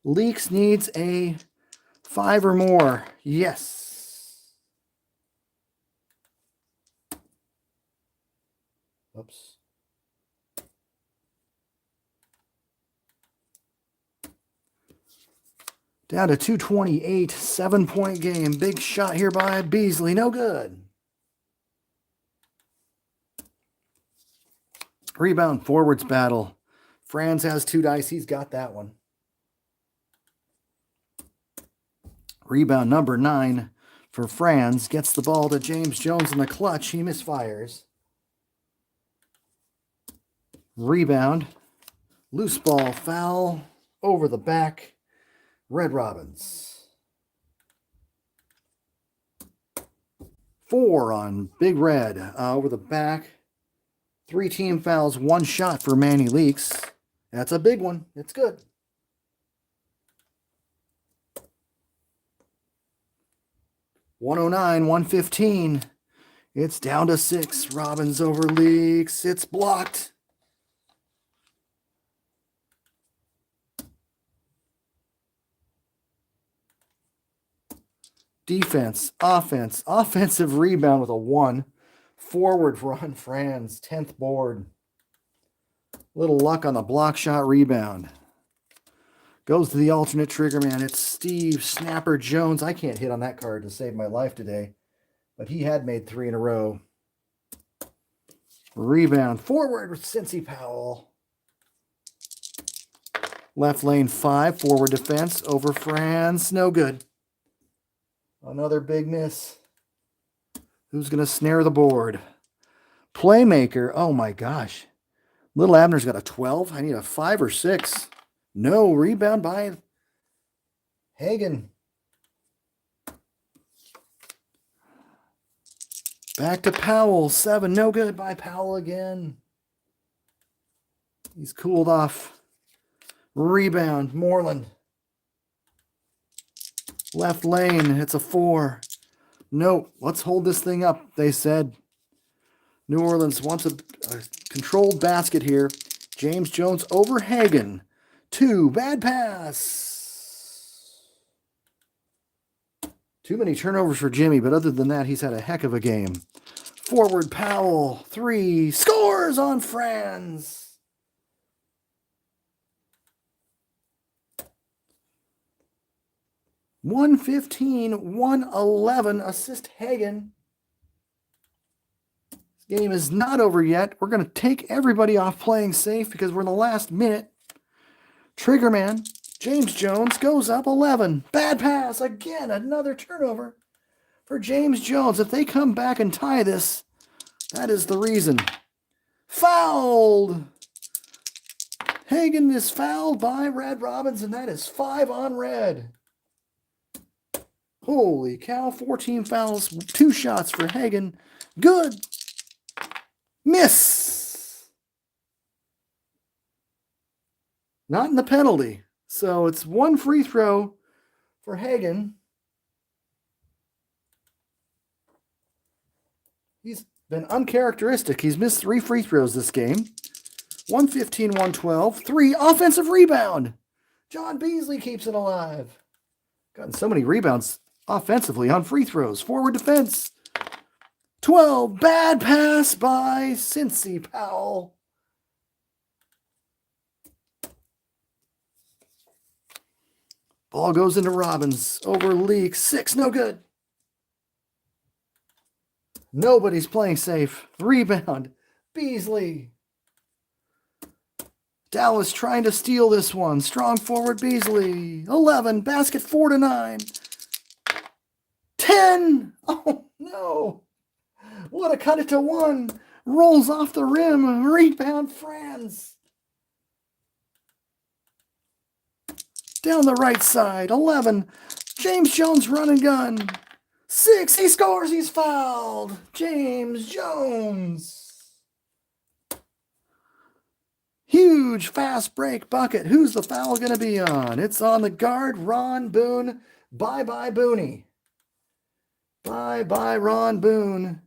Leaks needs a 5 or more. Yes. Oops. Down to 228, 7-point game. Big shot here by Beasley. No good. Rebound, forwards battle. Franz has 2 dice. He's got that one. Rebound number 9 for Franz. Gets the ball to James Jones in the clutch. He misfires. Rebound. Loose ball foul. Over the back. Red Robins. 4 on Big Red. Over the back. 3 team fouls. 1 shot for Manny Leaks. That's a big one. It's good. .109, 115. It's down to 6. Robbins over Leaks. It's blocked. Defense, offense, offensive rebound with a 1. Forward run, Franz, 10th board. Little luck on the block shot rebound. Goes to the alternate trigger man. It's Steve Snapper Jones. I can't hit on that card to save my life today, but he had made 3 in a row. Rebound, forward with Cincy Powell. Left lane 5, forward defense over Franz. No good. Another big miss. Who's going to snare the board? Playmaker. Oh my gosh. Little Abner's got a 12. I need a 5 or 6. No, rebound by Hagen. Back to Powell. 7. No good by Powell again. He's cooled off. Rebound. Moreland. Left lane. It's a 4. No, let's hold this thing up, they said. New Orleans wants a controlled basket here. James Jones over Hagen. 2. Bad pass. Too many turnovers for Jimmy, but other than that, he's had a heck of a game. Forward Powell. 3. Scores on Franz. 115, 111. Assist Hagen. This game is not over yet. We're going to take everybody off playing safe because we're in the last minute. Triggerman, James Jones goes up 11. Bad pass. Again, another turnover for James Jones. If they come back and tie this, that is the reason. Fouled. Hagen is fouled by Red Robbins, and that is 5 on red. Holy cow, 14 fouls, 2 shots for Hagen. Good. Miss. Not in the penalty. So it's 1 free throw for Hagen. He's been uncharacteristic. He's missed 3 free throws this game. 115, 112. 3 offensive rebound. John Beasley keeps it alive. Gotten so many rebounds offensively on free throws. Forward defense. 12. Bad pass by Cincy Powell. Ball goes into Robbins. Over Leak. 6. No good. Nobody's playing safe. Rebound. Beasley. Dallas trying to steal this one. Strong forward Beasley. 11. Basket 4-9. 10. Oh, no. Would have cut it to 1. Rolls off the rim. Rebound Franz. Down the right side. 11. James Jones run and gun. 6. He scores. He's fouled. James Jones. Huge fast break bucket. Who's the foul going to be on? It's on the guard, Ron Boone. Bye-bye, Booney. Bye-bye, Ron Boone.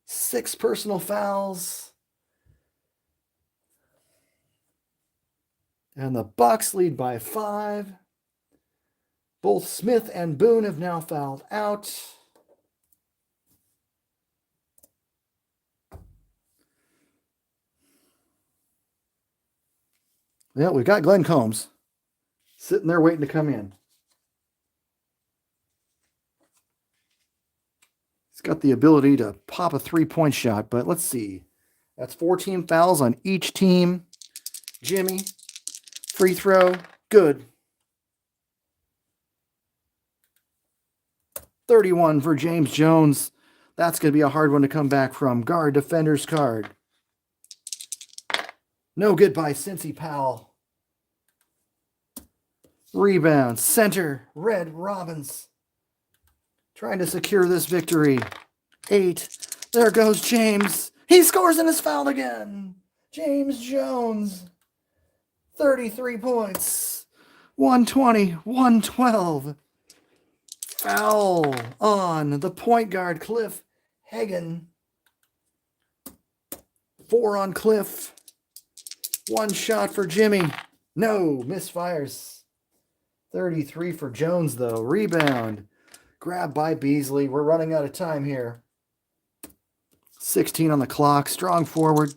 6 personal fouls. And the Bucs lead by 5. Both Smith and Boone have now fouled out. Yeah, we've got Glenn Combs sitting there waiting to come in. He's got the ability to pop a 3-point shot, but let's see. That's 14 fouls on each team. Jimmy, free throw, good. 31 for James Jones. That's going to be a hard one to come back from. Guard, defender's card. No good by Cincy Powell. Rebound, center, Red Robbins. Trying to secure this victory. 8. There goes James. He scores and is fouled again. James Jones. 33 points. 120, 112. Foul on the point guard, Cliff Hagen. 4 on Cliff. 1 shot for Jimmy. No, misfires. 33 for Jones, though. Rebound. Grab by Beasley. We're running out of time here. 16 on the clock. Strong forward.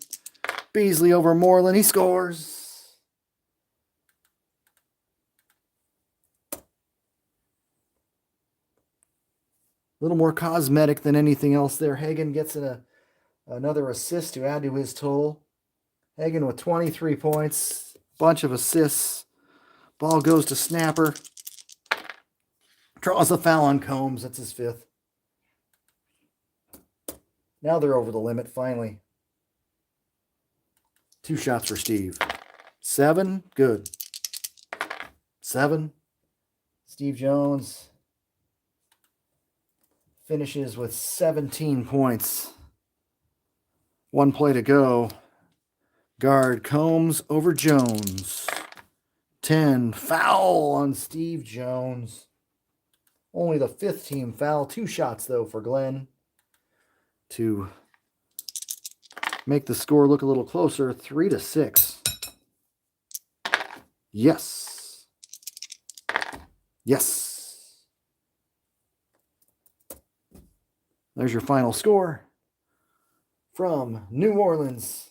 Beasley over Moreland. He scores. A little more cosmetic than anything else there. Hagen gets another assist to add to his total. Hagen with 23 points. Bunch of assists. Ball goes to Snapper. Draws the foul on Combs. That's his 5th. Now they're over the limit, finally. 2 shots for Steve. 7, good. 7. Steve Jones finishes with 17 points. 1 play to go. Guard Combs over Jones. 10. Foul on Steve Jones. Only the 5th team foul. 2 shots, though, for Glenn to make the score look a little closer. 3-6. Yes. Yes. There's your final score from New Orleans.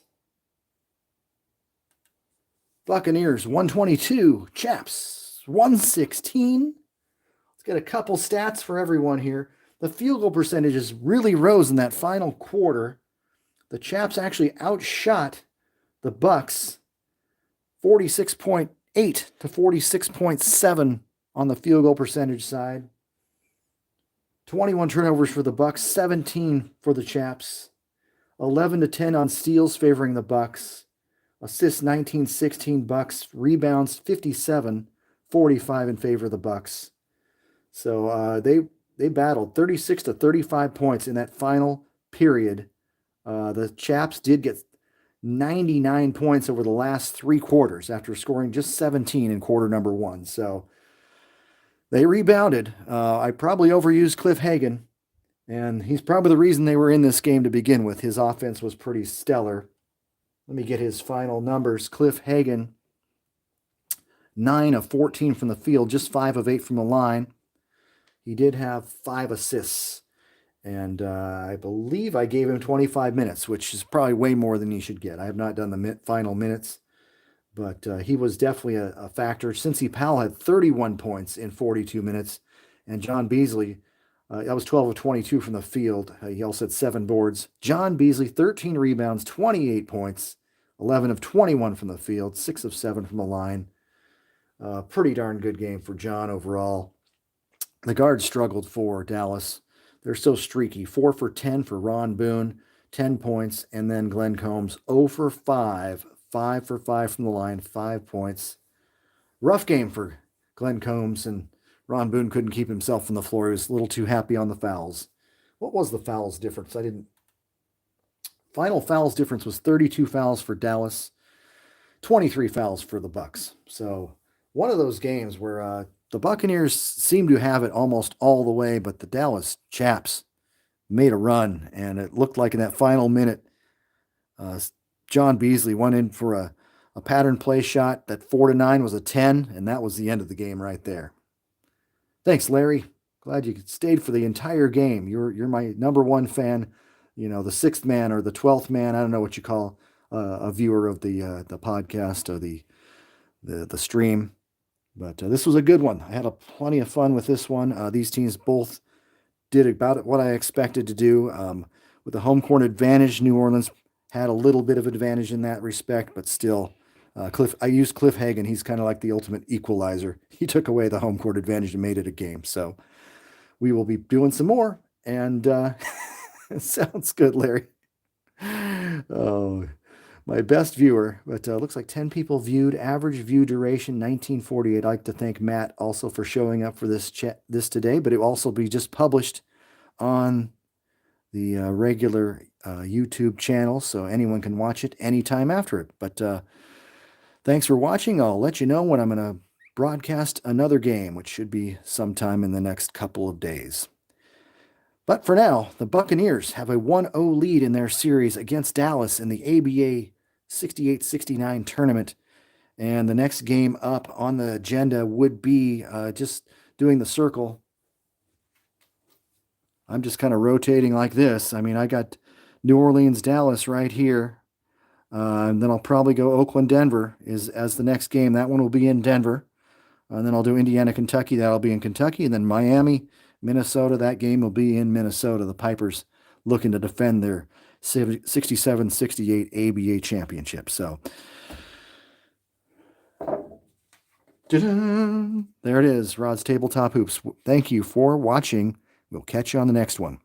Buccaneers 122, Chaps 116. Let's get a couple stats for everyone here. The field goal percentages really rose in that final quarter. The Chaps actually outshot the Bucs 46.8 to 46.7 on the field goal percentage side. 21 turnovers for the Bucs, 17 for the Chaps. 11-10 on steals favoring the Bucs. Assists 19-16 Bucs. Rebounds 57-45 in favor of the Bucs. So they battled 36-35 points in that final period. The Chaps did get 99 points over the last 3 quarters after scoring just 17 in quarter number 1. So they rebounded. I probably overused Cliff Hagan, and he's probably the reason they were in this game to begin with. His offense was pretty stellar. Let me get his final numbers. Cliff Hagan, 9 of 14 from the field, just 5 of 8 from the line. He did have 5 assists, and I believe I gave him 25 minutes, which is probably way more than he should get. I have not done the final minutes, but he was definitely a factor. Cincy Powell had 31 points in 42 minutes, and John Beasley, that was 12 of 22 from the field. He also had 7 boards. John Beasley, 13 rebounds, 28 points, 11 of 21 from the field, 6 of 7 from the line. Pretty darn good game for John overall. The guards struggled for Dallas. They're so streaky. 4 for 10 for Ron Boone, 10 points, and then Glenn Combs, 0 for 5, 5 for 5 from the line, 5 points. Rough game for Glenn Combs, and Ron Boone couldn't keep himself from the floor. He was a little too happy on the fouls. What was the fouls difference? Final fouls difference was 32 fouls for Dallas, 23 fouls for the Bucs. So one of those games where the Buccaneers seemed to have it almost all the way, but the Dallas Chaps made a run, and it looked like in that final minute, John Beasley went in for a pattern play shot. That 4-9 was a 10, and that was the end of the game right there. Thanks, Larry. Glad you stayed for the entire game. You're my number 1 fan. You know, the 6th man or the 12th man. I don't know what you call a viewer of the podcast or the stream. But this was a good one. I had plenty of fun with this one. These teams both did about what I expected to do. With the home court advantage, New Orleans had a little bit of advantage in that respect, but still, I used Cliff Hagan. He's kind of like the ultimate equalizer. He took away the home court advantage and made it a game. So we will be doing some more, and sounds good, Larry. Oh, my best viewer, but looks like 10 people viewed. Average view duration 1948. I'd like to thank Matt also for showing up for this today, but it will also be just published on the regular YouTube channel, so anyone can watch it anytime after it. But thanks for watching. I'll let you know when I'm going to broadcast another game, which should be sometime in the next couple of days. But for now, the Buccaneers have a 1-0 lead in their series against Dallas in the ABA 68-69 tournament. And the next game up on the agenda would be just doing the circle. I'm just kind of rotating like this. I mean, I got New Orleans, Dallas right here. And then I'll probably go Oakland, Denver as the next game. That one will be in Denver. And then I'll do Indiana, Kentucky. That'll be in Kentucky. And then Miami, Minnesota. That game will be in Minnesota. The Pipers looking to defend their 67-68 ABA championship. So Ta-da! There it is, Rod's Tabletop Hoops. Thank you for watching. We'll catch you on the next one.